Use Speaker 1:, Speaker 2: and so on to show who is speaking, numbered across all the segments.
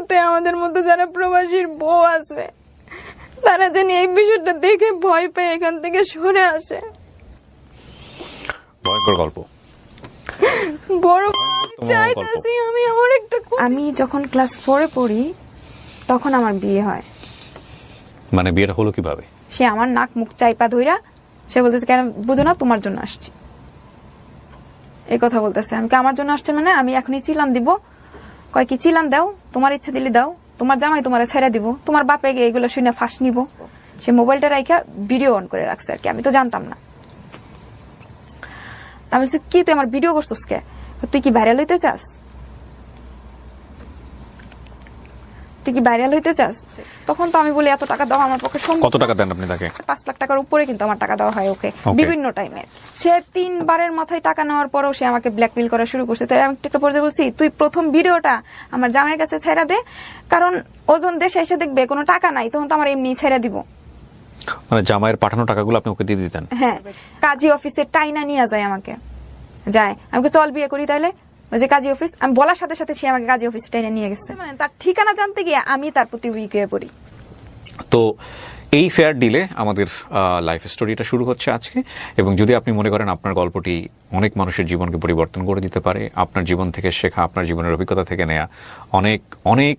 Speaker 1: যাতে আমাদের মতো যারা প্রবাসীর বউ আছে তারা যেন এই বিষয়টা দেখে ভয় পেয়ে এখান থেকে সরে আসে।
Speaker 2: ভয়ঙ্কর গল্প।
Speaker 1: বড় চাইতাছি আমি আমার একটা। আমি যখন ক্লাস 4 পড়ি তখন আমার বিয়ে হয়।
Speaker 2: মানে বিয়েটা হলো কিভাবে?
Speaker 1: সে আমার নাক মুখ চাইপা ধইরা সে বলতেছে, কেন বুঝো না, তোমার জন্য আসছি, এই কথা বলতেছে। আমি আমার জন্য আসছে মানে আমি এখনই চিলান দিব। কয় কি চিলান দাও, তোমার ইচ্ছা দিলে দাও, তোমার জামাই তোমার ছেড়ে দিব, তোমার বাপে গিয়ে এগুলো শুনে ফাঁস নিব। সে মোবাইলটা রাখা ভিডিও অন করে রাখছে আর কি, আমি তো জানতাম না। আমি বলছি, কি তুই আমার ভিডিও করছিস কে? তুই কি ভাইরাল হইতে চাস? তুই কি ভাইরাল হইতে চাস? তখন তো আমি বলি এত টাকা দাও আমার পক্ষে সম্ভব।
Speaker 2: কত টাকা দেন আপনি তাকে?
Speaker 1: 5 লাখ টাকার উপরে কিন্তু আমার টাকা দেওয়া হয় ওকে বিভিন্ন টাইমে। সে 3 বারের মাথায় টাকা নেওয়ার পরেও সে আমাকে ব্ল্যাকমেইল করা শুরু করছে। তাই আমি একটা পর্যায়ে বলছি, তুই প্রথম ভিডিওটা আমার জামাইয়ের কাছে ছেড়ে দে, কারণ ওজন দেশে এসে দেখবে কোনো টাকা নাই, তখন তো আমার এমনি ছেড়ে দিব।
Speaker 2: মানে জামাইয়ের পাঠানো টাকাগুলো আপনি ওকে দিয়ে দিতেন?
Speaker 1: হ্যাঁ, কাজী অফিসে টাইনা নিয়ে যায় আমাকে, যায় আমাকে চল বিয়ে করি তাইলে। ওই যে কাজী অফিস, আমি বলার সাথে সাথে সে আমাকে কাজী অফিসে টাইনা নিয়ে গেছে। মানে তার ঠিকানা জানতে গিয়ে আমি তার প্রতি উইক হয়ে পড়ি।
Speaker 2: তো এই ফেয়ার ডিলে আমাদের লাইফ স্টোরিটা শুরু হচ্ছে আজকে। এবং যদি আপনি মনে করেন আপনার গল্পটি অনেক মানুষের জীবনকে পরিবর্তন করে দিতে পারে, আপনার জীবন থেকে শেখা, আপনার জীবনের অভিজ্ঞতা থেকে নেয়া অনেক অনেক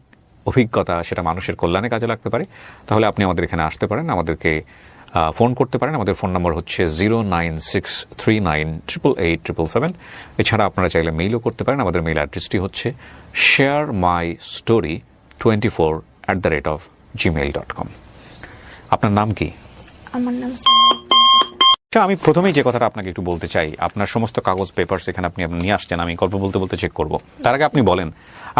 Speaker 2: অভিজ্ঞতা সেটা মানুষের কল্যাণে কাজে লাগতে পারে, তাহলে আপনি আমাদের এখানে আসতে পারেন, আমাদেরকে ফোন করতে পারেন। আমাদের ফোন নম্বর হচ্ছে 09639887777। এছাড়া আপনারা চাইলে মেইলও করতে পারেন। আমাদের মেইল অ্যাড্রেসটি হচ্ছে sharemystory24@gmail.com। আপনার নাম কি?
Speaker 1: আমার নাম
Speaker 2: আমি প্রথমেই যে কথাটা আপনাকে একটু বলতে চাই, আপনার সমস্ত কাগজ পেপারস এখানে আপনি নিয়ে আসছেন, আমি গল্প বলতে বলতে চেক করব। তার আগে আপনি বলেন,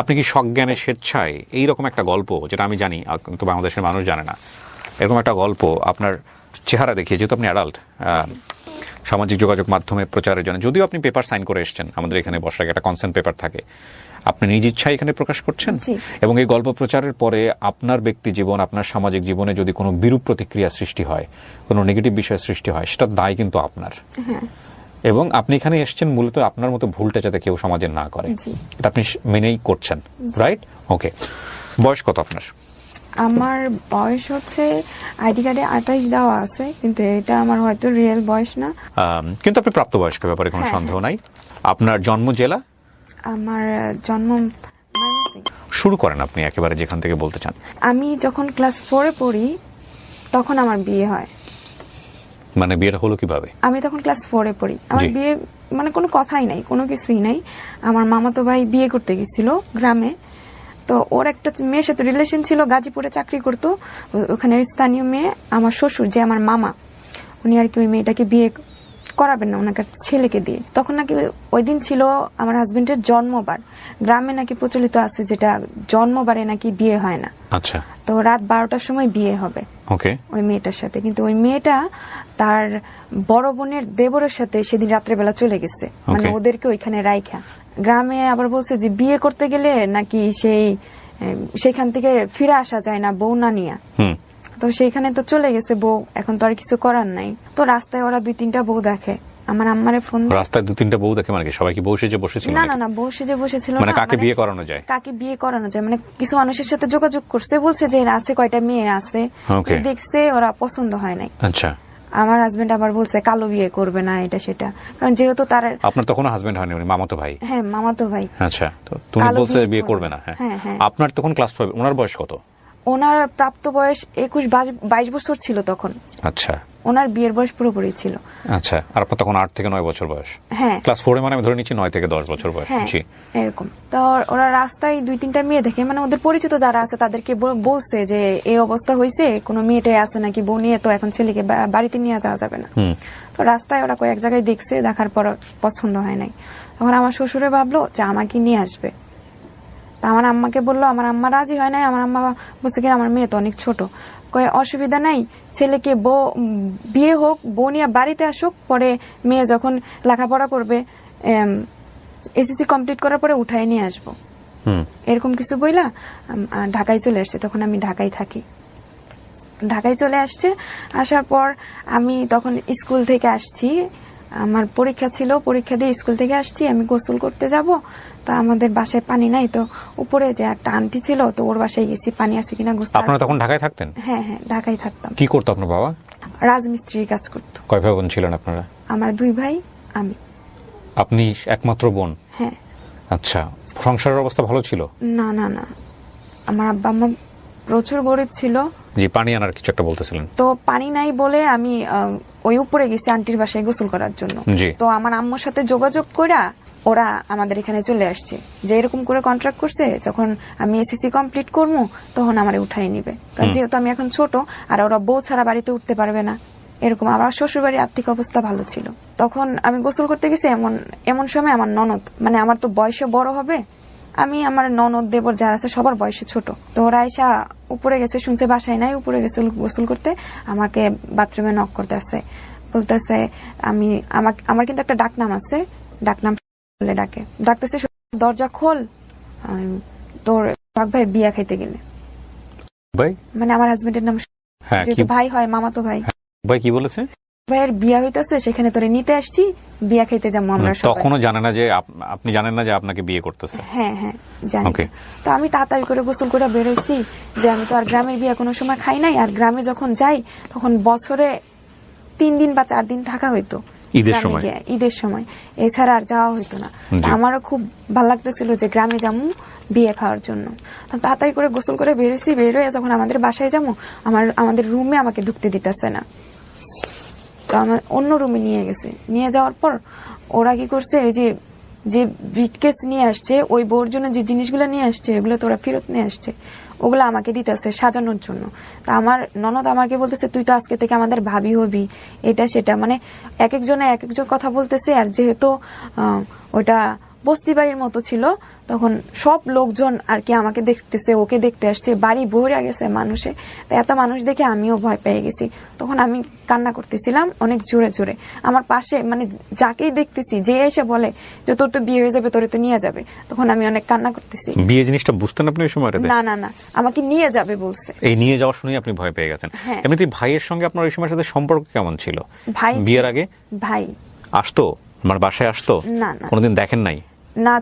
Speaker 2: আপনি কি সজ্ঞানে স্বেচ্ছায় এইরকম একটা গল্প, যেটা আমি জানি কিন্তু বাংলাদেশের মানুষ জানে না, এরকম একটা গল্প আপনার চেহারা দেখিয়ে, যেহেতু আপনি অ্যাডাল্ট, সামাজিক যোগাযোগ মাধ্যমে প্রচারের জন্য, যদিও আপনি পেপার সাইন করে এসছেন, আমাদের এখানে বসার একটা কনসেন্ট পেপার থাকে, আপনি নিজ ইচ্ছায় এখানে প্রকাশ করছেন। এবং এই গল্প প্রচারের পরে আপনার ব্যক্তি জীবন, আপনার সামাজিক জীবনে যদি কোনো বিরূপ প্রতিক্রিয়া সৃষ্টি হয়, কোনো নেগেটিভ বিষয় সৃষ্টি হয়, সেটার দায় কিন্তু আপনার। এবং আপনি এখানে এসেছেন মূলত আপনার মতো ভুলটা যাতে কেউ সমাজে না করে, এটা আপনি মেনেই করছেন, রাইট? ওকে, বয়স কত আপনার?
Speaker 1: আমার বয়স হচ্ছে আইডি কার্ডে 28 দেওয়া আছে, কিন্তু এটা আমার হয়তো রিয়েল বয়স না।
Speaker 2: কিন্তু আপনি প্রাপ্তবয়স্ক, ব্যাপারে কোনো সন্দেহ নাই। আপনার জন্ম জেলা?
Speaker 1: আমার জন্ম
Speaker 2: শুরু করেন আপনি একেবারে যেখান থেকে বলতে চান।
Speaker 1: আমি যখন ক্লাস 4 পড়ি তখন আমার বিয়ে হয়।
Speaker 2: মানে বিয়েটা হলো কিভাবে?
Speaker 1: আমি তখন ক্লাস 4 পড়ি, আমার বিয়ে মানে কোনো কথাই নাই, কোনো কিছুই নাই। আমার মামাতো ভাই বিয়ে করতে গেছিল গ্রামে, তো ওর একটা মেয়ের সাথে রিলেশন ছিল, গাজীপুরে চাকরি করতো, ওখানে স্থানীয় মেয়ে। আমার শ্বশুর যে আমার মামা, উনি আর কি ওই মেয়েটাকে বিয়ে করাবেন না ওনার ছেলেকে দিয়ে। তখন নাকি ওই দিন ছিল আমার হাজবেন্ডের জন্মবার। গ্রামে নাকি প্রচলিত আছে যেটা জন্মবারে নাকি বিয়ে হয় না।
Speaker 2: আচ্ছা।
Speaker 1: তো রাত 12টার সময় বিয়ে হবে ওই মেয়েটার সাথে, কিন্তু ওই মেয়েটা তার বড় বোনের দেবরের সাথে সেদিন রাত্রেবেলা চলে গেছে, মানে ওদেরকে ওইখানে রাইখা। গ্রামে আবার বলছে যে বিয়ে করতে গেলে নাকি সেখান থেকে ফিরে আসা যায় না বউ না নিয়া। তো সেইখানে তো চলে গেছে বউ, এখন তো আর কিছু করার নাই। তো রাস্তায় ওরা 2-3টা বউ দেখে, আমার আম্মারে ফোন।
Speaker 2: রাস্তায় 2-3টা বউ দেখে মানে কি সবাই কি বউ সেজে বসেছিল?
Speaker 1: না না না, বউ সেজে বসেছিল না।
Speaker 2: মানে কাকে বিয়ে করানো যায়?
Speaker 1: কাকে বিয়ে করানো যায় মানে কিছু মানুষের সাথে যোগাযোগ করছে, বলছে যে আছে কয়টা মেয়ে আছে, দেখছে, ওরা পছন্দ হয় নাই।
Speaker 2: আচ্ছা।
Speaker 1: আমার হাজবেন্ড আবার বলছে কালো বিয়ে করবে না, এটা সেটা, কারণ যেহেতু তার।
Speaker 2: আপনার তখন হাজবেন্ড হয়নি, উনি মামাতো ভাই?
Speaker 1: হ্যাঁ, মামাতো ভাই।
Speaker 2: আচ্ছা, তো তুমি বলছে বিয়ে করবে না। হ্যাঁ, আপনার তখন ক্লাস 5, ওনার বয়স কত?
Speaker 1: ওনার প্রাপ্ত বয়স 21-22 বছর ছিল তখন।
Speaker 2: আচ্ছা।
Speaker 1: ওনার বিয়ের বয়স পুরোপুরি ছিল।
Speaker 2: আচ্ছা, আর আপনার তখন 8 থেকে 9 বছর বয়স?
Speaker 1: হ্যাঁ।
Speaker 2: ক্লাস 4 মানে আমি ধরে নিচ্ছি 9 থেকে 10 বছর বয়স।
Speaker 1: জি, এরকম। তো ওরা রাস্তায় 2-3টা মেয়ে দেখে, মানে ওদের পরিচিত যারা আছে তাদেরকে বলছে যে এই অবস্থা হয়েছে, কোনো মেয়েটাই আছে নাকি বউ নিয়ে, তো এখন ছেলেকে বাড়িতে নিয়ে যাওয়া যাবে না। তো রাস্তায় ওরা কয়েক জায়গায় দেখছে, দেখার পর পছন্দ হয় নাই। তখন আমার শ্বশুরে ভাবলো যে আমাকে নিয়ে আসবে। তা আমার আম্মাকে বললো, আমার আম্মা রাজি হয় নাই। আমার আম্মা বলছে কি আমার মেয়ে তো অনেক ছোট, কয়ে অসুবিধা নাই, ছেলেকে বিয়ে হোক, বউ নিয়ে বাড়িতে আসুক, পরে মেয়ে যখন লেখাপড়া করবে এসএসসি কমপ্লিট করার পরে উঠায় নিয়ে আসবো, এরকম কিছু বইলা ঢাকায় চলে আসছে। তখন আমি ঢাকায় থাকি। ঢাকায় চলে আসছে, আসার পর আমি তখন স্কুল থেকে আসছি, আমার পরীক্ষা ছিল, পরীক্ষা দিয়ে স্কুল থেকে আসছি, আমি গোসল করতে যাব, তা আমাদের বাসায় পানি নাই, তো উপরে যে একটা আন্টি ছিল, তো ওর বাসায় গেছি পানি আছে কিনা গোসল।
Speaker 2: আপনারা তখন ঢাকায় থাকতেন?
Speaker 1: হ্যাঁ হ্যাঁ, ঢাকায় থাকতাম।
Speaker 2: কি করতো আপনার বাবা?
Speaker 1: রাজমিস্ত্রির কাজ করতো।
Speaker 2: কয় ভাই বোন ছিলেন আপনারা?
Speaker 1: আমার 2 ভাই, আমি।
Speaker 2: আপনি একমাত্র বোন?
Speaker 1: হ্যাঁ।
Speaker 2: আচ্ছা, সংসারের অবস্থা ভালো ছিল?
Speaker 1: না না না, আমার আব্বা আম্মা প্রচুর গরিব ছিল।
Speaker 2: জি, পানি আনার কিছু একটা বলতেছিলেন।
Speaker 1: তো পানি নাই বলে আমি ওই উপরে গেছি আন্টির বাসায় গোসল করার জন্য।
Speaker 2: জি।
Speaker 1: তো আমার আম্মুর সাথে যোগাযোগ কইরা ওরা আমাদের এখানে চলে আসছে, যে এরকম করে কন্ট্রাক্ট করছে, যখন আমি এসএসসি কমপ্লিট করবো তখন আমারে উঠাই নিবে, কারণ যেহেতু আমি এখন ছোট আর ওরা বউ ছাড়া বাড়িতে উঠতে পারবে না। এরকম আমার শ্বশুর বাড়ির আর্থিক অবস্থা ভালো ছিল। তখন আমি গোসল করতে গেছি, এমন সময় আমার ননদ, মানে আমার তো বয়সে বড় হবে, আমি আমার ননদ দেবর যারা আছে সবার বয়সে ছোট, তো ওরা এসা উপরে গেছে, শুনছে বাসায় নাই, উপরে গেছে গোসল করতে, আমাকে বাথরুমে নক করতে আসে, বলতেছে আমার কিন্তু একটা ডাকনাম আছে, ডাকনাম বলে ডাকতেছে, দরজা খোল, তোর সোহাগ ভাইয়ের বিয়া খাইতে গেলে।
Speaker 2: ভাই
Speaker 1: মানে আমার হাজবেন্ডের নাম,
Speaker 2: হ্যাঁ,
Speaker 1: যেহেতু ভাই হয়, মামাতো ভাই।
Speaker 2: ভাই কি বলেছে?
Speaker 1: ভাইয়ের বিয়া হইতাছে, সেখানে তোরে নিতে আসছি, বিয়া খাইতে যাবো আমরা সবাই।
Speaker 2: তখনও জানে না যে আপনি জানেন না যে আপনাকে বিয়ে করতেছে?
Speaker 1: হ্যাঁ হ্যাঁ, জানি।
Speaker 2: Okay.
Speaker 1: তো আমি তাড়াতাড়ি করে গোসল করে বেরোইছি, যে আমি তো আর গ্রামের বিয়ে কোনো সময় খাই নাই, আর গ্রামে যখন যাই তখন বছরে 3 দিন বা 4 দিন থাকা হইতো
Speaker 2: ঈদের
Speaker 1: গ্রামে
Speaker 2: সময়।
Speaker 1: গিয়ে, ঈদের সময়, এছাড়া আর যাওয়া হইতো না।
Speaker 2: জি।
Speaker 1: আমারও খুব ভালো লাগতেছিল যে গ্রামে যাবো বিয়ে খাওয়ার জন্য। তো তাড়াতাড়ি করে গোসল করে বেরোইছি, বেরোয় যখন আমাদের বাসায় যাবো, আমাদের রুমে আমাকে ঢুকতে দিতেছে না, তো আমার অন্য রুমে নিয়ে গেছে। নিয়ে যাওয়ার পর ওরা কি করছে, এই যে ব্রিফকেস নিয়ে আসছে, ওই বউর জন্য যে জিনিসগুলো নিয়ে আসছে, এগুলো তো ওরা ফেরত নিয়ে আসছে, ওগুলো আমাকে দিতেছে সাজানোর জন্য। তা আমার ননদ আমাকে বলতেছে, তুই তো আজকে থেকে আমাদের ভাবি হবি, এটা সেটা, মানে এক একজনে এক একজন কথা বলতেছে। আর যেহেতু ওইটা বস্তি বাড়ির মতো ছিল, তখন সব লোকজন আর কি আমাকে দেখতেছে, ওকে দেখতে আসছে, বাড়ি ভরে গেছে মানুষে। তো এত মানুষ দেখে আমিও ভয় পেয়ে গেছি। তখন আমি কান্না করতেছিলাম অনেক জোরে জোরে। আমার পাশে মানে যাকেই দেখতেছি, যে এসে বলে যে তোর তো বিয়ে হয়ে যাবে, তোরে তো নিয়ে যাবে, তখন আমি অনেক কান্না করতেছি।
Speaker 2: বিয়ে জিনিসটা বুঝতেন আপনি ওই সময়টাতে?
Speaker 1: না না না, আমাকে নিয়ে যাবে বলছে।
Speaker 2: এই নিয়ে যাওয়ার শুনেই আপনি ভয় পেয়ে গেছেন?
Speaker 1: হ্যাঁ।
Speaker 2: এমনিতে ভাইয়ের সঙ্গে আপনার ওই সময়ের সাথে সম্পর্ক কেমন ছিল?
Speaker 1: ভাই
Speaker 2: বিয়ের আগে
Speaker 1: ভাই
Speaker 2: আসতো, আমার বাসায় আসতো?
Speaker 1: না না
Speaker 2: কোনোদিন দেখেন নাই?
Speaker 1: না,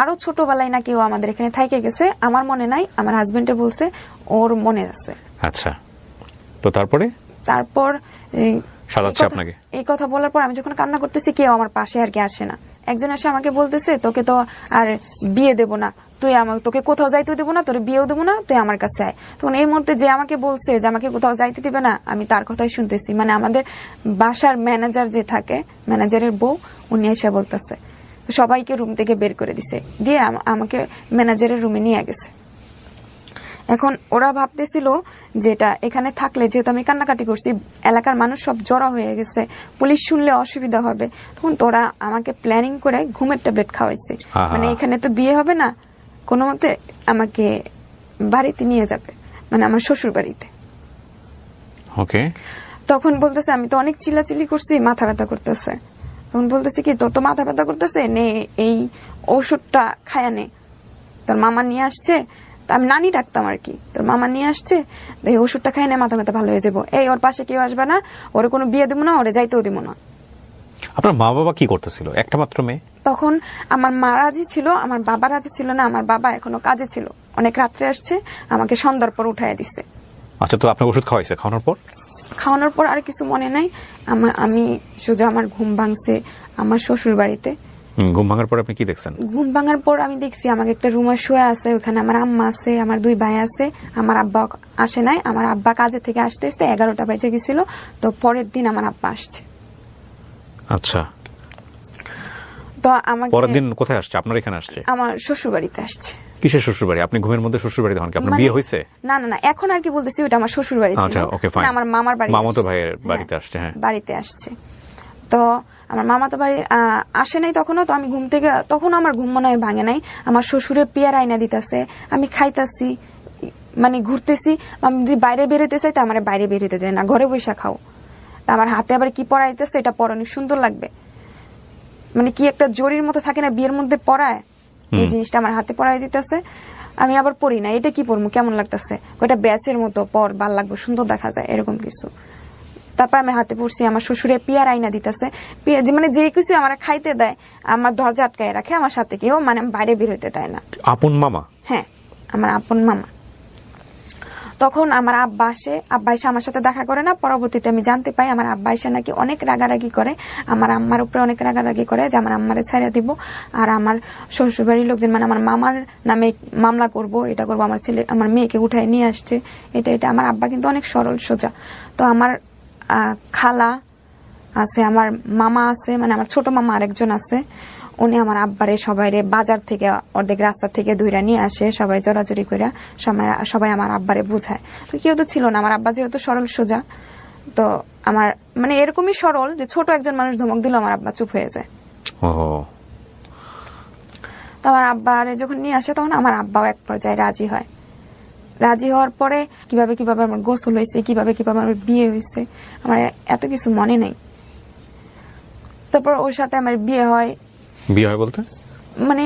Speaker 1: আরো ছোটবেলায় না কেউ আমাদের এখানে থাইকে গেছে, আমার মনে নাই, আমার হাজবেন্ডে বলছে ওর মনে আছে।
Speaker 2: আচ্ছা, তো তারপর সাজাচ্ছে আপনাকে?
Speaker 1: এই কথা বলার পর আমি যখন কান্না করতেছি, কেউ আমার পাশে আর কি আসে না। একজন এসে আমাকে বলতেছে, তোকে তো আর বিয়ে দেবো না, তোকে কোথাও যাইতে দেবো না, তোর বিয়েও দেবো না, তুই আমার কাছে আয়। তখন এই মুহূর্তে যে আমাকে বলছে যে আমাকে কোথাও যাইতে দিবে না, আমি তার কথাই শুনতেছি। মানে আমাদের বাসার ম্যানেজার যে থাকে, ম্যানেজারের বউ, উনি এসে বলতেছে, সবাইকে রুম থেকে বের করে দিছে, দিয়ে আমাকে ম্যানেজারের রুমে নিয়ে গেছে। এখন ওরা ভাবতেছিল যেটা এখানে থাকলে, যেহেতু আমি কান্নাকাটি করছি, এলাকার মানুষ সব জড়ো হয়ে গেছে, পুলিশ শুনলে অসুবিধা হবে, তখন তোরা আমাকে প্ল্যানিং করে ঘুমের ট্যাবলেট খাওয়াইছে। মানে এখানে তো বিয়ে হবে না, কোনো মতে আমাকে বাড়িতে নিয়ে যাবে, মানে আমার শ্বশুর বাড়িতে।
Speaker 2: ওকে।
Speaker 1: তখন বলতেছে, আমি তো অনেক চিল্লাচিল্লি করছি, মাথা ব্যথা করতেছে। তখন বলতেছে কি, তোর তো মাথা ব্যথা করতেছে, নে এই ওষুধটা খায়া নে, তোর মামা নিয়ে আসছে, আমি নানি ডাকতাম আর কি, তোর মামা নিয়ে আসছে, এই ওষুধটা খাই না, মাথা ব্যথা ভালো হয়ে যাবো। এই ওর পাশে কেউ আসবে না, ওরে কোনো বিয়ে দেবো না, ওরে যাইতেও দিব না।
Speaker 2: আপনার মা বাবা কি করতেছিল? একটা মাত্র মেয়ে?
Speaker 1: তখন আমার মা রাজি ছিল, আমার বাবা রাজি ছিল না। আমার বাবা এখনো কাজে ছিল, অনেক রাত্রে আসছে, আমাকে সন্ধ্যার পর উঠাই দিচ্ছে।
Speaker 2: আচ্ছা, তো আপনার ওষুধ খাওয়াইছে? খাওয়ানোর
Speaker 1: পর আর কিছু মনে নাই, আমি সোজা আমার ঘুম ভাঙছে আমার শ্বশুর বাড়িতে।
Speaker 2: ঘুম ভাঙার পর আপনি কি দেখছেন?
Speaker 1: ঘুম ভাঙার পর আমি দেখছি আমাকে একটা রুমে শুয়ে আছে, ওখানে আমার আম্মা আছে, আমার 2 ভাই আছে, আমার আব্বা আসে নাই। আমার আব্বা কাজে থেকে আসতে আসতে 11টা বেজে গেছিল, তো পরের দিন আমার আব্বা আসছে।
Speaker 2: আচ্ছা,
Speaker 1: তো আমাকে
Speaker 2: পরের দিন কোথায় আসছে? আপনার এখানে আসছে?
Speaker 1: আমার শ্বশুর বাড়িতে আসছে।
Speaker 2: কিসের শ্বশুর বাড়ি? আপনি ঘুমের মধ্যে শ্বশুর বাড়িতে হন কি? আপনার বিয়ে হয়েছে?
Speaker 1: না না না, এখন আর কি বলতেছি, ওটা আমার শ্বশুর বাড়ি ছিল।
Speaker 2: আচ্ছা, ওকে, ফাইন।
Speaker 1: আমার মামার বাড়ি,
Speaker 2: মামাতো ভাইয়ের বাড়িতে আসছে। হ্যাঁ,
Speaker 1: বাড়িতে আসছে। তো আমার মামাতো বাড়ি আসে নাই তখনও। তো আমি ঘুম থেকে, তখন আমার ঘুম মনে হয় ভাঙে নাই, আমার শ্বশুরে পেয়ারা আইনা দিতেছে, আমি খাইতাছি, মানে ঘুরতেছি। আমি যদি বাইরে বেরোতে চাই, তো আমার বাইরে বেরোতে যায় না, ঘরে বসে খাও। তা আমার হাতে আবার কি পরাইতেছে, এটা পরানো সুন্দর লাগবে, মানে কি একটা জরির মতো থাকে না বিয়ের মধ্যে পরায়, এই জিনিসটা আমার হাতে পরাই দিতেছে। আমি আবার পরি না, এটা কি পরবো, কেমন লাগতেছে, ওটা ব্যাচের মতো পর, ভাল লাগবে, সুন্দর দেখা যায়, এরকম কিছু। তারপর আমি হাতে পড়ছি, আমার শ্বশুরে পিয়ার আইনা দিতেছে, মানে যে কিছু আমার খাইতে দেয় আমার দরজা আটকায় রাখে, আমার সাথে কেউ মানে বাইরে বের হইতে দেয় না।
Speaker 2: আপন মামা?
Speaker 1: হ্যাঁ, আমার আপন মামা। তখন আমার আব্বা আসে, আব্বা এসে আমার সাথে দেখা করে না। পরবর্তীতে আমি জানতে পাই আমার আব্বা এসে নাকি অনেক রাগারাগি করে, আমার আম্মার উপরে অনেক রাগারাগি করে যে আমার আম্মারে ছাড়িয়ে দিব, আর আমার শ্বশুরবাড়ির লোকজন মানে আমার মামার নামে মামলা করব, এটা করবো, আমার ছেলে আমার মেয়েকে উঠায় নিয়ে আসছে, এটা। আমার আব্বা কিন্তু অনেক সরল সোজা। তো আমার খালা আছে, আমার মামা আছে, মানে আমার ছোট মামা আরেকজন আছে, উনি আমার আব্বারে সবাইরে বাজার থেকে অর্ধেক রাস্তা থেকে ধুইরা নিয়ে আসে, সবাই জোরাজুরি করে সবাই আমার আব্বারে বুঝায়। তো কেউ তো ছিল না, আমার আব্বা যেহেতু সরল সোজা, তো আমার মানে এরকমই সরল যে ছোট একজন মানুষ ধমক দিল আমার আব্বা চুপ হয়ে যায়। তো আমার আব্বারে যখন নিয়ে আসে তখন আমার আব্বাও এক পর্যায়ে রাজি হয়। রাজি হওয়ার পরে কিভাবে কিভাবে আমার গোসল হয়েছে, কিভাবে কিভাবে আমার বিয়ে হয়েছে, আমার এত কিছু মনে নেই। তারপর ওর সাথে আমার বিয়ে হয়।
Speaker 2: বিয়ে হয় বলতে
Speaker 1: মানে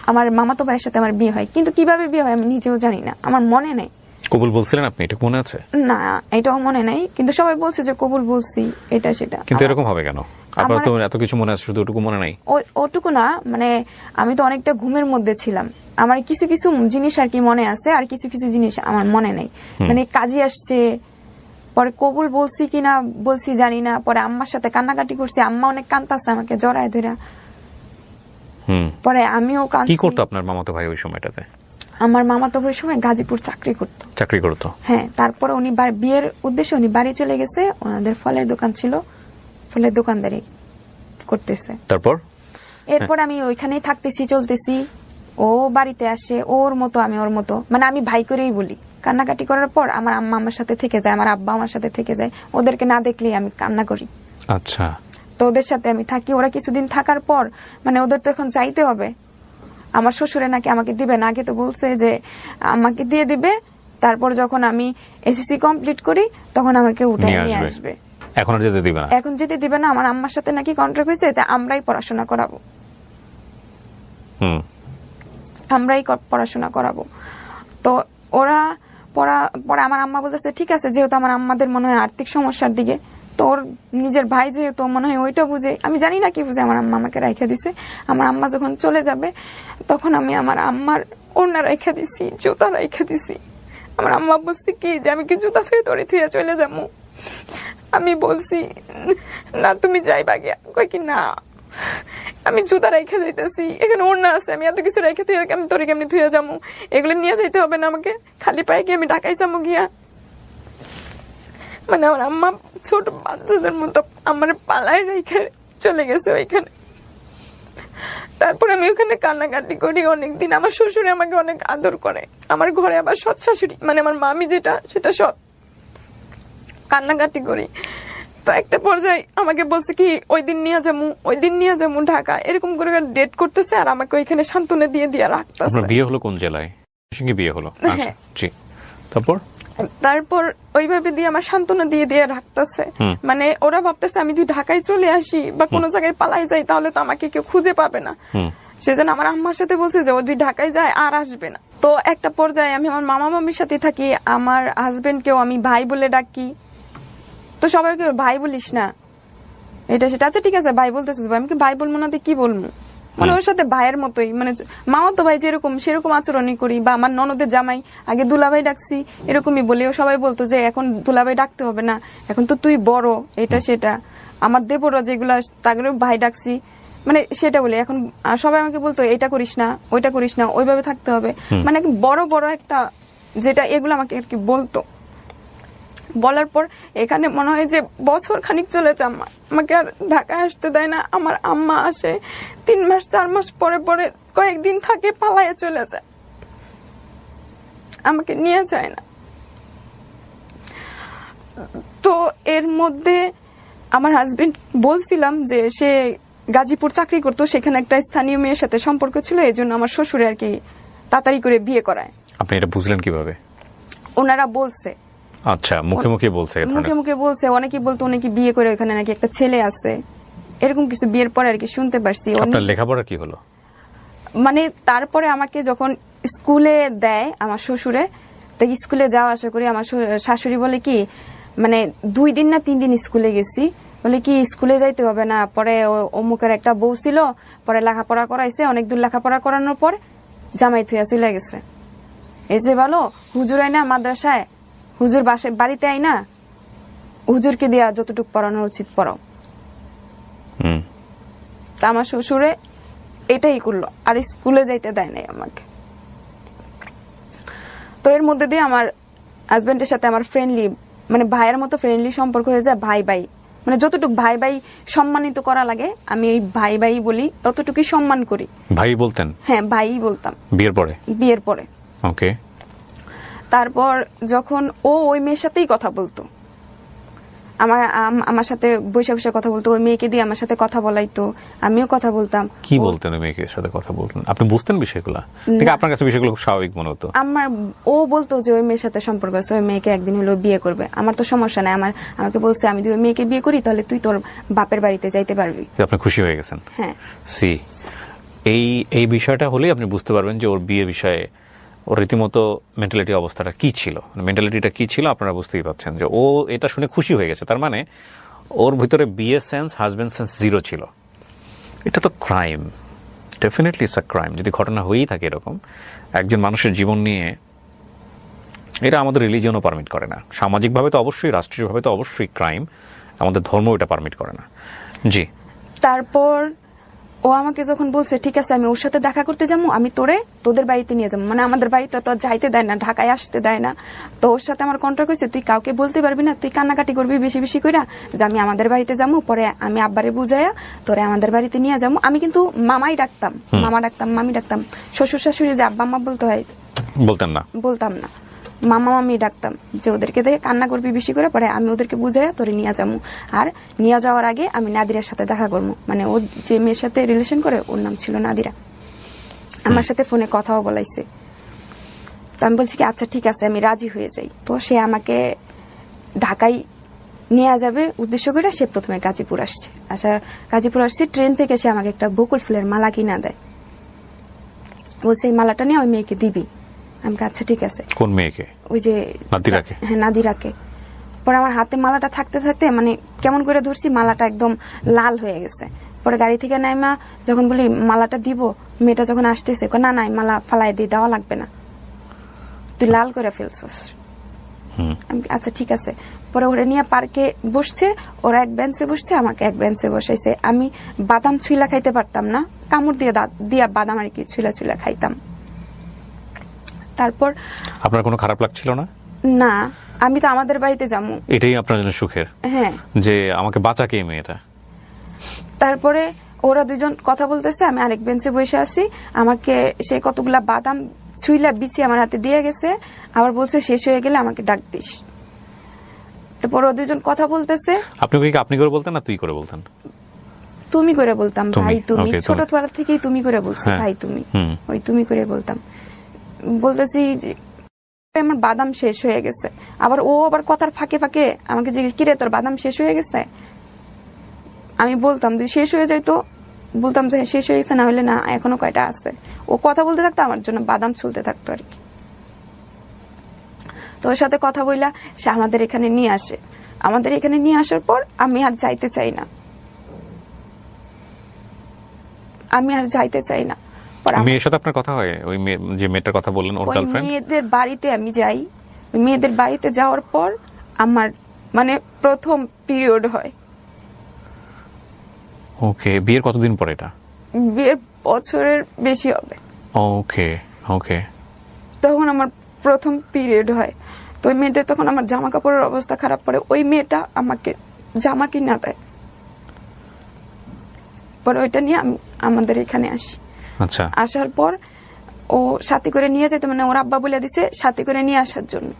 Speaker 1: আমার মামাতো ভাইয়ের সাথে আমার বিয়ে হয়, কিন্তু কিভাবে বিয়ে হয় আমি নিজেও জানি না, আমার মনে নেই।
Speaker 2: কবুল বলছিলেন আপনি, এটা মনে আছে?
Speaker 1: না, এটাও মনে নাই, কিন্তু সবাই বলছে যে কবুল বলছি, এটা সেটা।
Speaker 2: কিন্তু এরকম হবে কেন? আপনার তো এত কিছু মনে আছে, শুধু ওটুকু মনে নাই?
Speaker 1: ওটুকু না, মানে আমি তো অনেকটা ঘুমের মধ্যে ছিলাম, আমার কিছু কিছু জিনিস আর কি মনে আছে, আর কিছু কিছু জিনিস আমার মনে নাই। মানে কাজী আসছে, পরে কবুল বলছি কিনা বলছি জানি না, পরে আম্মার সাথে কান্নাকাটি করছি, আম্মা অনেক কাঁদতাছে আমাকে জড়ায় ধরা। পরে আমিও কাঁদছি।
Speaker 2: কি করতো আপনার মামাতো ভাই ওই সময়টাতে?
Speaker 1: আমার মামাতো ভাই সময় গাজীপুর চাকরি করতো। হ্যাঁ, তারপরে উনি বিয়ের উদ্দেশ্যে উনি বাড়ি চলে গেছে, ওনাদের ফলের দোকান ছিল, ফলের দোকানদারি করতেছে। এরপর আমি ওইখানেই থাকতেছি, চলতেছি, ও বাড়িতে আসে, ওর মতো আমি ওর মতো, মানে আমি ভাই করেই বলি। কান্নাকাটি করার পর আমার আম্মা আমার সাথে থেকে যায়, আমার আব্বা আমার সাথে থেকে যায়, ওদেরকে না দেখলেই আমি কান্না করি।
Speaker 2: আচ্ছা।
Speaker 1: তো ওদের সাথে আমি থাকি। ওরা কিছুদিন থাকার পর মানে ওদের তো এখন চাইতে হবে, আমার শ্বশুরে নাকি আমাকে দিবে না, আগে তো বলছে যে আমাকে দিয়ে দিবে, তারপর যখন আমি এসএসসি কমপ্লিট করি তখন আমাকে উঠায় নিয়ে আসবে।
Speaker 2: এখন যেতে দিবে না?
Speaker 1: এখন যেতে দিবে না, আমার আম্মার সাথে নাকি কন্ট্রাক্ট হয়েছে, তাই আমরাই পড়াশোনা করাবো। তো ওরা পরে আমার আম্মা বলতেছে ঠিক আছে, যেহেতু আমার আম্মাদের মনে হয় আর্থিক সমস্যার দিকে, তো ওর নিজের ভাই যেহেতু মনে হয় ওইটা বুঝে, আমি জানি না কি বুঝে আমার আম্মা আমাকে রাইখা দিছে। আমার আম্মা যখন চলে যাবে তখন আমি আমার আম্মার ওড়না রাইখা দিছি, জুতা রাইখা দিছি। আমার আম্মা বলছে কি যে আমি কি জুতা থুয়ে তড়ি থুয়ে চলে যাবো? আমি বলছি না, তুমি যাইবা গিয়া। কই কি না, আমি জুতা রাইখা যাইতেছি, এখানে ওড়না আছে, আমি এত কিছু রাইখা থুয়ে আমি তোরে কেমনি থুয়ে যাবো? এগুলো নিয়ে যাইতে হবে না আমাকে, খালি পায়ে গিয়ে আমি ঢাকায় যাবো গিয়া। মানে আমার আম্মা ছোট বাচ্চাদের মতো আমার পালায় রেখে চলে গেছে ওইখানে। তারপর আমি ওখানে কান্নাকাটি করি অনেকদিন। আমার শ্বশুরে আমাকে অনেক আদর করে, আমার ঘরে আবার সৎ শাশুড়ি মানে আমার মামি যেটা সেটা সৎ। কান্নাকাটি করি, তো একটা পর্যায়ে আমাকে বলছে কি ওই দিন নিয়ে যাবো ঢাকা, এরকম করে ডেট করতেছে, আর আমাকে ওইখানে সান্ত্বনা দিয়ে রাখতেছে।
Speaker 2: আপনার বিয়ে হলো কোন জেলায়? বিয়ে হলো।
Speaker 1: হ্যাঁ।
Speaker 2: জি।
Speaker 1: তারপর ওইভাবে দিয়ে আমার সান্ত্বনা দিয়ে রাখতেছে, মানে ওরা ভাবতেছে আমি যদি ঢাকায় চলে আসি বা কোনো জায়গায় পালাই যাই তাহলে তো আমাকে কেউ খুঁজে পাবে না, সেজন্য আমার আম্মার সাথে বলছে যে ও যদি ঢাকায় যায় আর আসবে না। তো একটা পর্যায়ে আমি আমার মামা মামির সাথে থাকি, আমার হাজবেন্ডকেও আমি ভাই বলে ডাকি, তো সবাইকে ভাই বলিস না এটা সেটা। আচ্ছা ঠিক আছে ভাই বলতেছে, আমি কি ভাই বলবো না তো কি বলবো? মানে ওর সাথে ভাইয়ের মতোই, মানে মামাতো ভাই যেরকম সেরকম আচরণই করি। বা আমার ননদের জামাই আগে দুলাভাই ডাকছি, এরকমই বলি। ও সবাই বলতো যে এখন দুলাভাই ডাকতে হবে না, এখন তো তুই বড়, এটা সেটা। আমার দেবরা যেগুলা তাদের ভাই ডাকছি, মানে সেটা বলি। এখন সবাই আমাকে বলতো এটা করিস না, ওইটা করিস না, ওইভাবে থাকতে হবে, মানে বড় বড় একটা যেটা, এগুলো আমাকে আর কি বলতো। বলার পর এখানে মনে হয় যে বছর খানিক চলেছে, আমাকে আর ঢাকায় আসতে দেয় না। আমার আম্মা আসে 3 মাস 4 মাস পরে পরে কয়েকদিন থাকে, পালায়ে চলে যায়, আমাকে নিয়ে যায় না। তো এর মধ্যে আমার হাজবেন্ড বলছিলাম যে সে গাজীপুর চাকরি করতো, সেখানে একটা স্থানীয় মেয়ের সাথে সম্পর্ক ছিল, এই জন্য আমার শ্বশুরে আর কি তাড়াতাড়ি করে বিয়ে করায়।
Speaker 2: আপনি এটা বুঝলেন কিভাবে?
Speaker 1: ওনারা বলছে।
Speaker 2: আচ্ছা, মুখে মুখে
Speaker 1: বলছে, অনেকেই বলতো অনেকে বিয়ে করে ওখানে নাকি একটা ছেলে আছে, এরকম কিছু বিয়ের পরে আর কি শুনতে পারছি।
Speaker 2: আপনার লেখাপড়া কি হলো?
Speaker 1: মানে তারপরে আমাকে যখন স্কুলে দেয় আমার শ্বশুরে, তো স্কুলে যাওয়া আসা করি, আমার শাশুড়ি বলে কি মানে 2 দিন না 3 দিন স্কুলে গেছি, বলে কি স্কুলে যাইতে হবে না, পরে অমুকের একটা বউ ছিল, পরে লেখাপড়া করাইছে, অনেক দূর লেখাপড়া করানোর পর জামাই থুয়া চলে গেছে। এই যে বলো হুজুর আইনা মাদ্রাসায়, হুজুর বাড়িতে আইনা হুজুরকে দিয়া যতটুকু পড়ানো উচিত পড়াও। তা আমার শ্বশুরে এটাই করলো, আর স্কুলে যাইতে দেয় নাই আমাকে। তো এর মধ্যে দিয়ে আমার হাজবেন্ডের সাথে আমার ফ্রেন্ডলি, মানে ভাইয়ের মতো ফ্রেন্ডলি সম্পর্ক হয়ে যায়। ভাই ভাই, মানে যতটুকু ভাই ভাই সম্মানিত করা লাগে আমি এই ভাই ভাই বলি, ততটুকুই সম্মান করি।
Speaker 2: ভাই বলতেন?
Speaker 1: হ্যাঁ, ভাই বলতাম বিয়ের পরে।
Speaker 2: ওকে।
Speaker 1: তারপর যখন ওই মেয়ের সাথেই কথা বলতো, আমার সাথে বসে বসে কথা বলতো, ওই মেয়েকে দিয়ে আমার সাথে কথা বলাইতো, আমিও কথা বলতাম।
Speaker 2: কি বলতেন ওই মেয়েকে সাথে কথা বলতেন? আপনি বুঝতেন বিষয়গুলো নাকি আপনার কাছে বিষয়গুলো খুব স্বাভাবিক মনে হতো?
Speaker 1: ও বলতো যে ওই মেয়ের সাথে সম্পর্ক আছে, ওই মেয়েকে একদিন হলো বিয়ে করবে। আমার তো সমস্যা নাই, আমাকে বলছে আমি যদি ওই মেয়েকে বিয়ে করি তাহলে তুই তোর বাপের বাড়িতে যাইতে পারবি।
Speaker 2: আপনি খুশি হয়ে গেছেন?
Speaker 1: হ্যাঁ।
Speaker 2: এই বিষয়টা হলেই আপনি বুঝতে পারবেন যে ওর বিয়ে বিষয়ে ওর রীতিমতো মেন্টালিটি অবস্থাটা কি ছিল, মেন্টালিটিটা কি ছিল আপনারা বুঝতেই পারছেন যে ও এটা শুনে খুশি হয়ে গেছে। তার মানে ওর ভিতরে বিয়ে সেন্স, হাজবেন্ড সেন্স 0 ছিল। এটা তো crime, definitely it's a crime. যদি ঘটনা হয়েই থাকে এরকম একজন মানুষের জীবন নিয়ে, এটা আমাদের রিলিজিয়নও পারমিট করে না। সামাজিকভাবে তো অবশ্যই, রাষ্ট্রীয়ভাবে তো অবশ্যই ক্রাইম, আমাদের ধর্ম এটা পারমিট করে না। জি।
Speaker 1: তারপর ও আমাকে যখন বলছে ঠিক আছে আমি ওর সাথে দেখা করতে যাবো, আমি তোদের বাড়িতে নিয়ে যাবো, মানে আমাদের বাড়িতে তো যাইতে দেয় না, ঢাকায় আসতে দেয় না। তো ওর সাথে আমার কন্ট্রাক্ট হয়েছে তুই কাউকে বলতে পারবি না, তুই কান্নাকাটি করবি বেশি বেশি কইরা যে আমি আমাদের বাড়িতে যাবো, পরে আমি আব্বারে বুঝাইয়া তোরে আমাদের বাড়িতে নিয়ে যাবো। আমি কিন্তু মামাই ডাকতাম, মামা ডাকতাম, মামি ডাকতাম। শ্বশুর শাশুড়ি যে আব্বা আম্মা বলতে হয় বলতাম না, মামা মামি ডাকতাম, যে ওদেরকে দেখে কান্না করবি বেশি করে, পরে আমি ওদেরকে বুঝাইয়া তোরে নিয়ে যাবো। আর নিয়ে যাওয়ার আগে আমি নাদিরার সাথে দেখা করবো, মানে ও যে মেয়ের সাথে রিলেশন করে ওর নাম ছিল নাদিরা, আমার সাথে ফোনে কথাও বলাইছে। তো আমি বলছি কি আচ্ছা ঠিক আছে আমি রাজি হয়ে যাই। তো সে আমাকে ঢাকায় নিয়ে যাবে উদ্দেশ্য করে সে প্রথমে গাজীপুর আসছে। ট্রেন থেকে সে আমাকে একটা বকুল ফুলের মালা কিনা দেয়, বলছে এই মালাটা নিয়ে ওই মেয়েকে দিবি। আমি আচ্ছা ঠিক আছে।
Speaker 2: কোন মেয়েকে?
Speaker 1: ওই যে
Speaker 2: নাদিরাকে?
Speaker 1: হ্যাঁ, নাদিরাকে। পরে আমার হাতে মালাটা থাকতে থাকতে মানে কেমন করে ধরছি, মালাটা একদম লাল হয়ে গেছে। পরে গাড়ি থেকে নাইমা যখন বলি মালাটা দিব, মেয়েটা যখন আসতেছে না না মালা ফালাই দিয়ে দেওয়া লাগবে না, তুই লাল করে ফেলছস। আচ্ছা ঠিক আছে। পরে ওরা নিয়ে পার্কে বসছে, ওরা এক বেঞ্চে বসছে, আমাকে এক বেঞ্চে বসাইছে। আমি বাদাম ছুইলা খাইতে পারতাম না, কামড় দিয়ে বাদাম আর কি ছুইলা খাইতাম। তারপর
Speaker 2: আপনার কোনো খারাপ লাগছিল না?
Speaker 1: না, আমি তো আমাদের বাড়িতে যাবো,
Speaker 2: এটাই আপনার জন্য সুখের।
Speaker 1: হ্যাঁ,
Speaker 2: যে আমাকে বাঁচাকে এই মেয়েটা।
Speaker 1: তারপরে ওরা দুজন কথা বলতেছে, আমি আরেক বেঞ্চে বসে আছি। আমাকে সে কতগুলা বাদাম ছুইলা বিছি আমার হাতে দিয়ে গেছে, আবার বলছে শেষ হয়ে গেলে আমাকে ডাক দিস। তারপর ওরা দুজন কথা বলতেছে।
Speaker 2: আপনি করে বলতেন না তুই করে বলতেন?
Speaker 1: তুমি করে বলতাম, ভাই তুমি, ছোটবেলা থেকেই তুমি করে বলছি, ভাই তুমি, ওই তুমি করে বলতাম। বলতেছি যে আমার বাদাম শেষ হয়ে গেছে। আবার কথার ফাঁকে ফাঁকে আমাকে জিজ্ঞেস কিরে তোর বাদাম শেষ হয়ে গেছে। আমি বলতাম যে শেষ হয়ে যায়, তো বলতাম যে শেষ হয়ে গেছে, না হলে না এখনো কয়টা আছে। ও কথা বলতে থাকতো, আমার জন্য বাদাম ছুলতে থাকতো আর কি। তো ওর সাথে কথা বইলা সে আমাদের এখানে নিয়ে আসে। আমাদের এখানে নিয়ে আসার পর আমি আর যাইতে চাই না।
Speaker 2: মেয়ের সাথে আপনার কথা হয়? ওই যে মেয়েটার কথা বললেন, ওর গার্লফ্রেন্ড?
Speaker 1: মেয়েদের বাড়িতে আমি যাই, মেয়েদের বাড়িতে যাওয়ার পর আমার মানে প্রথম পিরিয়ড হয়।
Speaker 2: ওকে, বিয়ের কতদিন পর এটা?
Speaker 1: বিয়ের বছরের বেশি হবে।
Speaker 2: ওকে।
Speaker 1: তখন আমার প্রথম পিরিয়ড হয়। তো ওই মেয়েদের তখন আমার জামা কাপড়ের অবস্থা খারাপ পড়ে, ওই মেয়েটা আমাকে জামা কিনা দেয়। পরে ওইটা নিয়ে আমি আমাদের এখানে আসি।
Speaker 2: আচ্ছা।
Speaker 1: আসার পর ও সাথে করে নিয়ে যেত, মানে ওর আব্বা বলে দিছে সাথে করে নিয়ে আসার জন্য।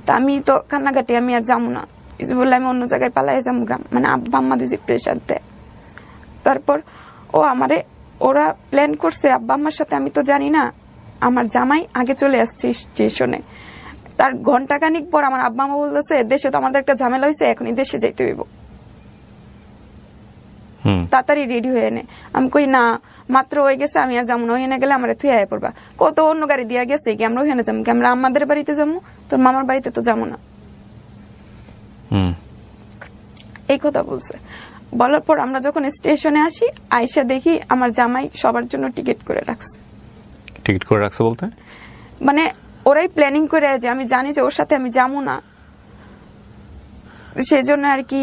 Speaker 1: তা আমি তো কান্নাকাটি, আমি আর যাবো না, বললে আমি অন্য জায়গায় পালাই যাবো, মানে আব্বা আম্মা দুজি প্রেশার দেয়। তারপর ওরা প্ল্যান করছে আব্বা আম্মার সাথে, আমি তো জানি না। আমার জামাই আগে চলে আসছে স্টেশনে, তার ঘন্টাখানিক পর আমার আব্বা আম্মা বলতেছে দেশে তো আমাদের একটা ঝামেলা হয়েছে, এখনই দেশে যাইতে হইব, তাড়াতাড়ি রেডি হয়ে নে। আমি কই না, মাত্র হয়ে গেছে, আমি আর যাবো না, ওখানে গেলে আমার থুয়ে আয় পড়বা। কত অন্য গাড়ি দিয়া গেছে কি আমরা ওখানে যাবো কি, আমরা আমাদের বাড়িতে যাবো, তোর মামার বাড়িতে তো যাবো না। এই কথা বলছে। বলার পর আমরা যখন স্টেশনে আসি, আয়সা দেখি আমার জামাই সবার জন্য টিকিট করে রাখছে।
Speaker 2: টিকিট করে রাখছে বলতে
Speaker 1: মানে ওরাই প্ল্যানিং করে, যে আমি জানি যে ওর সাথে আমি যাবো না, সেজন্য আর কি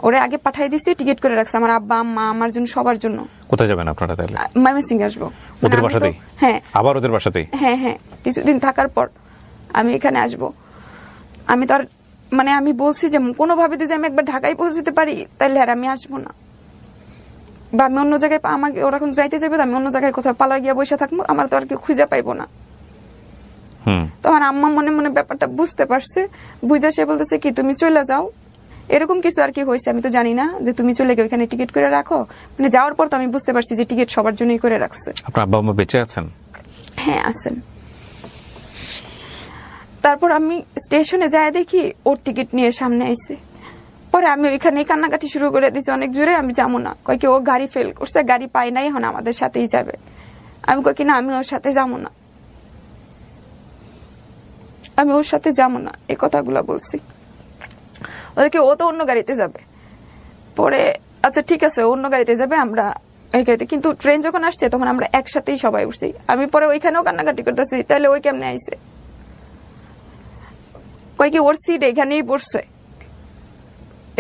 Speaker 1: ওরা আগে পাঠাই দিছে, টিকিট করে রাখছে আমার আব্বা আম্মা আমার জন্য, সবার জন্য।
Speaker 2: কোথায় যাবেন আপনারা তাহলে?
Speaker 1: ময়মনসিংহ আসবো।
Speaker 2: ওদের বাসাতেই?
Speaker 1: হ্যাঁ।
Speaker 2: আবার ওদের বাসাতেই?
Speaker 1: হ্যাঁ হ্যাঁ, কিছুদিন থাকার পর আমি এখানে আসবো। আমি তো আর মানে আমি বলছি যে কোনোভাবে যদি আমি একবার ঢাকায় পৌঁছতে পারি তাহলে আর আমি আসবো না, বা আমি অন্য জায়গায়, আমাকে ওরা এখন যাইতে যাবে, আমি অন্য জায়গায় কোথাও পালা গিয়ে বসে থাকবো, আমার তো আর কেউ খুঁজে পাইবো না। তো আমার আম্মা মনে মনে ব্যাপারটা বুঝতে পারছে, বুঝা সে বলতেছে কি তুমি চলে যাও, এরকম কিছু আর কি হয়েছে, আমি তো জানি না, যে তুমি চলে গিয়ে ওইখানে টিকিট করে রাখো। মানে যাওয়ার পর তো আমি বুঝতে পারছি যে টিকিট সবার জন্যই করে রাখছে।
Speaker 2: আপনার আব্বা আম্মা বেঁচে আছেন?
Speaker 1: হ্যাঁ আছেন। তারপর আমি স্টেশনে যাই দেখি ওর টিকিট নিয়ে সামনে আইছে। পরে আমি ওইখানে কান্নাকাটি শুরু করে দিয়েছি অনেক জোরে, আমি যাবো না। কয় কি ও গাড়ি ফেল করছে, গাড়ি পাই নাই, এখন আমাদের সাথেই যাবে। আমি কই কি না, আমি ওর সাথে যাবো না, আমি ওর সাথে যাবো না, এই কথাগুলো বলছি ওদেরকে। ও তো অন্য গাড়িতে যাবে। পরে আচ্ছা ঠিক আছে, অন্য গাড়িতে যাবে, আমরা এই গাড়িতে। কিন্তু ট্রেন যখন আসছে তখন আমরা একসাথেই সবাই উঠছি। আমি পরে ওইখানেও কান্নাকাটি করতেছি, তাহলে ওই কেমনে আইছে? কয় কি ওর সিট এখানেই পড়ছে,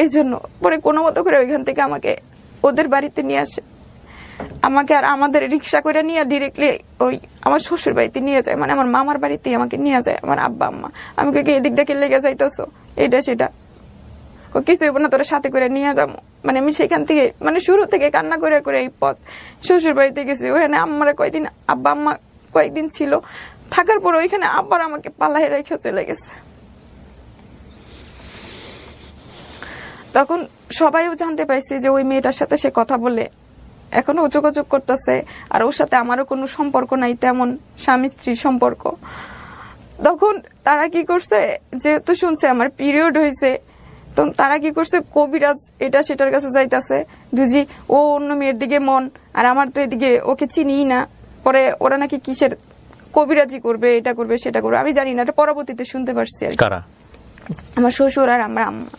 Speaker 1: এই জন্য। পরে কোনো মতো করে ওইখান থেকে আমাকে ওদের বাড়িতে নিয়ে আসে, আমাকে আর আমাদের রিক্সা করে নিয়ে ডিরেক্টলি ওই আমার শ্বশুর বাড়িতে নিয়ে যায়, মানে আমার মামার বাড়িতে আমাকে নিয়ে যায় আমার আব্বা আম্মা। আমি কই কি এদিক দেখে লেগে যাইতেছো, এইটা সেটা। ও কিছু হইব না, তোরা সাথে করে নিয়ে যাবো। মানে আমি সেখান থেকে মানে শুরু থেকে কান্না করে করে এই পথ শ্বশুর বাড়িতে গেছি। ওখানে আম্মারা কয়েকদিন, আব্বা আম্মা কয়েকদিন ছিল, থাকার পর ওইখানে আবার আমাকে পালায় রেখে চলে গেছে। তখন সবাইও জানতে পাইছে যে ওই মেয়েটার সাথে সে কথা বলে, এখনো যোগাযোগ করতেছে, আর ওর সাথে আমারও কোনো সম্পর্ক নাই তেমন, স্বামী স্ত্রীর সম্পর্ক। তখন তারা কি করছে, যেহেতু শুনছে আমার পিরিয়ড হয়েছে, তো তারা কি করছে, কবিরাজ এটা সেটার কাছে যাইতাছে, দুজি ও অন্য মেয়ের দিকে মন, আর আমার তো এদিকে ওকে চিনি না। পরে ওরা নাকি কিসের কবিরাজি করবে, এটা করবে সেটা করবে, আমি জানি না, এটা পরবর্তীতে শুনতে পারছি আর কি।
Speaker 2: কারা?
Speaker 1: আমার শ্বশুর আর আমার আম্মা।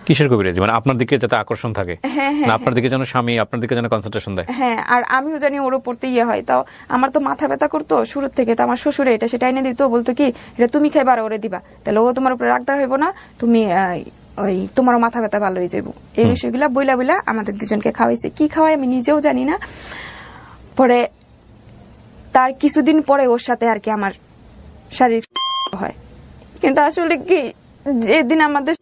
Speaker 2: কিসের কবিরাজি? মানে আপনার দিকে যাতে আকর্ষণ থাকে,
Speaker 1: হ্যাঁ হ্যাঁ,
Speaker 2: না আপনার দিকে যেন স্বামী আপনার দিকে যেন কনসেন্ট্রেশন দেয়?
Speaker 1: হ্যাঁ। আর আমিও জানি ওর উপরতে ইয়ে হয়, তাও আমার তো মাথা ব্যথা করতো শুরুর থেকে। তো আমার শ্বশুরে এটা সেটা এনে দিত, বলতো কি এটা তুমি খাইবার ওরে দিবা, তাহলে ও তোমার উপরে রাখতে হইব না, তুমি ওই তোমারও মাথা ব্যথা ভালো হয়ে যাবো। এই বিষয়গুলা বইলা বইলা আমাদের দুজনকে খাওয়াইছে। কি খাওয়াই আমি নিজেও জানি না। পরে তার কিছুদিন পরে ওর সাথে আর কি আমার শারীরিক হয়, কিন্তু আসলে কি যেদিন আমাদের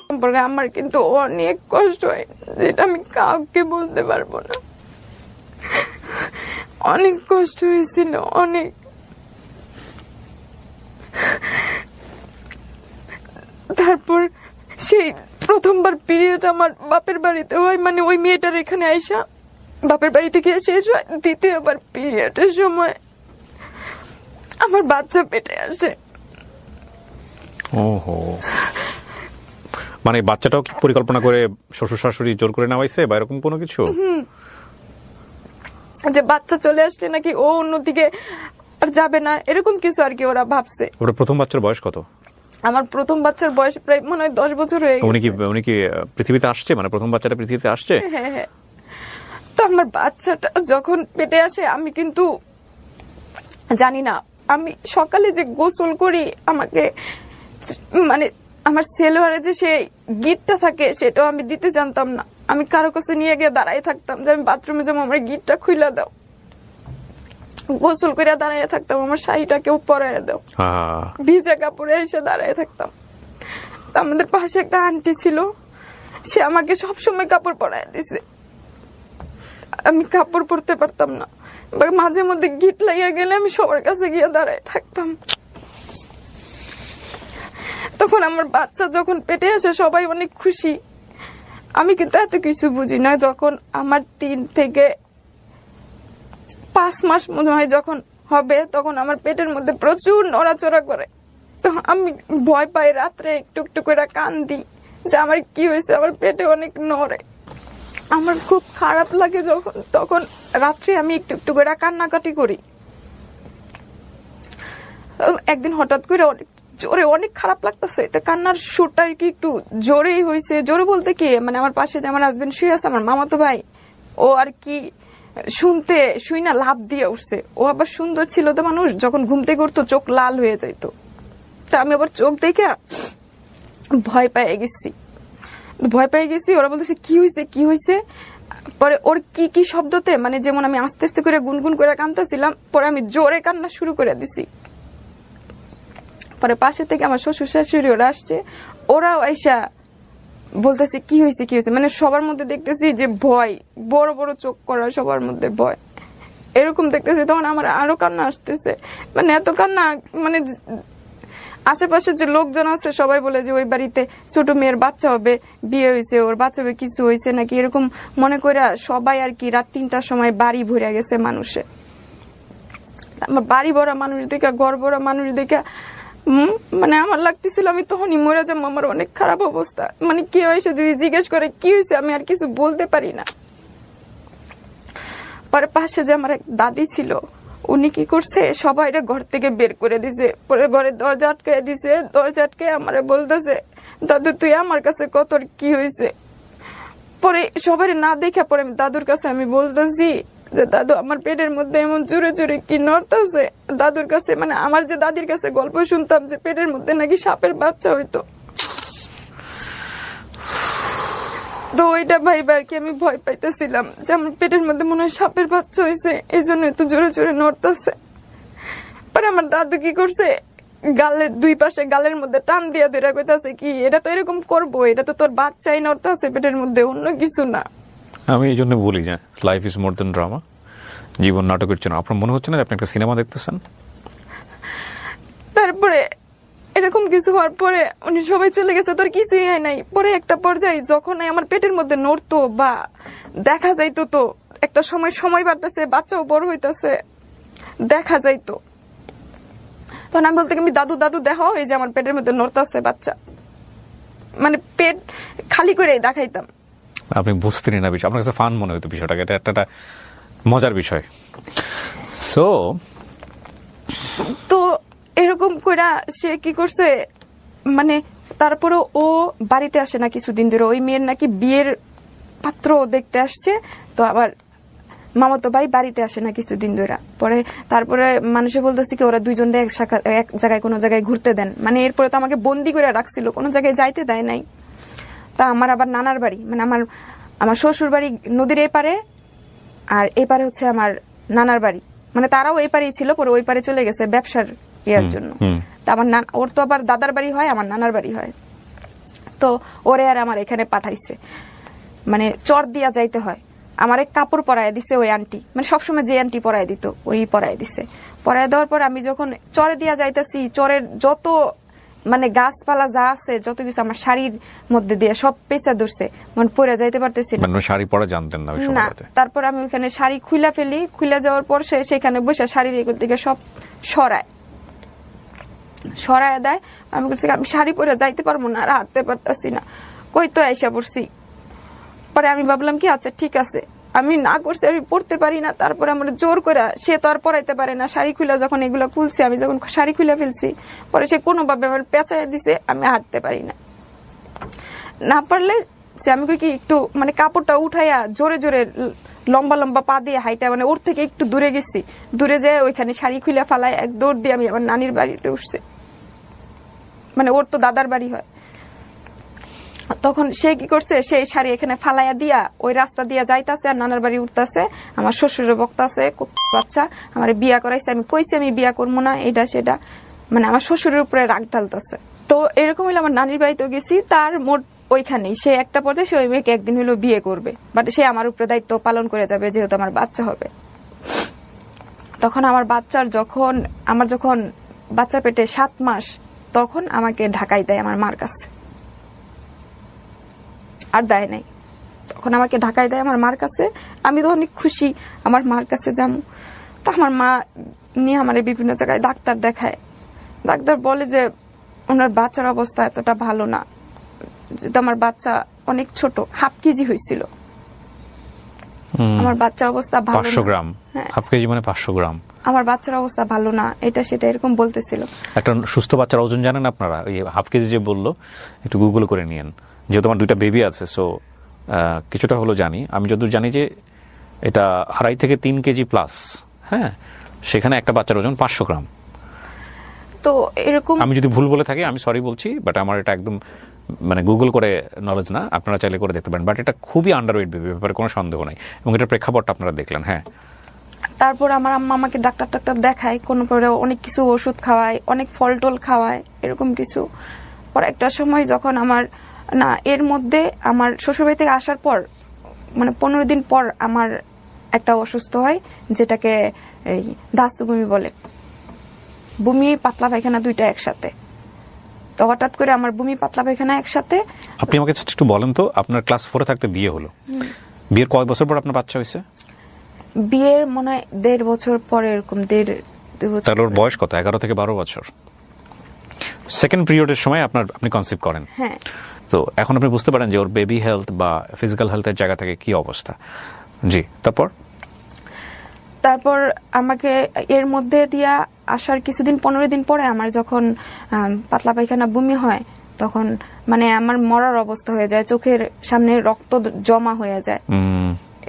Speaker 1: সম্পর্কে আমার কিন্তু অনেক কষ্ট হয়, যেটা আমি কাউকে বলতে পারবো না। অনেক কষ্ট হয়েছিল, অনেক। তারপর সেই প্রথমবার পিরিয়ড আমার বাপের বাড়িতে হয়, মানে ওই মেয়েটার এখানে আইসা বাপের বাড়ি থেকে শেষ হয়। দ্বিতীয়বার পিরিয়ডের সময় আমার বাচ্চা পেটে আসে।
Speaker 2: ওহো, মানে বাচ্চাটাও কি পরিকল্পনা করে শ্বশুর শাশুড়ি জোর করে নেওয়াইছে বা এরকম কোনো কিছু?
Speaker 1: যে বাচ্চা চলে আসলে নাকি ও অন্যদিকে আর যাবে না, এরকম কিছু আর কি ওরা ভাবছে।
Speaker 2: ওটা প্রথম বাচ্চার বয়স কত?
Speaker 1: আমার প্রথম বাচ্চার বয়স প্রায় মনে হয় 10 বছর হয়ে গেছে।
Speaker 2: উনি কি পৃথিবীতে আসছে, মানে প্রথম বাচ্চাটা পৃথিবীতে আসছে?
Speaker 1: হ্যাঁ হ্যাঁ। তো আমার বাচ্চাটা যখন পেটে আসে আমি কিন্তু জানি না, আমি সকালে যে গোসল করি আমাকে মানে আমার সেলোয়ারে যে সেই গিটটা থাকে সেটাও আমি দিতে জানতাম না। আমি কারো কাছে নিয়ে গিয়ে দাঁড়াই থাকতাম যে আমি বাথরুমে যাবো, আমার গিটটা খুইলা দাও। গোসল করে দাঁড়াইয়া থাকতাম, আমার শাড়িটা কেউ পরাইয়া দাও। ভিজা কাপড়ে এসে দাঁড়াইয়া থাকতাম। আমাদের পাশে একটা আন্টি ছিল, সে আমাকে সবসময় কাপড় পরাইয়া দিছে। আমি কাপড় পরতে পারতাম না, মাঝে মধ্যে গিট লাগিয়ে গেলে আমি সবার কাছে গিয়ে দাঁড়ায় থাকতাম। তখন আমার বাচ্চা যখন পেটে আসে সবাই অনেক খুশি। আমি কিন্তু এত কিছু বুঝি না। যখন আমার 3 থেকে 5 মাস মনে হয় যখন হবে, তখন আমার পেটের মধ্যে প্রচুর নড়াচড়া করে। তো আমি ভয় পাই, রাত্রে একটু একটু করে কান্দি যে আমার কি হয়েছে, আমার পেটে অনেক নড়ে। আমার খুব খারাপ লাগে যখন, তখন রাত্রে আমি একটু একটু করে কান্নাকাটি করি। একদিন হঠাৎ করে জোরে অনেক খারাপ লাগতেছে, তো কান্নার সুরটা আর কি একটু জোরেই হয়েছে। জোরে বলতে কি, মানে আমার পাশে যে আমার হাজবেন্ড শুয়ে আছে, আমার মামাতো ভাই, ও আর কি শুই না লাভ দিয়ে উঠছে। ও আবার সুন্দর ছিল তো মানুষ, যখন ঘুম থেকে উঠতো চোখ লাল হয়ে যাইতো। তা আমি আবার চোখ দেখে ভয় পেয়ে গেছি। ওরা বলতেছে কি হয়েছে। পরে ওর কি শব্দতে, মানে যেমন আমি আস্তে আস্তে করে গুনগুন করে কাঁদতেছিলাম, পরে আমি জোরে কান্না শুরু করে দিছি। পরে পাশে থেকে আমার শ্বশুর শাশুড়ি ওরা আসছে, ওরাও আইসা বলতেছে কি হয়েছে, মানে সবার মধ্যে দেখতেছি যে ভয়, বড় বড় চোখ করা, সবার মধ্যে ভয়, এরকম দেখতেছি। তখন আমার আরো কান্না আসতেছে, মানে এত কান্না, মানে আশেপাশে যে লোকজন আছে সবাই বলে যে ওই বাড়িতে ছোট মেয়ের বাচ্চা হবে, বিয়ে হয়েছে, ওর বাচ্চা হবে, কিছু হয়েছে নাকি, এরকম মনে করে সবাই আর কি রাত 3টার সময় বাড়ি ভরে গেছে মানুষে। আমার বাড়ি ভরা মানুষ দেখা, ঘর ভরা মানুষ দেখা, মানে আমার লাগতেছিল আমি তখনই মরে যাবো। আমার অনেক খারাপ অবস্থা, মানে কেউ এসে যদি জিজ্ঞেস করে কি হয়েছে, আমি আর কিছু বলতে পারি না। পরে পাশে যে আমার এক দাদি ছিল, উনি কি করছে, সবাই ঘর থেকে বের করে দিছে। পরে ঘরের দরজা আটকায় দিছে, দরজা আটকে আমারে বলতেছে, দাদু তুই আমার কাছে কত কি হয়েছে। পরে সবাই না দেখে পরে দাদুর কাছে আমি বলতেছি যে দাদু আমার পেটের মধ্যে এমন জোরে জোরে কি নড়তেছে। দাদুর কাছে, মানে আমার যে দাদির কাছে গল্প শুনতাম যে পেটের মধ্যে নাকি সাপের বাচ্চা হইতো, তো ওইটা ভাইবা আর কি আমি ভয় পাইতেছিলাম যে আমার পেটের মধ্যে মনে হয় সাপের বাচ্চা হয়েছে, এই জন্য এত জোরে জোরে নড়তেছে। পরে আমার দাদু কি করছে, গালের দুই পাশে গালের মধ্যে টান দিয়া ধরে কইতাছে কি এটা তো এরকম করবো, এটা তো তোর বাচ্চাই নড়তেছে পেটের মধ্যে, অন্য কিছু না।
Speaker 2: আমি এই জন্য বলি যে life is more than drama, জীবন নাটকের জন্য। আপনার মনে হচ্ছে না যে আপনি একটা সিনেমা দেখতেছেন?
Speaker 1: তারপরে এরকম কিছু হওয়ার পরে উনি সবাই চলে গেছে, তোর কিছুই হয় নাই। পরে একটা পর্যায়ে যখন আমার পেটের মধ্যে নড়তো বা দেখা যাইতো, তো একটা সময় বাড়তেছে, বাচ্চাও বড় হইতাছে, দেখা যাইতো, তখন আমি বলতে আমি দাদু দাদু দেখো এই যে আমার পেটের মধ্যে নড়তেছে বাচ্চা, মানে পেট খালি করে দেখাইতাম।
Speaker 2: আপনি বুঝতেন না বিষয়, আপনার কাছে ফান মনে হতো বিষয়টাকে, এটা একটা মজার বিষয়।
Speaker 1: তো এরকম করে সে কি করছে, মানে তারপরে ও বাড়িতে আসে না কিছুদিন ধরে, ওই মেয়ের নাকি বিয়ের পাত্র দেখতে আসছে, তো আবার মামাতো ভাই বাড়িতে আসে না কিছুদিন ধরে। পরে তারপরে মানুষে বলতেছে কি ওরা দুইজনে এক জায়গায় কোনো জায়গায় ঘুরতে দেন, মানে এরপরে তো আমাকে বন্দি করে রাখছিল, কোনো জায়গায় যাইতে দেয় নাই। তা আমার আবার নানার বাড়ি, মানে আমার শ্বশুর বাড়ি নদীর এপারে, আর এপারে হচ্ছে আমার নানার বাড়ি, মানে তারাও এই পারেই ছিল, পরে ওই পারে চলে গেছে ব্যবসার ইয়ার জন্য। তা আমার ওর তো আবার দাদার বাড়ি হয়, আমার নানার বাড়ি হয়, তো ওরে আর আমার এখানে পাঠাইছে, মানে চর দিয়া যাইতে হয়। আমার এক কাপড় পরায় দিছে ওই আন্টি, মানে সবসময় যে আন্টি পরায় দিত ওই পরায় দিছে। পরায় দেওয়ার পর আমি যখন চরে দিয়া যাইতেছি, চরের যত মানে গাছপালা যা আছে যত কিছু আমার শাড়ির মধ্যে দিয়ে সব পেঁচা ধরছে, মানে পরে যাইতে পারতেছি না।
Speaker 2: শাড়ি পরা জানতেন না?
Speaker 1: না। তারপর আমি ওখানে শাড়ি খুলে ফেলি, খুলে যাওয়ার পর সে সেখানে বসে শাড়ির এগুলো থেকে সব সরায় দেয়। আমি বলছি আমি শাড়ি পরে যাইতে পারবো না, আর হাঁটতে পারতেছি না, কই তো আইসা পড়ছি। পরে আমি ভাবলাম কি আচ্ছা ঠিক আছে, আমি না করছি, আমি পড়তে পারি না, তারপরে আমার জোর করে, সে তো আর পড়াইতে পারে না, শাড়ি খুলে যখন এগুলো খুলছি, আমি যখন শাড়ি খুলে ফেলছি, পরে সে কোনোভাবে আমার পেঁচায় দিছে, আমি হাঁটতে পারি না পারলে যে আমি কি একটু মানে কাপড়টা উঠাইয়া জোরে জোরে লম্বা লম্বা পা দিয়ে হাইটা, মানে ওর থেকে একটু দূরে গেছি, দূরে যেয়ে ওইখানে শাড়ি খুলে ফালায় এক দৌড় দিয়ে আমি আমার নানির বাড়িতে উঠছি, মানে ওর তো দাদার বাড়ি হয়। তখন সে কি করছে, সেই শাড়ি এখানে ফালাইয়া দিয়া ওই রাস্তা দিয়া যাইতাছে আর নানার বাড়ি উঠতেছে, আমার শ্বশুরের বক্তাছে বাচ্চা আমার বিয়া করাইছে, আমি কইছি আমি বিয়া করবো না, এটা সেটা, মানে আমার শ্বশুরের উপরে রাগ ঢালতেছে। তো এরকম হইলে আমার নানির বাড়িতে গেছি, তার মোট ওইখানেই সে একটা পর্যায়ে সে ওই মেয়েকে একদিন হইলো বিয়ে করবে, বাট সে আমার উপরে দায়িত্ব পালন করে যাবে যেহেতু আমার বাচ্চা হবে। তখন আমার যখন বাচ্চা পেটে 7 মাস, তখন আমাকে ঢাকায় দেয় আমার মার কাছে, আর দেয় নাই, তখন আমাকে ঢাকায় দেয় আমার মার কাছে। আমি তো অনেক খুশি আমার মার কাছে যাবো। তো আমার মা নিয়ে আমার বিভিন্ন জায়গায় ডাক্তার দেখায়, ডাক্তার বলে যে ওনার বাচ্চার অবস্থা এতটা ভালো না, যেহেতু আমার বাচ্চা অনেক ছোট, 1/2 কেজি হয়েছিল, আমার বাচ্চার অবস্থা ভালো না।
Speaker 2: 500 গ্রাম, 1/2 কেজি মানে 500 গ্রাম।
Speaker 1: আমার বাচ্চার অবস্থা ভালো না, এটা সেটা এরকম বলতেছিল।
Speaker 2: একটা সুস্থ বাচ্চার ওজন জানেন আপনারা? ওই হাফ কেজি যে বললো, একটু গুগল করে নিয়েন, যেহেতু আমার 2টা বেবি আছে, সো কিছুটা হলো জানি। আমি যতদূর জানি যে এটা 2.5 থেকে 3 কেজি প্লাস। হ্যাঁ, সেখানে একটা বাচ্চার ওজন 500 গ্রাম।
Speaker 1: তো এরকম
Speaker 2: আমি যদি ভুল বলে থাকি আমি সরি বলছি, বাট আমার এটা একদম মানে গুগল করে নলেজ না, আপনারা চাইলে করে দেখতে পারেন। বাট এটা খুবই আন্ডারওয়েট বেবি, ব্যাপারে কোনো সন্দেহ নাই, এবং এটার প্রেক্ষাপটটা আপনারা দেখলেন। হ্যাঁ,
Speaker 1: তারপর আমার আম্মা আমাকে ডাক্তার টাক্তার দেখায়, কোনো পরে অনেক কিছু ওষুধ খাওয়ায়, অনেক ফল টল খাওয়ায়, এরকম কিছু। পর একটা সময় যখন আমার না, এর মধ্যে আমার শ্বশুরবাড়ি থেকে আসার পর মানে 15 দিন পর আমার একটা অসুস্থ হয়, যেটাকে এই ধাস্তু বমি বলে। বমি পাতলা পায়খানা দুইটা একসাথে। তো হঠাৎ করে আমার বমি পাতলা পায়খানা একসাথে।
Speaker 2: আপনি আমাকে just একটু বলেন তো, আপনার ক্লাস 4-এ থাকতে বিয়ে হলো, বিয়ের কয় বছর পর আপনার বাচ্চা হয়েছে?
Speaker 1: বিয়ের মনে হয় 1.5 বছর পরে, এরকম 1.5-2 বছর।
Speaker 2: তাহলে ওর বয়স কত? 11 থেকে 12 বছর। সেকেন্ড পিরিয়ডের সময় আপনি কনসিভ করেন।
Speaker 1: হ্যাঁ।
Speaker 2: তো এখন আপনি বুঝতে পারেন যে ওর বেবি হেলথ বা ফিজিক্যাল হেলথের জায়গা থেকে কি অবস্থা। জি,
Speaker 1: তারপর আমাকে এর মধ্যে দিয়া আসার কিছুদিন 15 দিন পরে আমার যখন পাতলা পায়খানা বমি হয়, তখন মানে আমার মরার অবস্থা হয়ে যায়, চোখের সামনে রক্ত জমা হয়ে যায়,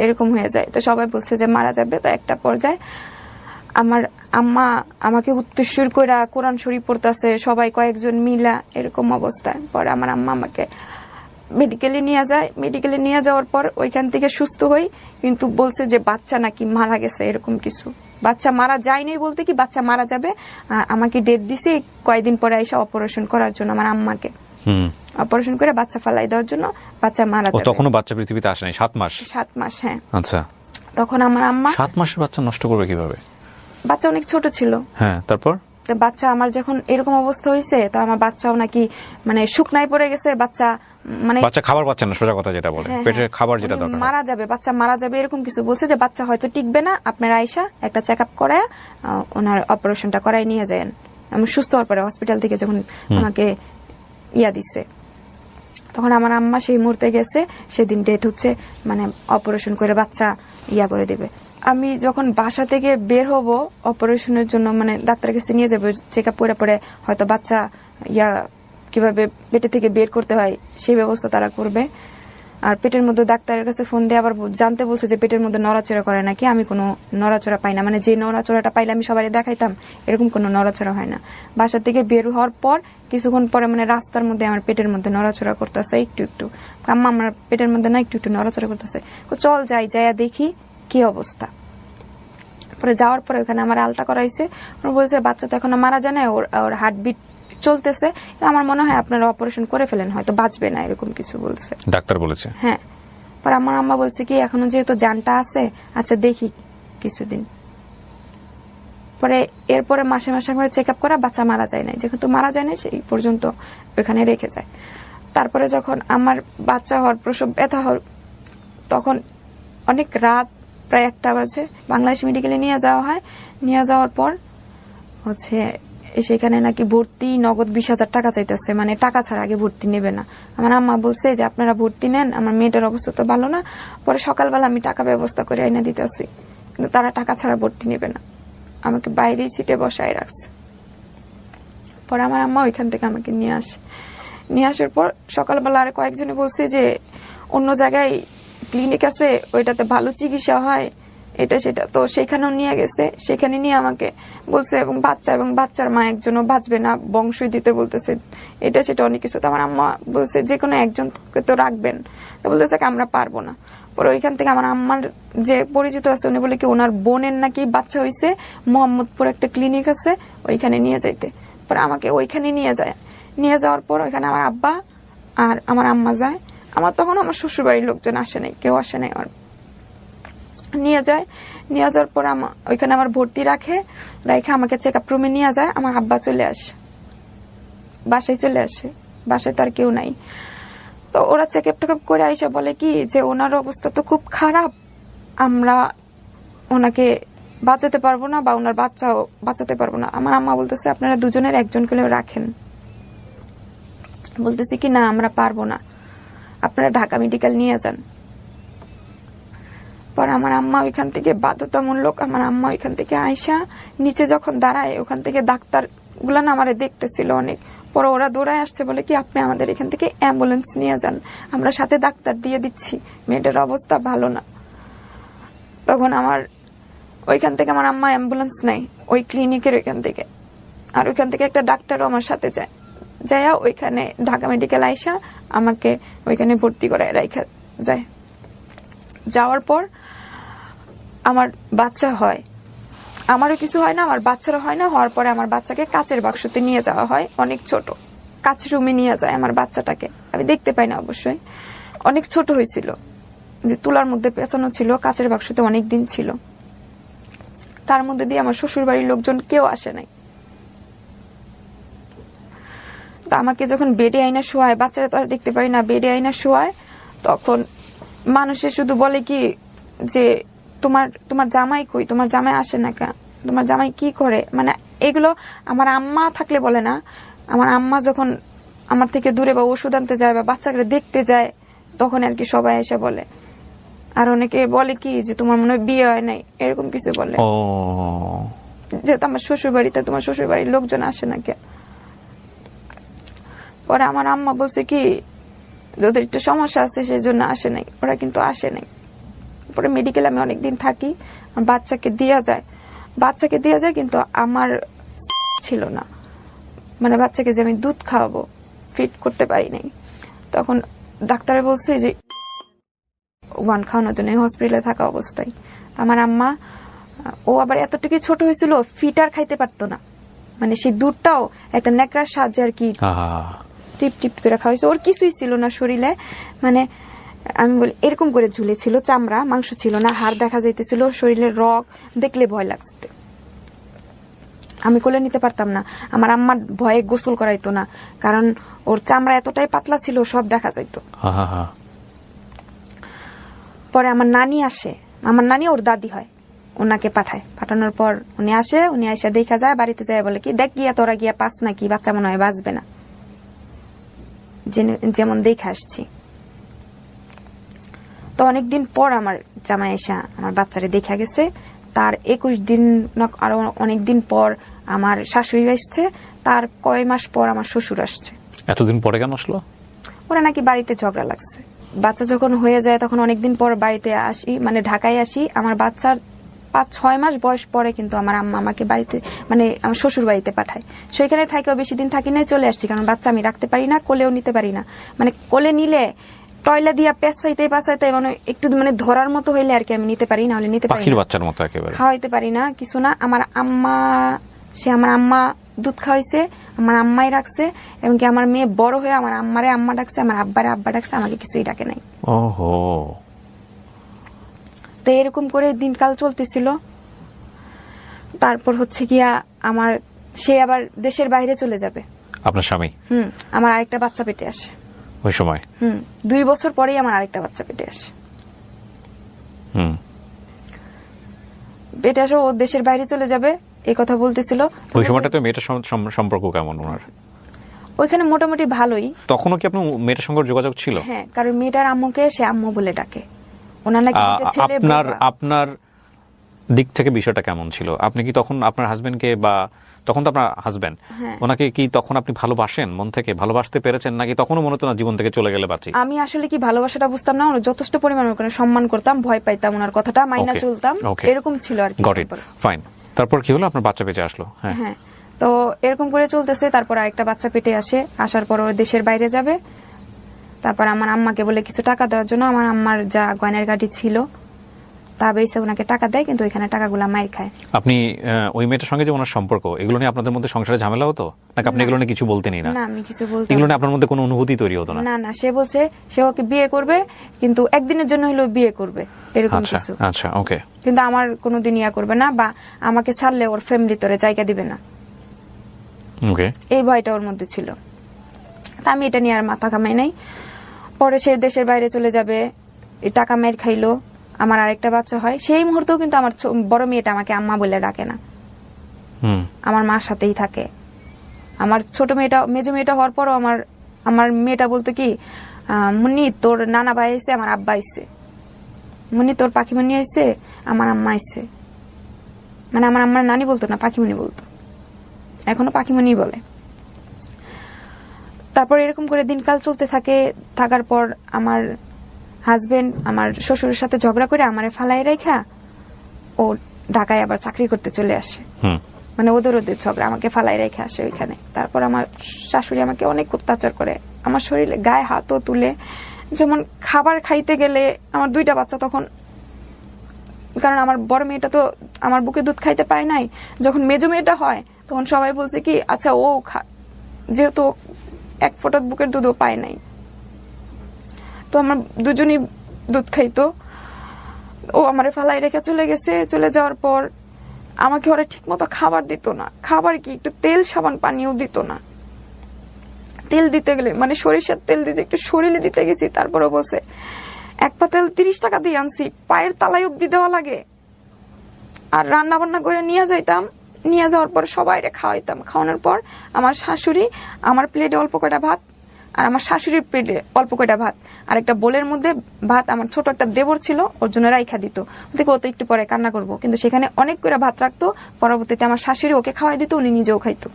Speaker 1: এরকম হয়ে যায়। তো সবাই বলছে যে মারা যাবে। তো একটা পর্যায়ে আমার আম্মা আমাকে উত্তরসূর করে কোরআন শরীফ পড়তেছে, সবাই কয়েকজন মিলা, এরকম অবস্থায়। পরে আমার আম্মা আমাকে মেডিকেলে নিয়ে যায়। মেডিকেলে নিয়ে যাওয়ার পর ওইখান থেকে সুস্থ হই, কিন্তু বলছে যে বাচ্চা নাকি মারা গেছে, এরকম কিছু। বাচ্চা মারা যায়নি বলতে কি বাচ্চা মারা যাবে, আমাকে ডেট দিছে কয়েকদিন পরে এসে অপারেশন করার জন্য, আমার আম্মাকে অপারেশন করে বাচ্চা ফালাই দেওয়ার জন্য। বাচ্চা মারা যাবে।
Speaker 2: তখনও বাচ্চা পৃথিবীতে আসেনি? 7 মাস?
Speaker 1: 7 মাস, হ্যাঁ।
Speaker 2: আচ্ছা,
Speaker 1: তখন আমার আম্মা
Speaker 2: 7 মাসের বাচ্চা নষ্ট করবে কিভাবে?
Speaker 1: বাচ্চা অনেক ছোট ছিল।
Speaker 2: হ্যাঁ, তারপর
Speaker 1: তো বাচ্চা আমার যখন এরকম অবস্থা হয়েছে, তো আমার বাচ্চাও নাকি মানে শুকনায় পড়ে গেছে, বাচ্চা মানে
Speaker 2: বাচ্চা খাবার পাচ্ছে না, সোজা কথা যেটা বলে, পেটের খাবার যেটা দরকার,
Speaker 1: মারা যাবে, বাচ্চা মারা যাবে, এরকম কিছু বলছে। যে বাচ্চা হয়তো টিকবে না, আপনার আয়সা একটা চেক আপ করে ওনার অপারেশনটা করাই নিয়ে যান। আমি সুস্থ হওয়ার পরে হসপিটাল থেকে যখন আমাকে দিচ্ছে, তখন আমার আম্মা সেই মুহূর্তে গেছে, সেদিন ডেট হচ্ছে, মানে অপারেশন করে বাচ্চা করে দেবে। আমি যখন বাসা থেকে বের হব অপারেশনের জন্য, মানে ডাক্তারের কাছে নিয়ে যাবো, চেক আপ করে পরে হয়তো বাচ্চা কিভাবে পেটে থেকে বের করতে হয় সেই ব্যবস্থা তারা করবে। আর পেটের মধ্যে ডাক্তারের কাছে ফোন দিয়ে আবার জানতে বলছে যে পেটের মধ্যে নড়াচড়া করে নাকি। আমি কোনো নড়াচড়া পাই না, মানে যে নড়াচড়াটা পাইলে আমি সবাই দেখাইতাম, এরকম কোনো নড়াচড়া হয় না। বাসা থেকে বের হওয়ার পর কিছুক্ষণ পরে মানে রাস্তার মধ্যে আমার পেটের মধ্যে নড়াচড়া করতেছে একটু একটু। আম্মা আমার পেটের মধ্যে না একটু একটু নড়াচড়া করতেছে, চল যাইয়া দেখি কি অবস্থা। পরে যাওয়ার পরে ওখানে আমার আলটা করাইছে, বলছে বাচ্চা তো এখনো মারা যায় না, ওর হার্টবিট চলতেছে, আমার মনে হয় আপনারা অপারেশন করে ফেলেন, হয়তো বাঁচবে না, এরকম কিছু বলছে
Speaker 2: ডাক্তার বলেছে।
Speaker 1: হ্যাঁ। পরে আমার আম্মা বলছে কি এখনো যেহেতু জানটা আছে, আচ্ছা দেখি কিছুদিন। পরে এরপরে মাসে মাসে চেক আপ করা, বাচ্চা মারা যায় না, যেহেতু মারা যায় না সেই পর্যন্ত ওখানে রেখে যায়। তারপরে যখন আমার বাচ্চা হওয়ার প্রসব ব্যথা হল, তখন অনেক রাত, প্রায় 1টা বাজে, বাংলাদেশ মেডিকেলে নিয়ে যাওয়া হয়। নিয়ে যাওয়ার পর হচ্ছে সেখানে নাকি ভর্তি নগদ 20,000 টাকা চাইতেছে, মানে টাকা ছাড়া আগে ভর্তি নেবে না। আমার আম্মা বলছে যে আপনারা ভর্তি নেন, আমার মেয়েটার অবস্থা তো ভালো না। পরে সকালবেলা আমি টাকা ব্যবস্থা করে এনে দিতেছি, কিন্তু তারা টাকা ছাড়া ভর্তি নেবে না, আমাকে বাইরেই সিটে বসায় রাখছে। পরে আমার আম্মা ওইখান থেকে আমাকে নিয়ে আসে। নিয়ে আসার পর সকালবেলা আর কয়েকজনে বলছে যে অন্য জায়গায় ক্লিনিক আছে, ওইটাতে ভালো চিকিৎসা হয়, এটা সেটা। তো সেখানেও নিয়ে গেছে, সেখানে নিয়ে আমাকে বলছে এবং বাচ্চার মা একজনও বাঁচবে না, বংশই দিতে বলতেছে, এটা সেটা অনেক কিছু। তো আমার আম্মা বলছে যে কোনো একজনকে তো রাখবেন, তো বলতেছে আমরা পারবো না। পরে ওইখান থেকে আমার আম্মার যে পরিচিত আছে উনি বলে কি ওনার বোনের নাকি বাচ্চা হয়েছে, মোহাম্মদপুর একটা ক্লিনিক আছে, ওইখানে নিয়ে যাইতে। পরে আমাকে ওইখানে নিয়ে যায়। নিয়ে যাওয়ার পর ওইখানে আমার আব্বা আর আমার আম্মা যায়। আমার তখন আমার শ্বশুর বাড়ির লোকজন আসে নাই, কেউ আসে নাই। আমার নিয়ে যায়, নিয়ে যাওয়ার পর ওইখানে আমার ভর্তি রেখে আমাকে চেক আপ রুমে নিয়ে যায়। আমার আব্বা চলে আসে, বাসায় চলে আসে, বাসায় তার কেউ নাই। তো ওরা চেক আপ টেক আপ করে আইসা বলে কি যে ওনার অবস্থা তো খুব খারাপ, আমরা ওনাকে বাঁচাতে পারবো না, বা ওনার বাচ্চাও বাঁচাতে পারবো না। আমার আম্মা বলতেছে আপনারা দুজনের একজনকে রাখেন। বলতেছি কি না আমরা পারবো না, আপনারা ঢাকা মেডিকেল নিয়ে যান। পর আমার আম্মা ওইখান থেকে বাধ্যতামূলক আমার আম্মা ওইখান থেকে আয়সা নিচে যখন দাঁড়ায় ওখান থেকে ডাক্তার গুলা না আমারে দেখতেছিল অনেক, পরে ওরা দৌড়ায় আসছে বলে কি আপনি আমাদের এখান থেকে অ্যাম্বুলেন্স নিয়ে যান, আমরা সাথে ডাক্তার দিয়ে দিচ্ছি, মেয়েটার অবস্থা ভালো না। তখন আমার ওইখান থেকে আমার আম্মা অ্যাম্বুলেন্স নেয় ওই ক্লিনিকের ওইখান থেকে, আর ওইখান থেকে একটা ডাক্তারও আমার সাথে যায়, যাইয়া ওইখানে ঢাকা মেডিকেল আইসা আমাকে ওইখানে ভর্তি করে রাখা যায়। যাওয়ার পর আমার বাচ্চা হয়, আমারও কিছু হয় না, আমার বাচ্চারও হয় না। হওয়ার পরে আমার বাচ্চাকে কাচের বাক্সতে নিয়ে যাওয়া হয়, অনেক ছোট, কাচের রুমে নিয়ে যায় আমার বাচ্চাটাকে, আমি দেখতে পাই না অবশ্যই, অনেক ছোট হয়েছিল, যে তুলার মধ্যে পেঁচানো ছিল, কাচের বাক্সতে অনেক দিন ছিল। তার মধ্যে দিয়ে আমার শ্বশুর বাড়ির লোকজন কেউ আসে নাই। তা আমাকে যখন বেডে আইনা শোয়ায়, বাচ্চারা তো আর দেখতে পারি না, বেডে আইনা শোয়ায়, তখন মানুষে শুধু বলে কি যে তোমার জামাই কই, তোমার জামাই আসে না কেন, তোমার জামাই কি করে, মানে এগুলো আমার আম্মা থাকলে বলে না, আমার আম্মা যখন আমার থেকে দূরে বা ওষুধ আনতে যায় বা বাচ্চাকে দেখতে যায় তখন আর কি সবাই এসে বলে। আর অনেকে বলে কি যে তোমার মনে হয় বিয়ে হয় নাই, এরকম কিছু বলে, যেহেতু আমার শ্বশুর বাড়িতে তোমার শ্বশুর বাড়ির লোকজন আসে না কেন। পরে আমার আম্মা বলছে কি ওদের একটু সমস্যা আছে সেই জন্য আসে নাই, ওরা কিন্তু আসে নাই। পরে মেডিকেলে আমি অনেকদিন থাকি, বাচ্চাকে দেয়া যায় কিন্তু আমার ছিল না, মানে বাচ্চাকে যে আমি দুধ খাওয়াবো ফিট করতে পারি নাই। তখন ডাক্তারে বলছে যে ওয়ান খাওয়ানোর জন্য হসপিটালে থাকা অবস্থায় আমার আম্মা, ও আবার এতটুকু ছোট হয়েছিল ফিটার খাইতে পারতো না, মানে সেই দুধটাও একটা ন্যাকড়ার সাহায্যে আর কি টিপ টিপ করে খাওয়াইছে, ওর কিছুই ছিল না শরীরে, মানে আমি বলি এরকম করে ঝুলেছিল, চামড়া মাংস ছিল না, হাড় দেখা যাইতেছিল, শরীরের রগ দেখলে ভয় লাগছে, আমি কোলে নিতে পারতাম না। আমার আম্মা ভয়ে গোসল করাইতো না, কারণ ওর চামড়া এতটাই পাতলা ছিল সব দেখা যাইতো। পরে আমার নানি আসে, আমার নানি ওর দাদি হয়, ওনাকে পাঠানোর পর উনি আসে, উনি আইসা দেখা যায়, বাড়িতে যায় বলে কি দেখ গিয়া তোরা গিয়া পাস নাকি, বাচ্চা মনে হয় বাঁচবে না, যেমন দেখে আসছি। তো অনেকদিন পর আমার জামাই এসা আমার বাচ্চারে দেখা গেছে, তার 21 দিন আরো অনেকদিন পর আমার শাশুড়ি আসছে, তার কয় মাস পর আমার শ্বশুর আসছে।
Speaker 2: এতদিন পরে কেন আসলো?
Speaker 1: ওরা নাকি বাড়িতে ঝগড়া লাগছে। বাচ্চা যখন হয়ে যায় তখন অনেকদিন পর বাড়িতে আসি, মানে ঢাকায় আসি। আমার বাচ্চার 5-6 মাস বয়স পরে কিন্তু আমার আম্মা আমাকে বাড়িতে, মানে আমার শ্বশুর বাড়িতে পাঠায়। সেখানে থাকেও বেশি দিন থাকি না, চলে আসছি, কারণ বাচ্চা আমি রাখতে পারি না, কোলেও নিতে পারি না, মানে কোলে নিলে টয়লা দিয়া পেঁচাইতে মানে একটু মানে ধরার মতো হইলে আর কি আমি নিতে পারি, না হলে নিতে পারি না,
Speaker 2: বাচ্চার মতো একেবারে
Speaker 1: খাওয়াইতে পারি না কিছু না। আমার আম্মা দুধ খাওয়াইছে, আমার আম্মাই রাখছে, এমনকি আমার মেয়ে বড় হয়ে আমার আম্মারে আম্মা ডাকছে, আমার আব্বারে আব্বা ডাকছে, আমাকে কিছুই ডাকে নাই।
Speaker 2: ওহো।
Speaker 1: তো এরকম করে দিনকাল চলতেছিল। তারপর হচ্ছে গিয়া আমার সে আবার দেশের বাইরে চলে যাবে,
Speaker 2: আপনার স্বামী।
Speaker 1: আমার আরেকটা বাচ্চা পেটে আসে
Speaker 2: ওই সময়।
Speaker 1: 2 বছর পরেই আমার আরেকটা বাচ্চা পেটে আসে। পেটে আসে, ও দেশের বাইরে চলে যাবে এই কথা বলতেছিল।
Speaker 2: ওই সময়টাতে মেয়েটার সম্পর্ক কেমন ওনার?
Speaker 1: ওইখানে মোটামুটি ভালোই।
Speaker 2: তখনও কি আপনার মেয়েটার সঙ্গে যোগাযোগ ছিল?
Speaker 1: হ্যাঁ, কারণ মেয়েটার আম্মুকে সে আম্মু বলে ডাকে। ওনার নাকি দুটো ছেলে।
Speaker 2: আপনার দিক থেকে বিষয়টা কেমন ছিল? আপনি কি তখন আপনার হাজবেন্ডকে, বা তখন তো আপনার হাজবেন্ড, ওনাকে কি তখন আপনি ভালোবাসেন, মন থেকে ভালোবাসতে পেরেছেন, নাকি তখনও মনে হতো না জীবন থেকে চলে গেলে বাঁচি?
Speaker 1: আমি আসলে কি ভালোবাসাটা বুঝতাম না, ওনার যথেষ্ট পরিমাণ ওখানে সম্মান করতাম, ভয় পাইতাম, ওনার কথাটা মাইনা চলতাম, এরকম ছিল আর কি।
Speaker 2: ফাইন। তারপর কি হলো? আপনার বাচ্চা পেটে আসলো।
Speaker 1: হ্যাঁ, তো এরকম করে চলতেছে। তারপর আরেকটা বাচ্চা পেটে আসে, আসার পর ও দেশের বাইরে যাবে। তারপর আমার আম্মাকে বলে কিছু টাকা দেওয়ার জন্য, আমার আম্মার যা গয়নার গাড়ি ছিল তা বেসে ওনাকে টাকা দেয়, কিন্তু ওইখানে টাকাগুলা মাইর খায়।
Speaker 2: আপনি ওই মেয়েটার সঙ্গে যে ওনার সম্পর্ক, এগুলো নিয়ে আপনাদের মধ্যে সংসারে ঝামেলা হতো নাকি আপনি এগুলো নিয়ে কিছু বলতেনই না?
Speaker 1: না, আমি কিছু বলতাম।
Speaker 2: এগুলো নিয়ে আপনার মধ্যে কোনো অনুভূতি তৈরি হতো না?
Speaker 1: না, সে বলছে সে ওকে বিয়ে করবে, কিন্তু একদিনের জন্য হলেও বিয়ে করবে, এরকম কিছু।
Speaker 2: আচ্ছা, ওকে।
Speaker 1: কিন্তু আমার কোনোদিন ইয়া করবে না, বা আমাকে ছাড়লে ওর ফ্যামিলি তোরে জায়গা দিবে না,
Speaker 2: ওকে,
Speaker 1: এই ভয়টা ওর মধ্যে ছিল। তা আমি এটা নিয়ে আর মাথা ঘামাই নাই। পরে সে দেশের বাইরে চলে যাবে, এই টাকা মেয়ের খাইলো, আমার আরেকটা বাচ্চা হয়। সেই মুহূর্তেও কিন্তু আমার বড় মেয়েটা আমাকে আম্মা বলে ডাকে না, আমার মার সাথেই থাকে। আমার ছোট মেয়েটা, মেজো মেয়েটা হওয়ার পরও আমার মেয়েটা বলতো কি, মুন্নি তোর নানা ভাই আইছে, আমার আব্বা আইছে, মনি তোর পাখিমণি আইছে, আমার আম্মা আইছে। মানে আমার আম্মার নানি বলতো না, পাখিমণি বলতো, এখনো পাখিমণি বলে। তারপর এরকম করে দিনকাল চলতে থাকে। থাকার পর আমার হাজবেন্ড আমার শ্বশুরের সাথে ঝগড়া করে আমারে ফালাই রেখা ও ঢাকায় আবার চাকরি করতে চলে আসে। মানে ওদের ঝগড়া, আমাকে ফালাই রেখে আসে ওইখানে। তারপর আমার শাশুড়ি আমাকে অনেক অত্যাচার করে, আমার শরীরে গায়ে হাতও তুলে। যেমন খাবার খাইতে গেলে, আমার 2টা বাচ্চা তখন, কারণ আমার বড় মেয়েটা তো আমার বুকে দুধ খাইতে পারে নাই, যখন মেজো মেয়েটা হয় তখন সবাই বলছে কি আচ্ছা ও যেহেতু 1 ফোঁটা বুকের দুধও পায় নাই, তো আমার দুজনই দুধ খাইতো। ও আমারে ফালাই রেখে চলে গেছে। চলে যাওয়ার পর আমাকে ওরা ঠিক মতো খাবার দিত না। খাবার কি, একটু তেল সাবান পানিও দিত না। তেল দিতে গেলে মানে সরিষার তেল দিয়ে একটু শরীরে দিতে গেছি, তারপরে বলছে 1 পা তেল 30 টাকা দিয়ে আনছি, পায়ের তালাই অব্দি দেওয়া লাগে। আর রান্না বান্না করে নিয়ে যাইতাম, নিয়ে যাওয়ার পর সবাইরে খাওয়াইতাম। খাওয়ানোর পর আমার শাশুড়ি আমার প্লেটে অল্প কয়টা ভাত, আর আমার শাশুড়ির প্লেটে অল্প কয়টা ভাত, আর একটা বোলের মধ্যে ভাত আমার ছোট একটা দেবর ছিল ওর জন্য রাইখা দিত। দেখো ও তো একটু পরে কান্না করবো, কিন্তু সেখানে অনেক করে ভাত রাখতো। পরবর্তীতে আমার শাশুড়ি ওকে খাওয়াই দিত, উনি নিজেও খাইতো।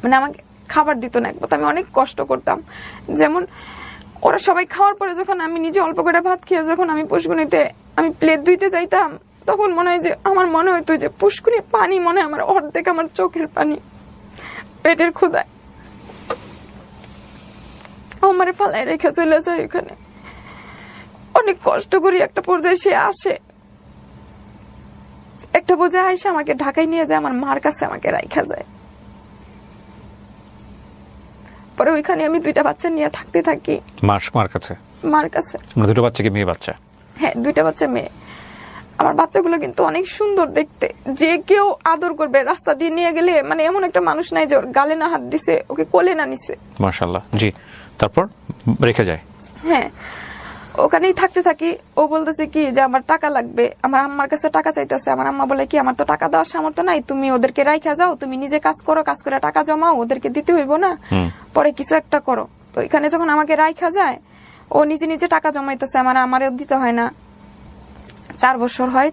Speaker 1: মানে আমাকে খাবার দিত না একবার। আমি অনেক কষ্ট করতাম। যেমন ওরা সবাই খাওয়ার পরে যখন আমি নিজে অল্প করে ভাত খেয়ে যখন আমি পুষ্কুনিতে আমি প্লেট ধুইতে যাইতাম, তখন মনে হয় যে আমার মনে হইতো যে পুষ্কুনির পানি মনে হয় আমার অর্ধেক আমার চোখের পানি, পেটের ক্ষুধায়। আমারে ফালাই রেখে চলে যায় ওখানে। অনেক কষ্ট করি, একটা পর্যায়ে সে আসে, একটা পর্যায়ে আইসে আমাকে ঢাকায় নিয়ে যায়, আমার মার কাছে আমাকে রাইখা যায়। পরে ওইখানে আমি 2টা বাচ্চা নিয়ে থাকতে থাকি।
Speaker 2: মার কাছে? মার কাছে। 2টো বাচ্চা কি মেয়ে বাচ্চা?
Speaker 1: হ্যাঁ, 2টা বাচ্চা মেয়ে। আমার বাচ্চাগুলো কিন্তু অনেক সুন্দর দেখতে, যে কেউ আদর করবে। রাস্তা দিয়ে নিয়ে গেলে মানে এমন একটা মানুষ নাই যে ওর গালে না হাত দিছে, ওকে কোলে না নিছে।
Speaker 2: মাশাআল্লাহ। জি, তারপর রেখে যায়?
Speaker 1: হ্যাঁ, ওখানেই থাকতে থাকি। ও বলতেছে কি যে আমার টাকা লাগবে, আমার আম্মার কাছে টাকা চাইতেছে। আমার আম্মা বলে কি আমার তো টাকা দেওয়ার সামর্থ্য নাই, তুমি ওদেরকে রাইখা যাও, তুমি নিজে কাজ করো, কাজ করে টাকা জমাও, ওদেরকে দিতে হইব না, পরে কিছু একটা করো। তো এখানে যখন আমাকে রাইখা যায়, ও নিজে নিজে টাকা জমাইতেছে, আমারও দিতে হয় না। 4 বছর হয়,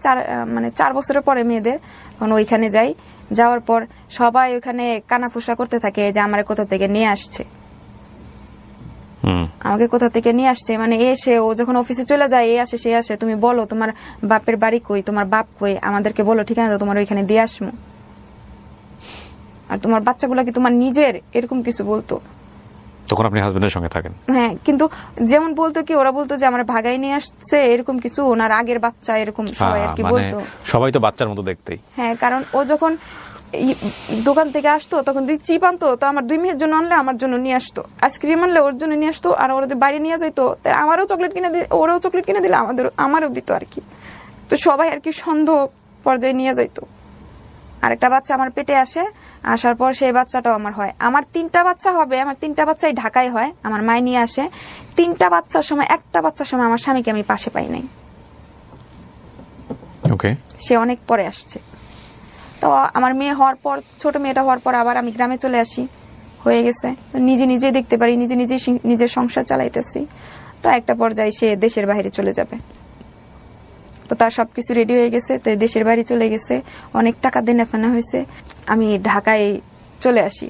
Speaker 1: 4 বছরের পরে মেয়েদের, তখন ওইখানে যাই। যাওয়ার পর সবাই ওইখানে কানাফুসা করতে থাকে যে আমার কোথা থেকে নিয়ে আসছে, আমাকে কোথা থেকে নিয়ে আসছে। মানে এসে ও যখন অফিসে চলে যায়, এ আসে সে আসে, তুমি বলো তোমার বাপের বাড়ি কই, তোমার বাপ কই, আমাদেরকে বলো ঠিকানা দাও, তোমার ওইখানে দিয়ে আসবো। আর তোমার বাচ্চাগুলা কি তোমার নিজের, এরকম কিছু বলতো।
Speaker 2: তখন আপনি হাজবেন্ডের সঙ্গে থাকেন?
Speaker 1: হ্যাঁ, কিন্তু যেমন বলতো কি, ওরা বলতো যে আমার ভাগাই নিয়ে আসছে, এরকম কিছু, ওনার আগের বাচ্চা, এরকম সবাই আর কি বলতো।
Speaker 2: সবাই তো বাচ্চার মতো দেখতেই।
Speaker 1: হ্যাঁ, কারণ ও যখন দোকান থেকে আসতো তখন 2 চিপ আনতো, তো আমার 2 মেয়ের জন্য আনলে আমার জন্য নিয়ে আসতো, আইসক্রিম আনলে ওর জন্য নিয়ে আসতো, আর ওরা যে বাইরে নিয়ে যাইতো আমারও চকলেট কিনে দিলে, ওরাও চকলেট কিনে দিলে আমারও দিত আর কি। তো সবাই আর কি সন্দেহ পর্যায়ে নিয়ে যাইতো। আরেকটা বাচ্চা আমার পেটে আসে, আসার পর সেই বাচ্চাটাও আমার হয়। আমার 3টা বাচ্চা হবে, আমার 3টা বাচ্চাই ঢাকায় হয়, আমার মায় নিয়ে আসে। 3টা বাচ্চার সময়, একটা বাচ্চার সময় আমার স্বামীকে আমি পাশে পাই নাই।
Speaker 2: ওকে,
Speaker 1: সে অনেক পরে আসছে। তো আমার মেয়ে হওয়ার পর, ছোট মেয়েটা হওয়ার পর আবার আমি গ্রামে চলে আসি, হয়ে গেছে নিজে নিজে দেখতে পারি, নিজে নিজে নিজের সংসার চালাইতেছি। তো একটা পর্যায়ে সে দেশের বাইরে চলে যাবে, তো তার সবকিছু রেডি হয়ে গেছে, তো দেশের বাইরে চলে গেছে, অনেক টাকা দেনা ফেনা হয়েছে। আমি ঢাকায় চলে আসি,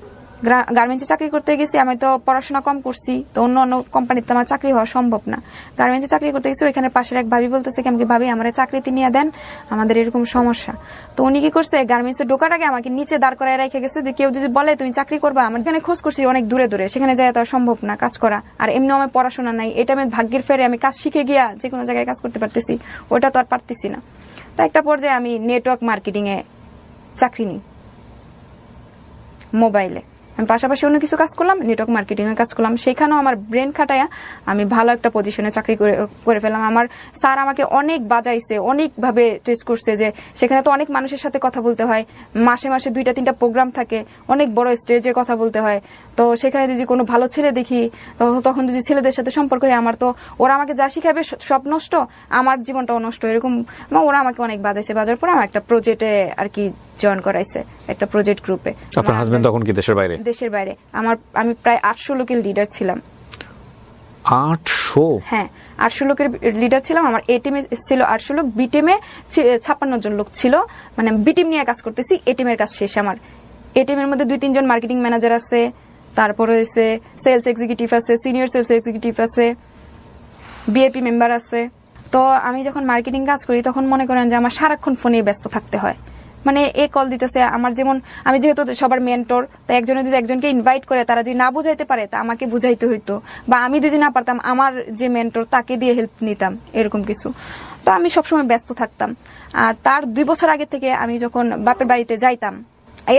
Speaker 1: গার্মেন্টসে চাকরি করতে গেছি। আমি তো পড়াশোনা কম করছি, তো অন্য অন্য কোম্পানিতে আমার চাকরি হওয়া সম্ভব না। গার্মেন্টসে চাকরি করতে গেছি, ওইখানে পাশের এক ভাবি বলতেছে কি আমাকে, ভাবি আমার চাকরিতে নিয়ে দেন, আমাদের এরকম সমস্যা। তো উনি কি করছে, গার্মেন্টসে ঢোকার আগে আমাকে নিচে দাঁড় করায় রেখে গেছে, যে কেউ যদি বলে তুমি চাকরি করবা, আমার এখানে খোঁজ করছি অনেক দূরে দূরে, সেখানে যায় তো সম্ভব না কাজ করা। আর এমনি আমার পড়াশোনা নাই, এটা আমি ভাগ্যের ফেরে আমি কাজ শিখে গিয়া যে কোনো জায়গায় কাজ করতে পারতেছি, ওটা তো আর পারতেছি না। তো একটা পর্যায়ে আমি নেটওয়ার্ক মার্কেটিং এ চাকরি নিই, মোবাইলে। আমি পাশাপাশি অন্য কিছু কাজ করলাম, নেটওয়ার্ক মার্কেটিং এর কাজ করলাম। সেখানেও আমার ব্রেন খাটায়া আমি ভালো একটা পজিশনে চাকরি করে ফেললাম। আমার স্যার আমাকে অনেক বাজাইছে, অনেকভাবে টেস্ট করছে, যে সেখানে তো অনেক মানুষের সাথে কথা বলতে হয়, মাসে মাসে 2টা-3টা প্রোগ্রাম থাকে, অনেক বড় স্টেজে কথা বলতে হয়। তো সেখানে যদি কোনো ভালো ছেলে দেখি, তখন যদি ছেলেদের সাথে সম্পর্ক হয়, আমার তো ওরা আমাকে যা শিখাবে সব নষ্ট, আমার জীবনটাও নষ্ট, এরকম ওরা আমাকে অনেক বাজাইছে। বাজার পরে আমার একটা প্রজেক্টে আর কি জয়েন করাইছে, একটা প্রজেক্ট গ্রুপে।
Speaker 2: আপনার হাজবেন্ড তখন কি দেশের বাইরে?
Speaker 1: দেশের বাইরে। আমি প্রায় 800 লোকের লিডার ছিলাম।
Speaker 2: 800?
Speaker 1: হ্যাঁ, 800 লোকের লিডার ছিলাম। আমার এ টিমে ছিল 800 লোক, বি টিমে 56 জন লোক ছিল। মানে বি টিম নিয়ে কাজ করতেছি, এ টিমের কাজ শেষ আমার। এ টিমের মধ্যে 2-3 জন মার্কেটিং ম্যানেজার আছে, তারপরে হচ্ছে সেলস এক্সিকিউটিভ আছে, সিনিয়র সেলস এক্সিকিউটিভ আছে, বিএপি মেম্বার আছে। তো আমি যখন মার্কেটিং কাজ করি তখন মনে করেন যে আমার সারাক্ষণ ফোনে ব্যস্ত থাকতে হয়। মানে এ কল দিতেছে, আমার যেমন আমি যেহেতু সবার মেন্টর, তাই একজনে যদি একজনকে ইনভাইট করে তারা যদি না বুঝাইতে পারে তা আমাকে বুঝাইতে হইতো, বা আমি যদি না পারতাম আমার যে মেন্টর তাকে দিয়ে হেল্প নিতাম, এরকম কিছু। তো আমি সবসময় ব্যস্ত থাকতাম। আর তার 2 বছর আগে থেকে আমি যখন বাপের বাড়িতে যাইতাম,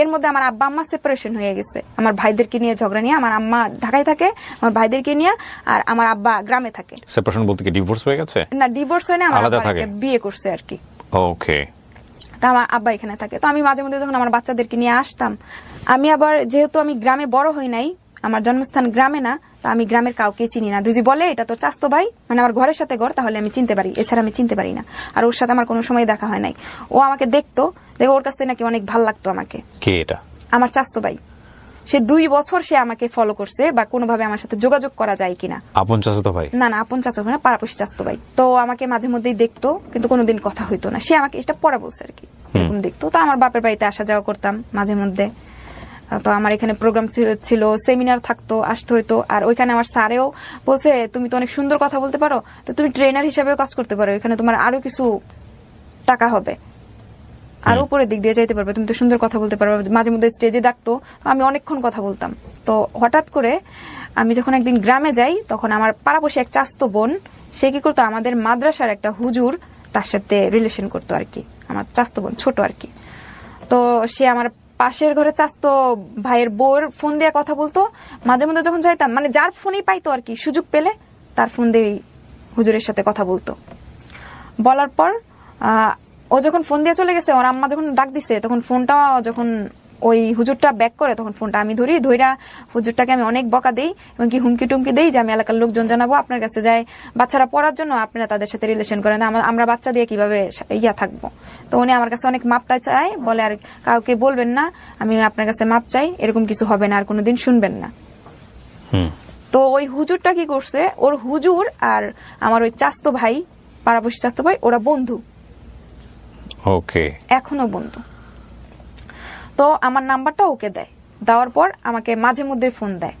Speaker 1: এর মধ্যে আমার আব্বা আম্মা সেপারেশন হয়ে গেছে। আমার ভাইদেরকে নিয়ে ঝগড়া নিয়ে, আমার আম্মা ঢাকায় থাকে, আমার ভাইদেরকে নিয়ে, আর আমার আব্বা গ্রামে থাকে।
Speaker 2: সেপারেশন বলতে কি ডিভোর্স হয়ে গেছে?
Speaker 1: না, ডিভোর্স হয় না, আমার
Speaker 2: আলাদা
Speaker 1: আব্বা
Speaker 2: থাকে?
Speaker 1: একটা বিয়ে করছে আর কি।
Speaker 2: ওকে।
Speaker 1: তা আমার আব্বা এখানে থাকে। তো আমি মাঝে মধ্যে যখন আমার বাচ্চাদেরকে নিয়ে আসতাম, আমি আবার যেহেতু আমি গ্রামে বড় হই নাই, আমার জন্মস্থান গ্রামে না, তা আমি গ্রামের কাউকে চিনি না। দুজি বলে এটা তোর চাস্তো ভাই, মানে আমার ঘরের সাথে ঘর, তাহলে আমি চিনতে পারি, এছাড়া আমি চিনতে পারি না। আর ওর সাথে আমার কোনো সময় দেখা হয় নাই। ও আমাকে দেখতো, দেখো ওর কাছ থেকে নাকি অনেক ভাল লাগতো আমাকে।
Speaker 2: কে এটা?
Speaker 1: আমার চাস্তো ভাই। সে 2 বছর সে আমাকে ফলো করছে, বা কোনোভাবে আমার সাথে যোগাযোগ করা যায় কিনা।
Speaker 2: আপন চাচাতো ভাই?
Speaker 1: না না, আপন চাচা না, পাড়াপড়শি চাস্তো ভাই। তো আমাকে মাঝে মধ্যেই দেখতো, কিন্তু কোনোদিন কথা হইতো না। সে আমাকে এটা পরে বলছে আর কি, এরকম দেখতো। তো আমার বাপের বাড়িতে আসা যাওয়া করতাম মাঝে মধ্যে। তো আমার এখানে প্রোগ্রাম ছিল, সেমিনার থাকতো, আসতে হইতো। আর ওইখানে আমার স্যারেও বলছে তুমি তো অনেক সুন্দর কথা বলতে পারো, তো তুমি ট্রেনার হিসেবেও কাজ করতে পারো, এখানে তোমার আরো কিছু টাকা হবে, আর উপরের দিক দিয়ে যাইতে পারবে, তুমি তো সুন্দর কথা বলতে পারবে। মাঝে মধ্যে স্টেজে ডাকতো, আমি অনেকক্ষণ কথা বলতাম। তো হঠাৎ করে আমি যখন একদিন গ্রামে যাই, তখন আমার পাড়াপড়শি এক চাস্তো বোন, সে কি করতো, আমাদের মাদ্রাসার একটা হুজুর তার সাথে রিলেশন করতো আর কি, আমার চাস্তো বোন, ছোট আর কি। তো সে আমার পাশের ঘরে চাস্তো ভাইয়ের বউর ফোন দিয়ে কথা বলতো। মাঝে মধ্যে যখন যাইতাম, মানে যার ফোনই পাইতো আর কি, সুযোগ পেলে তার ফোন দিয়ে হুজুরের সাথে কথা বলতো। বলার পর ও যখন ফোন দিয়ে চলে গেছে, ওর আম্মা যখন ডাক দিছে, তখন ফোনটা যখন ওই হুজুরটা ব্যাক করে, তখন ফোনটা আমি ধইরা হুজুরটাকে আমি অনেক বকা দেই, এবং কি হুমকি টুমকি দেই যে আমি এলাকার লোকজন জানাবো, আপনার কাছে যায় বাচ্চারা পড়ার জন্য, আপনারা তাদের সাথে রিলেশন করেন, আমরা বাচ্চা দিয়ে কিভাবে থাকবো। তো উনি আমার কাছে অনেক মাপটা চায়, বলে আর কাউকে বলবেন না, আমি আপনার কাছে মাপ চাই, এরকম কিছু হবে না, আর কোনোদিন শুনবেন না। তো ওই হুজুরটা কি করছে, ওর হুজুর আর আমার ওই চাস্তো ভাই, পাড়াপড়শি চাস্তো ভাই, ওরা বন্ধু,
Speaker 2: ওকে,
Speaker 1: এখনো বন্ধু। তো আমার নাম্বারটা ওকে দেয়, দেওয়ার পর আমাকে মাঝে মধ্যে ফোন দেয়,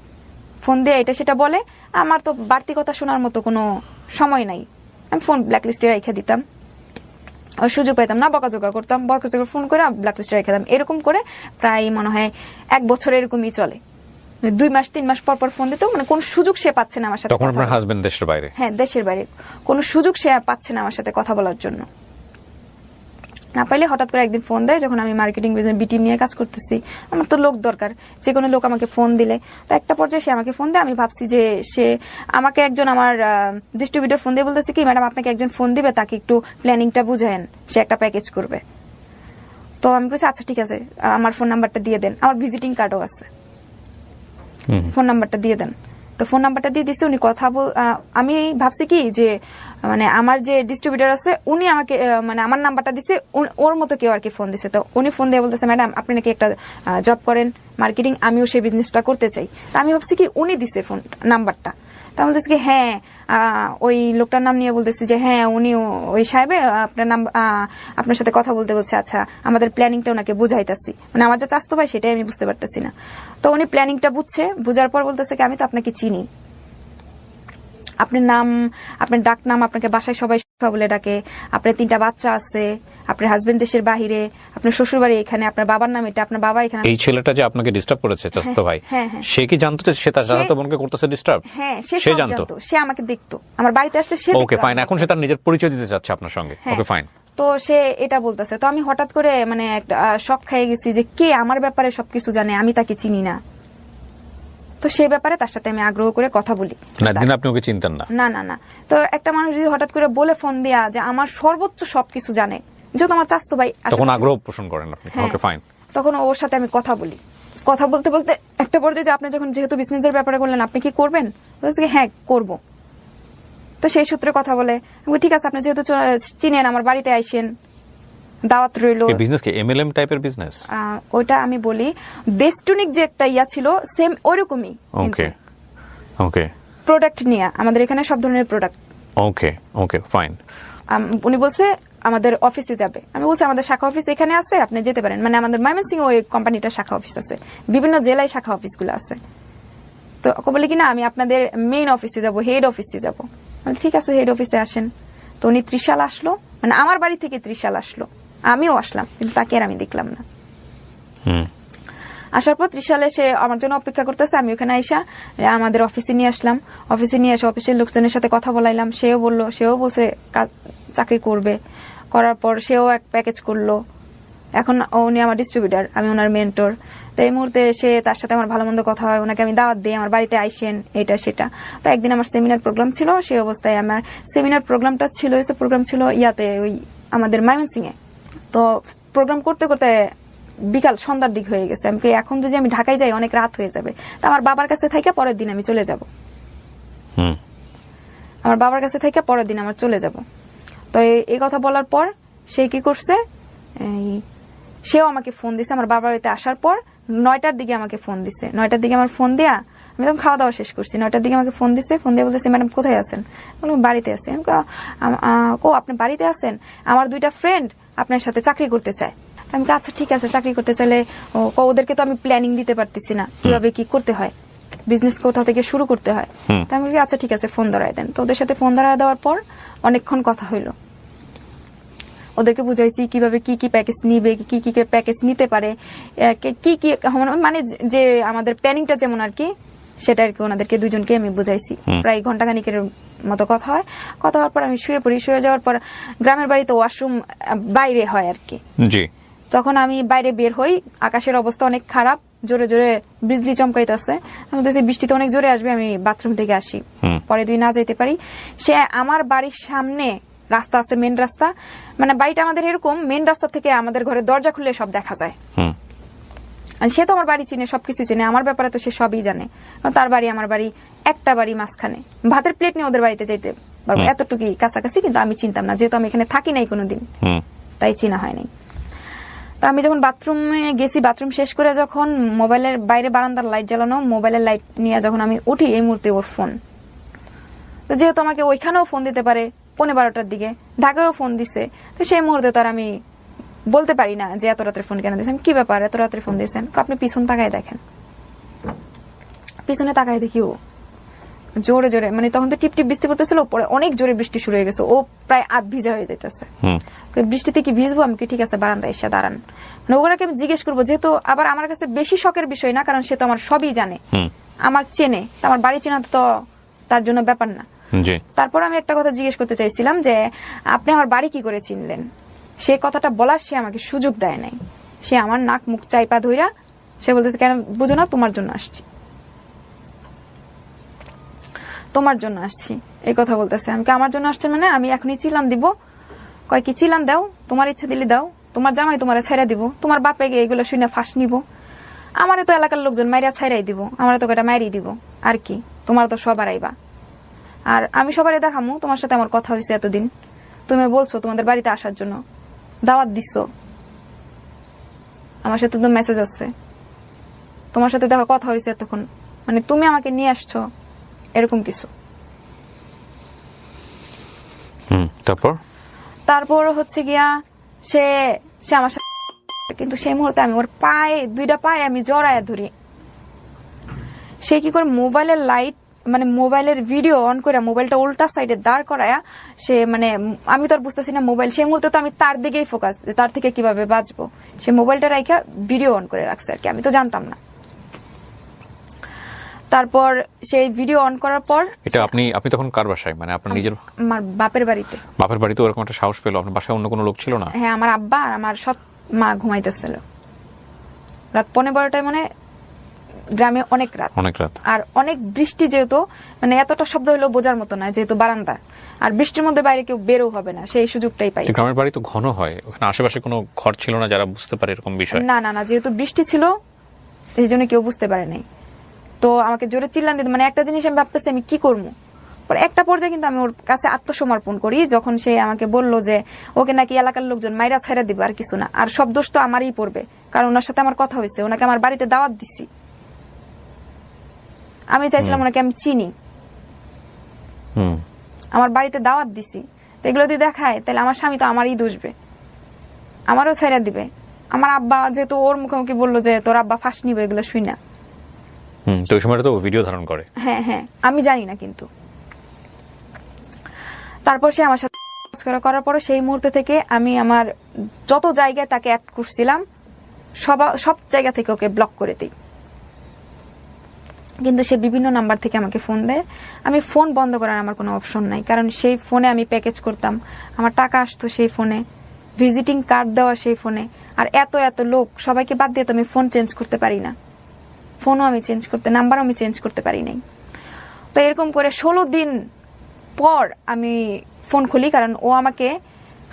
Speaker 1: ফোন দিয়ে এটা সেটা বলে। আমার তো বাড়তি কথা শোনার মতো কোনো সময় নাই, আমি ফোন ব্ল্যাকলিস্টে রেখে দিতাম, সুযোগ পাইতাম না, বকাঝোকা করতাম, বকাঝোকা ফোন করে ব্ল্যাকলিস্টে রেখে দিতাম। এরকম করে প্রায় মনে হয় 1 বছর এরকমই চলে। 2 মাস 3 মাস পর পর ফোন দিত, মানে কোন সুযোগ সে পাচ্ছে না আমার সাথে।
Speaker 2: তখন আপনার হাজবেন্ড দেশের বাইরে?
Speaker 1: হ্যাঁ, দেশের বাইরে, কোনো সুযোগ সে পাচ্ছে না আমার সাথে কথা বলার জন্য। না পাইলে হঠাৎ করে একদিন ফোন দেয়, যখন আমি মার্কেটিং বিজনেস বি টিম নিয়ে কাজ করতেছি, আমার তো লোক দরকার, যে কোনো লোক আমাকে ফোন দিলে। তো একটা পর্যায়ে সে আমাকে ফোন দেয়, আমি ভাবছি যে সে আমাকে একজন আমার ডিস্ট্রিবিউটর ফোন দিয়ে বলতেছে কি, ম্যাডাম আপনাকে একজন ফোন দিবে, তাকে একটু প্ল্যানিংটা বুঝায়েন, সে একটা প্যাকেজ করবে। তো আমি বলছি আচ্ছা ঠিক আছে, আমার ফোন নাম্বারটা দিয়ে দেন, আমার ভিজিটিং কার্ডও আছে, ফোন নাম্বারটা দিয়ে দেন। তো ফোন নাম্বারটা দিয়ে দিচ্ছে, উনি কথা আমি ভাবছি কি যে মানে আমার যে ডিস্ট্রিবিউটর আছে উনি আমাকে মানে আমার নাম্বারটা দিচ্ছে, ওর মতো কেউ আর কি ফোন দিচ্ছে। তো উনি ফোন দিয়ে বলতেছে ম্যাডাম আপনি নাকি একটা জব করেন মার্কেটিং, আমিও সেই বিজনেসটা করতে চাই। তা আমি ভাবছি কি উনি দিছে ফোন নাম্বারটা, তা বলতেছি কি হ্যাঁ, ওই লোকটার নাম নিয়ে বলতেছি যে হ্যাঁ উনি ওই সাহেবে আপনার নাম, আপনার সাথে কথা বলতে বলছে। আচ্ছা, আমাদের প্ল্যানিংটা ওনাকে বুঝাইতাছি, মানে আমার যে চাস্তো ভাই সেটাই আমি বুঝতে পারতেছি না। তো উনি প্ল্যানিংটা বুঝছে, বুঝার পর বলতেছে কি আমি তো আপনাকে চিনি, আপনার নাম, আপনার ডাক নাম, আপনাকে বাসায় সবাই বলে ডাকে, আপনার 3টা বাচ্চা আছে, আপনার হাজবেন্ড দেশের বাহিরে, আপনার শ্বশুর বাড়ি এখানে, আপনার বাবার নাম এটা, আপনার বাবা এখানে।
Speaker 2: এই ছেলেটা যে আপনাকে ডিস্টার্ব করেছে চাচাতো ভাই, সে কি জানতো যে সে তার চাচাতো বোনকে করতেছে ডিস্টার্ব?
Speaker 1: হ্যাঁ, সে জানতো, সে আমাকে দেখতো, আমার বাড়িতে আসলে সে।
Speaker 2: ওকে ফাইন, এখন সে তার নিজের পরিচয় দিতে চাচ্ছে আপনার সঙ্গে। Okay fine.
Speaker 1: তো সে এটা বলতেছে, তো আমি হঠাৎ করে মানে একটা শক খেয়ে গেছি যে কে আমার ব্যাপারে সবকিছু জানে, আমি তাকে চিনি না। তো সেই ব্যাপারে তার সাথে আমি আগ্রহ করে কথা বলি।
Speaker 2: না, দিন আপনি ওকে চিনতেন না?
Speaker 1: না না না। তো একটা মানুষ যদি হঠাৎ করে বলে ফোন দিয়া যে আমার সর্বোচ্চ সবকিছু জানে, যেহেতু আমার চাস্তো ভাই,
Speaker 2: তখন আগ্রহ পোষণ করেন আপনি। Okay fine.
Speaker 1: তখন ওর সাথে আমি কথা বলি, কথা বলতে বলতে একটা পর্যায়ে যে আপনি যখন যেহেতু বিজনেসের ব্যাপারে বললেন আপনি কি করবেন, বলছে হ্যাঁ করব। তো সেই সূত্রে কথা বলে আমি ঠিক আছে, আপনি যেহেতু চিনেন আমার বাড়িতে আইসেন, দাওয়াত রইল।
Speaker 2: এই বিজনেস কি এমএলএম টাইপের বিজনেস?
Speaker 1: ওইটা আমি বলি দেশটুনিক যে একটা ইয়া ছিল সেম ওইরকমই।
Speaker 2: ওকে ওকে।
Speaker 1: প্রোডাক্ট নিয়ে, আমাদের এখানে সব ধরনের প্রোডাক্ট।
Speaker 2: ওকে ওকে ফাইন।
Speaker 1: উনি বলছে আমাদের অফিসে যাবে, আমি বলছি আমাদের শাখা অফিস এখানে আছে, আপনি যেতে পারেন। মানে আমাদের ময়মনসিংহে ওই কোম্পানিটার শাখা অফিস আছে, বিভিন্ন জেলায় শাখা অফিসগুলো আছে। তো ও বলে কি না আমি আপনাদের মেইন অফিসে যাব, হেড অফিসে যাব। ঠিক আছে হেড অফিসে আসেন। তো উনি ত্রিশাল আসলো, মানে আমার বাড়ি থেকে ত্রিশাল আসলো, আমিও আসলাম, কিন্তু তাকে আর আমি দেখলাম না। আসার পর ত্রিশালে সে আমার জন্য অপেক্ষা করতেছে, আমি ওখানে আইসা আমাদের অফিসে নিয়ে আসলাম। অফিসে নিয়ে এসে অফিসের লোকজনের সাথে কথা বলাইলাম, সেও বলছে চাকরি করবে। করার পর সেও এক প্যাকেজ করলো। এখন উনি আমার ডিস্ট্রিবিউটার, আমি ওনার মেন্টর। তো এই মুহূর্তে সে তার সাথে আমার ভালো মন্দ কথা হয়, ওনাকে আমি দাওয়াত দিই আমার বাড়িতে আইসেন, এটা সেটা। তো একদিন আমার সেমিনার প্রোগ্রাম ছিল, সেই অবস্থায় আমার সেমিনার প্রোগ্রামটা ছিল, প্রোগ্রাম ছিল ইয়াতে ওই আমাদের ময়মনসিংহে। তো প্রোগ্রাম করতে করতে বিকাল সন্ধ্যার দিক হয়ে গেছে। আমি এখন যদি আমি ঢাকায় যাই অনেক রাত হয়ে যাবে, তো আমার বাবার কাছে থেকে পরের দিন আমি চলে যাব। আমার বাবার কাছে থেকে পরের দিন আমার চলে যাব। তো এই কথা বলার পর সে কি করছে, সেও আমাকে ফোন দিছে আমার বাবার বাড়িতে আসার পর 9টার দিকে আমাকে ফোন দিছে। 9টার দিকে আমার ফোন দেয়া, আমি তখন খাওয়া দাওয়া শেষ করছি। 9টার দিকে আমাকে ফোন দিছে, ফোন দিয়ে বলতেছে ম্যাডাম কোথায় আছেন? বললাম বাড়িতে আছি। আপনি বাড়িতে আছেন? আমার 2টা ফ্রেন্ড আপনার সাথে চাকরি করতে চায়। আমি আচ্ছা ঠিক আছে, চাকরি করতে চাইলে ওদেরকে তো আমি প্ল্যানিং দিতে পারতেছি না কিভাবে কি করতে হয়, বিজনেস কোথা থেকে শুরু করতে হয়। তো আমি বলি আচ্ছা ঠিক আছে ফোন ধরায় দেন। তো ওদের সাথে ফোন ধরায় দেওয়ার পর অনেকক্ষণ কথা হইলো, ওদেরকে বুঝাইছি কিভাবে কি কি প্যাকেজ নিবে, কি কি প্যাকেজ নিতে পারে, কি কি মানে যে আমাদের প্ল্যানিংটা যেমন আর কি, সেটা আর কি ওনাদেরকে দুজনকে আমি বুঝাইছি। প্রায় ঘন্টাখানিকের মতো কথা হয়। কথা হওয়ার পর আমি শুয়ে পড়ি। শুয়ে যাওয়ার পর গ্রামের বাড়িতে ওয়াশরুম বাইরে হয় আর কি, তখন আমি বাইরে বের হই। আকাশের অবস্থা অনেক খারাপ, জোরে জোরে বিজলি চমকাইতেছে। আমি বলতেছি বৃষ্টিতে অনেক জোরে আসবে, আমি বাথরুম থেকে আসি, পরে দুই না যাইতে পারি। সে আমার বাড়ির সামনে রাস্তা আছে, মেন রাস্তা, মানে বাড়িটা আমাদের এরকম, মেন রাস্তা থেকে আমাদের ঘরের দরজা খুললে সব দেখা যায়। সে তো আমার বাড়ি চিনে, সবকিছু চিনে, আমার ব্যাপারে তো সে সবই জানে। তার বাড়ি আমার বাড়ি একটা বাড়ি মাঝখানে, ভাতের প্লেট নিয়ে ওদের বাড়িতে যাইতে পারবো, এতটুকুই কাছাকাছি। কিন্তু আমি চিনতাম না, যেহেতু আমি এখানে থাকি নাই কোনোদিন, তাই চিনা হয়নি। তো আমি যখন বাথরুমে গেছি, বাথরুম শেষ করে যখন মোবাইলের বাইরে বারান্দার লাইট জ্বালানো, মোবাইলের লাইট নিয়ে যখন আমি উঠি, এই মুহূর্তে ওর ফোন। তো যেহেতু আমাকে ওইখানেও ফোন দিতে পারে 12:15টার দিকে, ঢাকায়ও ফোন দিছে, তো সেই মুহূর্তে তার আমি বলতে পারি না যে এত রাত্রে ফোন কেন দিয়েছেন, কি ব্যাপার এত রাত্রে ফোন দিয়েছেন। আপনি পিছন তাকায় দেখেন। পিছনে তাকায় দেখি ও জোরে জোরে, মানে তখন তো টিপ টিপ বৃষ্টি পড়তেছিল, পরে অনেক জোরে বৃষ্টি শুরু হয়ে গেছে, ও প্রায় আধ ভিজা হয়ে যাইতেছে। বৃষ্টিতে কি ভিজবো? আমি কি ঠিক আছে বারান্দায় এসে দাঁড়ান, মানে ওগুলাকে আমি জিজ্ঞেস করবো, যেহেতু আবার আমার কাছে বেশি শখের বিষয় না, কারণ সে তো আমার সবই জানে, আমার চেনে, তো আমার বাড়ি চেনা তো তার জন্য ব্যাপার না। তারপর আমি একটা কথা জিজ্ঞেস করতে চাইছিলাম যে আপনি আমার বাড়ি কি করে চিনলেন? সে কথাটা বলার সে আমাকে সুযোগ দেয় নাই। সে আমার নাক মুখ চাইপা ধইরা সে বলতেছে কেন বুঝো না, তোমার জন্য আসছি, তোমার জন্য আসছি, এই কথা বলতেছে। আমি আমার জন্য আসছেন মানে আমি এখনই চিলান দিব? কয় কি চিলান দাও, তোমার ইচ্ছা দিলে দাও, তোমার জামাই তোমার ছেড়ে দিব, তোমার বাপে গিয়ে এগুলো শুনে ফাঁস নিব, আমারে তো এলাকার লোকজন মাইরা ছাইরাই দিব, আমারে তো কটা মাইরি দিব, আর কি তোমার তো সবার আইবা। আর আমি সবারই দেখামু তোমার সাথে আমার কথা হয়েছে এতদিন, তুমি বলছো তোমাদের বাড়িতে আসার জন্য, দাওয়াত দিচ্ছ, আমার সাথে তো মেসেজ আছে, তোমার সাথে দেখা কথা হয়েছে এতক্ষণ, মানে তুমি আমাকে নিয়ে আসছো, এরকম কিছু। তারপর হচ্ছে গিয়া সে আমার সাথে, কিন্তু সেই মুহূর্তে আমি ওর পায়ে, 2টা পায়ে আমি জড়ায় ধরি। সে কি করে মোবাইলের লাইট, মানে মোবাইলের ভিডিও অন করে মোবাইলটা উল্টা সাইডে দাঁড় করায়া, সে মানে আমি তো আর বুঝতেছি না মোবাইল, সেই মুহূর্তে তো আমি তার দিকেই ফোকাস, তার থেকে কিভাবে বাঁচবো, সে মোবাইলটা রাইখা ভিডিও অন করে রাখছে আর কি, আমি তো জানতাম না। তারপর সেই ভিডিও অন করার পর
Speaker 2: এটা আপনি তখন কার বাসায়, মানে আপনার নিজের?
Speaker 1: আমার বাপের বাড়িতে।
Speaker 2: বাপের বাড়িতে ওরকম একটা সাহস পেলো? আপনার বাসায় অন্য কোনো লোক ছিল না?
Speaker 1: হ্যাঁ, আমার আব্বা আর আমার সৎ মা ঘুমাইতেছিল রাত 12:15টায়, মানে গ্রামে অনেক রাত, আর অনেক বৃষ্টি, যেহেতু মানে এতটা শব্দ হলো বোঝার মতো না, যেহেতু বারান্দা, আর বৃষ্টির মধ্যে বাইরে কেউ বেরও হবে না, সেই সুযোগটাই পাই।
Speaker 2: গ্রামের বাড়ি তো ঘন হয়, ওখানে আশেপাশে কোনো ঘর ছিল না যারা বুঝতে পারে এরকম বিষয়?
Speaker 1: না না না, যেহেতু বৃষ্টি ছিল সেই জন্য কেউ বুঝতে পারে নাই। তো আমাকে জোরে চিল্লান দিতে, মানে একটা জিনিস আমি ভাবতেছি আমি কি করবো। পরে একটা পর্যায়ে কিন্তু আমি ওর কাছে আত্মসমর্পণ করি, যখন সে আমাকে বললো যে ওকে নাকি এলাকার লোকজন মাইরা ছাইরা দিবে, আর কিছু না, আর সব দোষ তো আমারই পড়বে, কারণ ওনার সাথে আমার কথা হয়েছে, ওনাকে আমার বাড়িতে দাওয়াত দিছি, আমি চাইছিলাম ওনাকে আমি চিনি, আমার বাড়িতে দাওয়াত দিছি, তো এগুলো যদি দেখায় তাহলে আমার স্বামী তো আমারই দোষবে, আমারও ছেড়ে দিবে। আমার আব্বা যেহেতু ওর মুখোমুখি বললো যে তোর আব্বা ফাঁস নিবে, এগুলো শুই না।
Speaker 2: তো ওই সময় তো ভিডিও ধারণ করে।
Speaker 1: হ্যাঁ হ্যাঁ, আমি জানি না। কিন্তু তারপর সে আমার সাথে করার পর সেই মুহূর্তে থেকে আমি আমার যত জায়গায় তাকে অ্যাড করছিলাম সব জায়গা থেকে ওকে ব্লক করে দিই। কিন্তু সে বিভিন্ন নাম্বার থেকে আমাকে ফোন দেয়। আমি ফোন বন্ধ করার আমার কোনো অপশন নাই, কারণ সেই ফোনে আমি প্যাকেজ করতাম, আমার টাকা আসতো সেই ফোনে, ভিজিটিং কার্ড দেওয়া সেই ফোনে। আর এত এত লোক, সবাইকে বাদ দিয়ে তো আমি ফোন চেঞ্জ করতে পারি না, ফোনও আমি চেঞ্জ করতে, নাম্বারও আমি চেঞ্জ করতে পারি নাই। তো এরকম করে 16 দিন পর আমি ফোন খুলি, কারণ ও আমাকে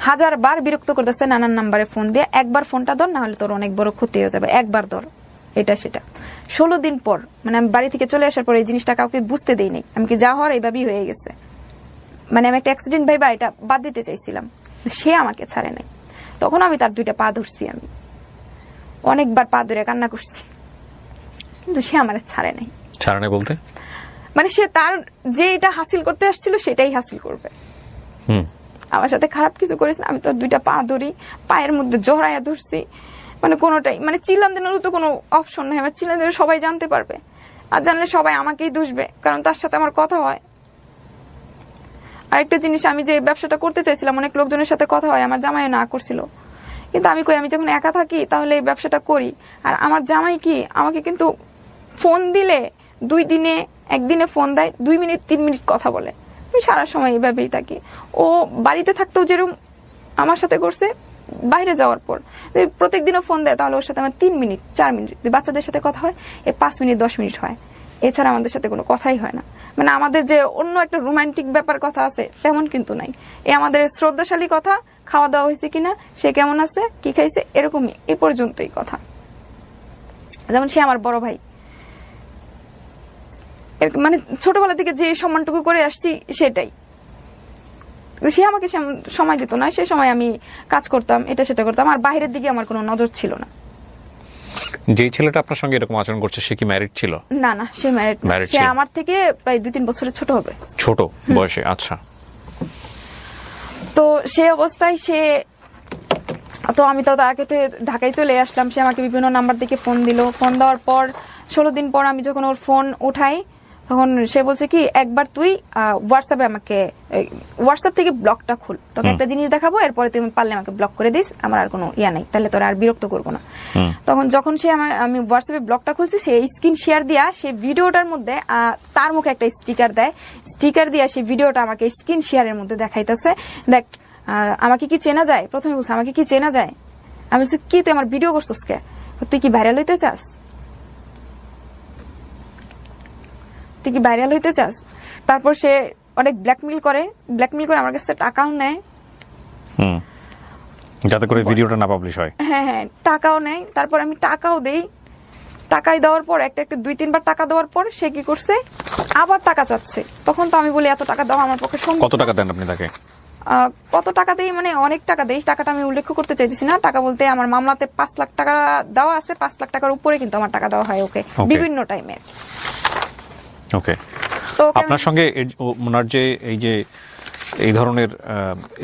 Speaker 1: 1000 বার বিরক্ত করতেছে নানান নাম্বারে ফোন দিয়ে। একবার ফোনটা ধর, না হলে তোর অনেক বড় ক্ষতি হয়ে যাবে, একবার ধর, এটা সেটা। 16 দিন পর, মানে আমি বাড়ি থেকে চলে আসার পর এই জিনিসটা কাউকে বুঝতে দেইনি, আমি কি যা হওয়ার এইভাবেই হয়ে গেছে। মানে আমি একটা অ্যাক্সিডেন্ট ভাইবা এটা বাদ দিতে চাইছিলাম, সে আমাকে ছাড়ে নাই। তখন আমি তার 2টা পা ধরছি, আমি অনেকবার পা ধরে কান্না করছি, কিন্তু সে আমার ছাড়ে নাই।
Speaker 2: ছাড়ে নাই বলতে
Speaker 1: মানে সে তার যে এটা হাসিল করতে আসছিল সেটাই হাসিল করবে। আমার সাথে খারাপ কিছু করিস না, আমি তো 2টা পা ধরি, পায়ের মধ্যে জড়াইয়া ধরছি, মানে কোনোটাই, মানে চিল্লান দেনেরও তো কোনো অপশন নেই। আমার চিল্লান দিলে সবাই জানতে পারবে, আর জানলে সবাই আমাকেই দুষবে, কারণ তার সাথে আমার কথা হয়। আরেকটা জিনিস, আমি যে ব্যবসাটা করতে চাইছিলাম, অনেক লোকজনের সাথে কথা হয়, আমার জামাই না করছিল। কিন্তু আমি কই, আমি যখন একা থাকি তাহলে এই ব্যবসাটা করি। আর আমার জামাই কি আমাকে কিন্তু ফোন দিলে 2 দিনে 1 দিনে ফোন দেয়, 2 মিনিট 3 মিনিট কথা বলে। আমি সারা সময় এইভাবেই থাকি। ও বাড়িতে থাকতেও যেরকম আমার সাথে করছে, বাইরে যাওয়ার পর প্রত্যেকদিনও ফোন দেয়, তাহলে ওর সাথে আমার 3 মিনিট 4 মিনিট, বাচ্চাদের সাথে কথা হয় 5 মিনিট 10 মিনিট হয়, এছাড়া আমাদের সাথে কোনো কথাই হয় না। মানে আমাদের যে অন্য একটা রোমান্টিক ব্যাপার কথা আছে তেমন কিন্তু নাই। আমাদের শ্রদ্ধাশালী কথা, খাওয়া দাওয়া হয়েছে কিনা, সে কেমন আছে, কি খাইছে, এরকমই, এ পর্যন্তই কথা। যেমন সে আমার বড় ভাই, মানে ছোটবেলা থেকে যে সম্মানটুকু করে আসছি সেটাই। সে আমাকে সময় দিত না, সে সময় আমি কাজ করতাম, এটা সেটা করতাম, আর বাইরের দিকে আমার কোনো নজর ছিল না।
Speaker 2: যে ছেলেটা আপনার সঙ্গে এরকম আচরণ করছে সে কি ম্যারিড ছিল?
Speaker 1: না না, সে ম্যারিড না, সে আমার থেকে প্রায় 2-3 বছরের ছোট হবে।
Speaker 2: ছোট বয়সে? আচ্ছা।
Speaker 1: তো সে অবস্থায় তো আমি তো তাকে ঢাকায় চলে আসলাম, সে আমাকে বিভিন্ন নাম্বার থেকে ফোন দিল। ফোন দেওয়ার পর 16 দিন পর আমি যখন ওর ফোন উঠাই, তখন সে বলছে কি, একবার তুই হোয়াটসঅ্যাপে আমাকে, হোয়াটসঅ্যাপ থেকে ব্লকটা খুল, তোকে একটা জিনিস দেখাবো, এরপরে তুমি পারলে আমাকে ব্লক করে দিস, আমার আর কোনো ইয়া নাই, তাহলে তোর আর বিরক্ত করবো না। তখন যখন আমি হোয়াটসঅ্যাপে ব্লকটা খুলছি, সে স্ক্রিন শেয়ার দিয়া সে ভিডিওটার মধ্যে তার মুখে একটা স্টিকার দেয়, স্টিকার দিয়া সে ভিডিওটা আমাকে স্ক্রিন শেয়ারের মধ্যে দেখাইতেছে, দেখ আমাকে কি চেনা যায়। প্রথমে বলছে আমাকে কি চেনা যায়, আমি বলছি কি তুই আমার ভিডিও করছিস কে, তুই কি ভাইরাল হইতে চাস, তুই কি ভাইরাল হইতে চাস। তারপর সে অনেক ব্ল্যাকমেল করে আমার কাছে টাকাও নেয়,
Speaker 2: যাতে করে ভিডিওটা না পাবলিশ হয়।
Speaker 1: হ্যাঁ হ্যাঁ, টাকাও নেয়। তারপর আমি টাকাও দেই, টাকাই দেওয়ার পর একটা 2-3 বার টাকা দেওয়ার পর সে কি করছে, আবার টাকা চাচ্ছে। তখন তো আমি বলি এত টাকা দেওয়া আমার পক্ষে সম্ভব।
Speaker 2: কত টাকা দেন আপনি তাকে?
Speaker 1: কত টাকা দেই মানে অনেক টাকা দেই, টাকাটা আমি উল্লেখ করতে চাইতেছি না। টাকা বলতে আমার মামলাতে 5 লাখ টাকা দেওয়া আছে, 5 লাখ টাকার উপরে কিন্তু আমার টাকা দেওয়া হয় ওকে বিভিন্ন টাইমে।
Speaker 2: ওকে, তো আপনার সঙ্গে ওনার যে এই ধরনের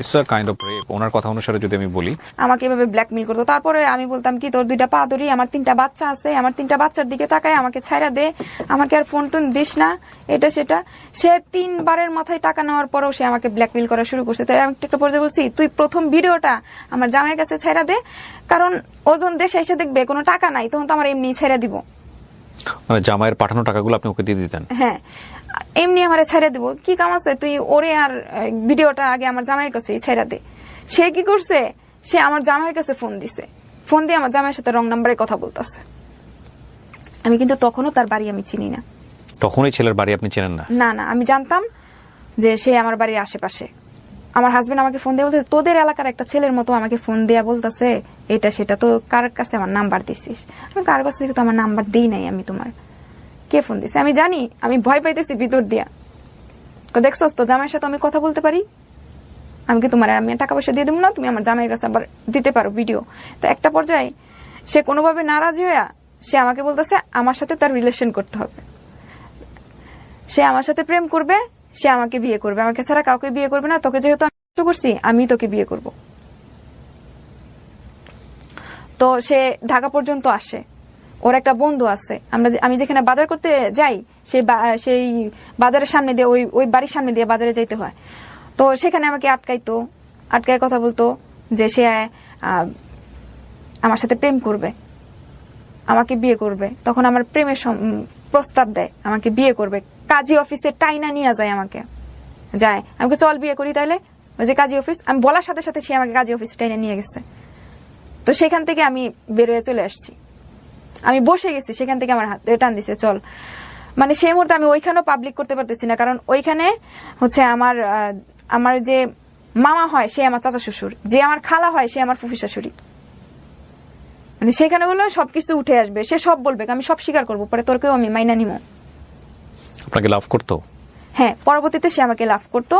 Speaker 2: it's a kind of rape, ওনার কথা অনুসারে যদি আমি বলি,
Speaker 1: আমাকে এভাবে ব্ল্যাকমেল করতো। তারপরে আমি বলতাম কি, তোর 2টা পা ধরি, আমার 3টা বাচ্চা আছে, আমার 3টা বাচ্চার দিকে তাকায়, আমাকে ছাইড়া দে, আমাকে আর ফোন টোন দিস না, এটা সেটা। সে 3 বারের মাথায় টাকা নেওয়ার পরেও সে আমাকে ব্ল্যাকমেল করা শুরু করছে। তাই আমি একটা পর্যায়ে বলছি, তুই প্রথম ভিডিওটা আমার জামাইয়ের কাছে ছাইড়া দে, কারণ ওজন দেশে এসে দেখবে কোনো টাকা নাই, তখন তো আমার এমনি ছাইড়া দিব।
Speaker 2: মানে জামাইয়ের পাঠানো টাকাগুলো আপনি ওকে দিয়ে দিতেন?
Speaker 1: হ্যাঁ, এমনি আমারে ছেড়ে দিব, কি কাম আছে, তুই ওরে আর ভিডিওটা আগে আমার জামাইয়ের কাছে ছেড়ে দে। সে কি করছে, সে আমার জামাইয়ের কাছে ফোন দিছে, ফোন দিয়ে আমার জামাইয়ের সাথে রং নাম্বারে কথা বলতেছে। আমি কিন্তু তখনও তার বাড়ি আমি চিনি না।
Speaker 2: তখনই ছেলের বাড়ি আপনি চেনেন না?
Speaker 1: না না, আমি জানতাম যে সে আমার বাড়ির আশেপাশে। আমার হাজবেন্ড আমাকে ফোন দিয়ে বলতেছে, তোদের এলাকার একটা ছেলের মতো আমাকে ফোন দিয়া বলতেছে এটা সেটা, তো কার কাছে আমার নাম্বার দিছিস। আমি কার কাছে তো আমার নাম্বার দিই নাই, আমি তোমার কে ফোন দিছে আমি জানি। আমি ভয় পাইতেছি ভিতর দিয়া, দেখছো তো জামাইয়ের সাথে আমি কথা বলতে পারি, আমি কি তোমার আমি টাকা পয়সা দিয়ে দেবো না, তুমি আমার জামাইয়ের কাছে আবার দিতে পারো ভিডিও। তো একটা পর্যায়ে সে কোনোভাবে নারাজি হইয়া সে আমাকে বলতেছে আমার সাথে তার রিলেশন করতে হবে, সে আমার সাথে প্রেম করবে, সে আমাকে বিয়ে করবে, আমাকে ছাড়া কাউকে বিয়ে করবে না, তোকে যেহেতু আমি কষ্ট করছি আমি তোকে বিয়ে করব। তো সে ঢাকা পর্যন্ত আসে, ওর একটা বন্ধু আছে, আমি যেখানে বাজার করতে যাই সেই বাজারের সামনে দিয়ে ওই বাড়ির সামনে দিয়ে বাজারে যাইতে হয়। তো সেখানে আমাকে আটকায় কথা বলতো যে সে আমার সাথে প্রেম করবে, আমাকে বিয়ে করবে। তখন আমার প্রেমের প্রস্তাব দেয়, আমাকে বিয়ে করবে। কাজী অফিসে টাইনা নিয়ে যায়, আমাকে চল বিয়ে করি তাইলে। ওই যে কাজী অফিস, আমি বলার সাথে সাথে সে আমাকে কাজী অফিসে টাইনা নিয়ে গেছে। তো সেখান থেকে আমি বেরোয় চলে আসছি, আমি বসে গেছি, সেখান থেকে আমার হাত টান দিছে চল। মানে সেই মুহূর্তে আমি ওইখানেও পাবলিক করতে পারতেছি না, কারণ ওইখানে হচ্ছে আমার যে মামা হয় সে আমার চাচা শ্বশুর, যে আমার খালা হয় সে আমার ফুফি শাশুড়ি। মানে সেখানে বললো সবকিছু উঠে আসবে, সে সব বলবে, আমি সব স্বীকার করবো, পরে তোরকেও আমি মাইনা নিব।
Speaker 2: আপনাকে লাভ করতো?
Speaker 1: হ্যাঁ, পরবর্তীতে সে আমাকে লাভ করতো,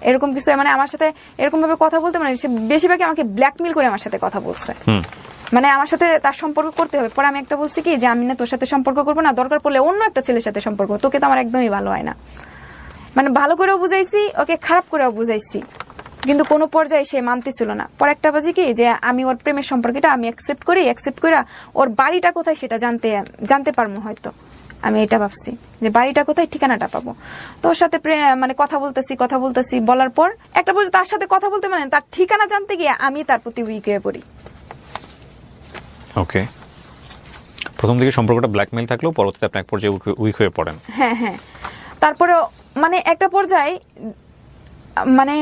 Speaker 1: এরকম কিছু, মানে আমার সাথে এরকম ভাবে কথা বলতে, মানে সে বেশিরভাগই আমাকে ব্ল্যাকমেল করে আমার সাথে কথা বলছে। মানে আমার সাথে তার সম্পর্ক করতে হবে। পরে আমি একটা বলছি কি যে আমি না তোর সাথে সম্পর্ক করবো না, দরকার পড়লে অন্য একটা ছেলের সাথে সম্পর্ক, তোকে তো আমার একদমই ভালো হয় না। মানে ভালো করেও বুঝাইছি, ওকে খারাপ করেও বুঝাইছি, কিন্তু কোনো পর্যায়ে সে মানতেছিল না। পরে একটা বাজি কি যে আমি ওর প্রেমের সম্পর্কটা আমি অ্যাকসেপ্ট করে ওর বাড়িটা কোথায় সেটা জানতে পারবো হয়তো। আমি এটা ভাবছি যে বাড়িটা কোথায়, ঠিকানাটা পাবো। তো ওর সাথে মানে কথা বলতেছি বলার পর একটা পর্যায়ে তার সাথে কথা বলতে, মানে তার ঠিকানা জানতে গিয়ে আমি তার প্রতি উইক হয়ে পড়ি।
Speaker 2: ওকে, প্রথম দিকে সম্পর্কটা ব্ল্যাকমেইল থাকলেও পরবর্তীতে আপনি এক পর্যায়ে উইক হয়ে পড়েন।
Speaker 1: হ্যাঁ হ্যাঁ, তারপরে মানে একটা পর্যায়ে মানে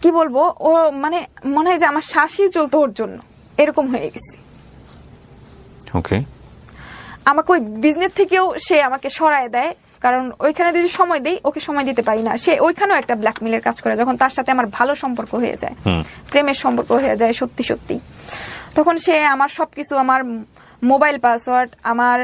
Speaker 1: কি বলবো, ও মানে মনে হয় যে আমার শ্বাসই চলতো ওর জন্য, এরকম হয়ে গেছি।
Speaker 2: ওকে,
Speaker 1: আমাকে ওই বিজনেস থেকেও সে আমাকে সরায় দেয়, কারণ ওইখানে যদি সময় দেই ওকে সময় দিতে পারি না। সে ওইখানেও একটা ব্ল্যাকমেইলের কাজ করে, যখন তার সাথে আমার ভালো সম্পর্ক হয়ে যায়, প্রেমের সম্পর্ক হয়ে যায় সত্যি সত্যি, তখন সে আমার সবকিছু, আমার মোবাইল পাসওয়ার্ড, আমার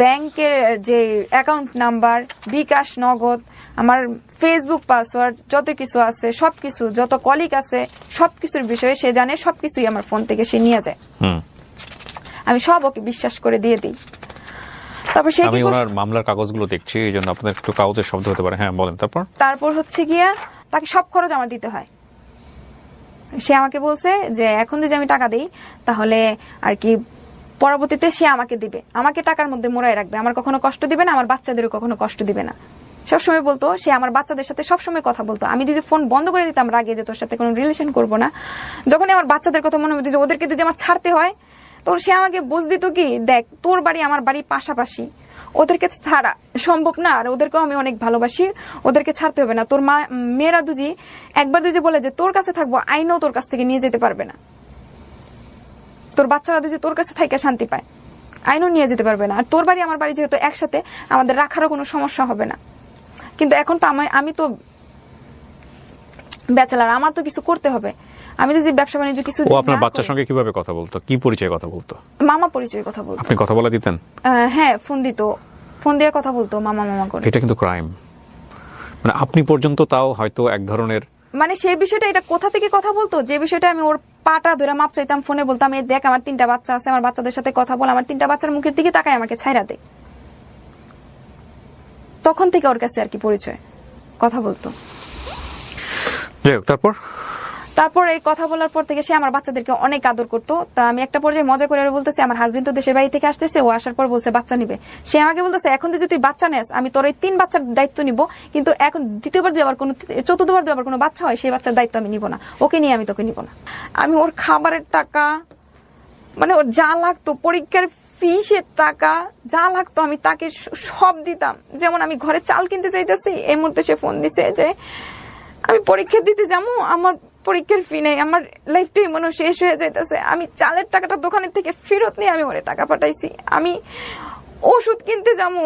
Speaker 1: ব্যাংকের যে অ্যাকাউন্ট নাম্বার, বিকাশ, নগদ, আমার ফেসবুক পাসওয়ার্ড, যত কিছু আছে সবকিছু, যত কলিগ আছে সবকিছুর বিষয়ে সে জানে, সবকিছুই আমার ফোন থেকে সে নিয়ে যায়। আমি সব ওকে বিশ্বাস করে দিয়ে দিই। তারপর সে
Speaker 2: আমি ওনার মামলার কাগজগুলো দেখছি, এই জন্য আপনাদের একটু কাগজের শব্দ হতে পারে। হ্যাঁ বলেন। তারপর
Speaker 1: হচ্ছে গিয়া তাকে সব খরচ আমার দিতে হয়। সে আমাকে বলছে যে এখন যদি আমি টাকা দিই তাহলে আর কি পরবর্তীতে সে আমাকে দিবে, আমাকে টাকার মধ্যে মোড়ায় রাখবে, আমার কখনো কষ্ট দিবে না, আমার বাচ্চাদেরও কখনো কষ্ট দিবে না। সবসময় বলতো, সে আমার বাচ্চাদের সাথে সবসময় কথা বলতো। আমি যদি ফোন বন্ধ করে দিতাম রাগে যে তোর সাথে কোনো রিলেশন করবো না, যখনই আমার বাচ্চাদের কথা মনে হতো যে ওদেরকে যদি আমার ছাড়তে হয়, তো সে আমাকে বুঝ দিত কি দেখ তোর বাড়ি আমার বাড়ি পাশাপাশি, ওদেরকে ছাড়া সম্ভব না, আর ওদেরকেও আমি অনেক ভালোবাসি, ওদেরকে ছাড়তে হবে না। তোর মেয়েরা দুজি একবার দুজি বলে যে তোর কাছে থাকবো, আইনও তোর কাছ থেকে নিয়ে যেতে পারবে না। তোর বাচ্চারা দুজি তোর কাছে থাইকা শান্তি পায়, আইনও নিয়ে যেতে পারবে না। আর তোর বাড়ি আমার বাড়ি যেহেতু একসাথে, আমাদের রাখারও কোনো সমস্যা হবে না। কিন্তু এখন তো আমি তো ব্যাচেলার, আমার তো কিছু করতে হবে। আমি যদি ব্যবসা বাণিজ্য কিছু,
Speaker 2: ও আপনার বাচ্চার সঙ্গে কিভাবে কথা বলতো, কি পরিচয়ে কথা বলতো?
Speaker 1: মামা পরিচয়ে কথা বলতো।
Speaker 2: আপনি কথা বলা দিতেন?
Speaker 1: হ্যাঁ, ফোন দিত, ফোন দিয়ে কথা বলতো মামা মামা করে।
Speaker 2: এটা কিন্তু ক্রাইম। মানে আপনি পর্যন্ত তাও হয়তো এক ধরনের,
Speaker 1: মানে সেই বিষয়টা, এটা কোথা থেকে কথা বলতো, যে বিষয়টা আমি ওর পাটা ধরে মাপ চাইতাম, ফোনে বলতাম এই দেখ আমার 3টা বাচ্চা আছে, আমার বাচ্চাদের সাথে কথা বল, আমার 3টা বাচ্চার মুখের দিকে তাকায় আমাকে ছাইরা দে। তখন থেকে ওর কাছে আর কি পরিচয়, কথা বলতো। তারপর এই কথা বলার পর থেকে সে আমার বাচ্চাদেরকে অনেক আদর করতো। তা আমি একটা পর্যায়ে মজা করে বলতেছি আমার হাজবেন্ড তো দেশের বাড়ি থেকে আসতেছে, ও আসার পর বলছে বাচ্চা নিবে। সে আমাকে বলতেছে এখন যদি তুই বাচ্চা নেস আমি তোর এই 3 বাচ্চার দায়িত্ব নিব, কিন্তু এখন দ্বিতীয়বার যদি আবার কোনো, চতুর্থবার যদি আবার কোনো বাচ্চা হয় সেই বাচ্চার দায়িত্ব আমি নিব না, ওকে নিয়ে আমি তোকে নিব না। আমি ওর খাবারের টাকা, মানে ওর যা লাগতো, পরীক্ষার ফিসের টাকা যা লাগতো আমি তাকে সব দিতাম। যেমন আমি ঘরে চাল কিনতে চাইতেছি, এই মুহূর্তে সে ফোন দিছে যে আমি পরীক্ষা দিতে যাবো, আমার পরীক্ষার ফি নেই, আমার লাইফটাই মনে শেষ হয়ে যাইতেছে। আমি চালের টাকাটা দোকানের থেকে ফেরত নিয়ে আমি ওরে টাকা পাঠাইছি। আমি ওষুধ কিনতে যাবো,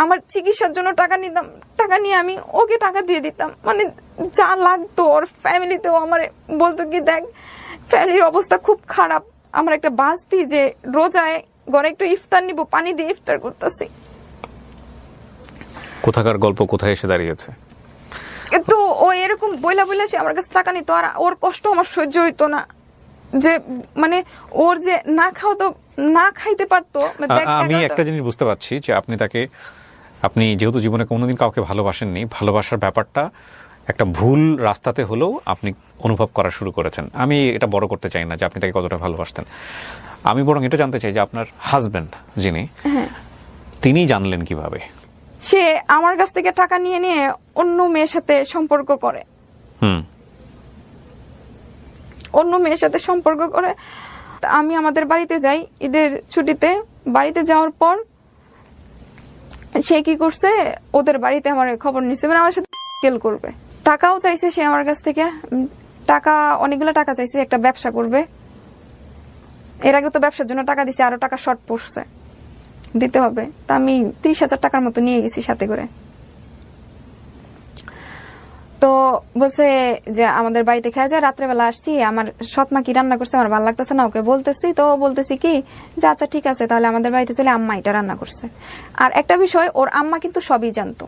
Speaker 1: আমার চিকিৎসার জন্য টাকা নিতাম, টাকা নিয়ে আমি ওকে টাকা দিয়ে দিতাম। মানে যা লাগতো ওর ফ্যামিলিতেও আমার বলতো কি দেখ ফ্যামিলির অবস্থা খুব খারাপ, আমার একটা বাস্তি যে রোজায় ঘরে একটু ইফতার নিব, পানি দিয়ে ইফতার করতেছি।
Speaker 2: কোথাকার গল্প কোথায় এসে দাঁড়িয়েছে।
Speaker 1: তো ও এরকম বইলা সে আমার কাছে টাকা নিত, আর ওর কষ্ট আমার সহ্য হইতো না, যে মানে ওর যে না খাইতে পারতো।
Speaker 2: আমি একটা জিনিস বুঝতে পারছি যে আপনি তাকে আপনি যেহেতু জীবনে কোনোদিন কাউকে ভালোবাসেননি, ভালোবাসার ব্যাপারটা একটা ভুল রাস্তাতে হলেও আপনি অনুভব করা শুরু করেছেন। আমি এটা বড় করতে চাই না যে আপনি তাকে কতটা ভালোবাসতেন, আমি বরং এটা জানতে চাই যে আপনার হাজবেন্ড যিনি, তিনি জানলেন কিভাবে?
Speaker 1: সে আমার কাছ থেকে টাকা নিয়ে নিয়ে অন্য মেয়ের সাথে সম্পর্ক করে। অন্য মেয়ের সাথে সম্পর্ক করে। আমি আমাদের বাড়িতে যাই ঈদের ছুটিতে। বাড়িতে যাওয়ার পর সে কি করছে, ওদের বাড়িতে আমার খবর নিচ্ছে, মানে আমার সাথে করবে। টাকাও চাইছে সে আমার কাছ থেকে, টাকা অনেকগুলো টাকা চাইছে, একটা ব্যবসা করবে। এর আগে তো ব্যবসার জন্য টাকা দিছে, আরো টাকা শর্ট পড়ছে, দিতে হবে। তা আমি 30,000 টাকার মতো নিয়ে গেছি সাথে করে। তো বলছে যে আমাদের বাড়িতে খেয়ে যায়, রাত্রেবেলা আসছি, আমার সৎমা কি রান্না করছে আমার ভালো লাগতেছে না, ওকে বলতেছি। তো বলতেছি কি যে আচ্ছা ঠিক আছে, তাহলে আমাদের বাড়িতে চলে, আম্মা এটা রান্না করছে। আর একটা বিষয়, ওর আম্মা কিন্তু সবই জানতো,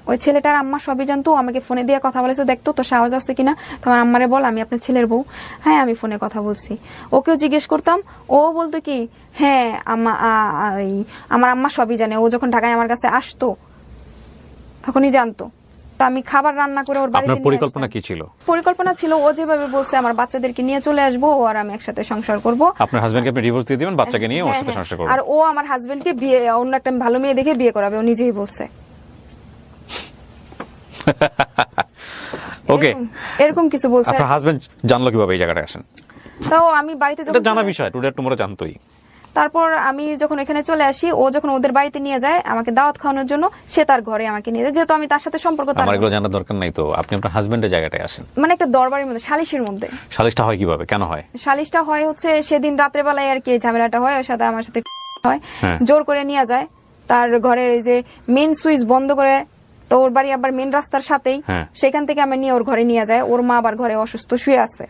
Speaker 1: ওই ছেলেটার আম্মা সবই জানতো। আমাকে ফোনে দিয়ে কথা বলেছে, দেখতো তো সাহস আছে কিনা, তোমার আম্মারে বল আমি আপনার ছেলের বউ। হ্যাঁ আমি ফোনে কথা বলছি। ওকেও জিজ্ঞেস করতাম, ও বলতো কি হ্যাঁ আমার আম্মা সবই জানে, ও যখন ঢাকায় আমার কাছে আসতো তখনই জানতো। তা আমি খাবার রান্না করে ওর বাড়িতে নিয়ে
Speaker 2: পরিকল্পনা কি ছিল?
Speaker 1: পরিকল্পনা ছিল ও যেভাবে বলছে আমার বাচ্চাদেরকে নিয়ে চলে আসবো, ও আর আমি একসাথে সংসার করব।
Speaker 2: আপনার হাজবেন্ডকে আপনি ডিভোর্স দিয়ে দিবেন, বাচ্চাকে নিয়ে ওর সাথে সংসার করবেন।
Speaker 1: আর ও আমার হাজবেন্ডকে বিয়ে, অন্য একটা ভালো মেয়ে দেখে বিয়ে করাবে, ও নিজেই বলছে।
Speaker 2: ওকে,
Speaker 1: এরকম কিছু বলছে।
Speaker 2: আপনার হাজবেন্ড জানলো কিভাবে এই জায়গাটায় আসেন?
Speaker 1: তাও আমি বাড়িতে
Speaker 2: এটা জানা বিষয়, টুডে টুমরো জানতোই।
Speaker 1: তারপর আমি যখন এখানে চলে আসি, ও যখন ওদের বাড়িতে নিয়ে যায় আমাকে দাওয়াত খাওয়ানোর জন্য, সে তার ঘরে আমাকে নিয়ে যায়, যেহেতু আমি তার সাথে সম্পর্ক।
Speaker 2: আমার এগুলো জানার দরকার নাই তো, আপনি আপনার হাজবেন্ডের জায়গাটায় আসেন।
Speaker 1: মানে একটা দরবারের মধ্যে, সালিশের মধ্যে।
Speaker 2: সালিশটা হয় কিভাবে, কেন হয়?
Speaker 1: সালিশটা হয় হচ্ছে সেদিন রাত্রেবেলায় আর কি ঝামেলাটা হয়, ওর সাথে আমার সাথে হয়। জোর করে নিয়ে যায় তার ঘরের এই যে মেন সুইচ বন্ধ করে, তো ওর বাড়ি আবার মেন রাস্তার সাথেই, সেখান থেকে আমি নিয়ে ওর ঘরে নিয়ে যায়। ওর মা আবার ঘরে অসুস্থ শুয়ে আছে,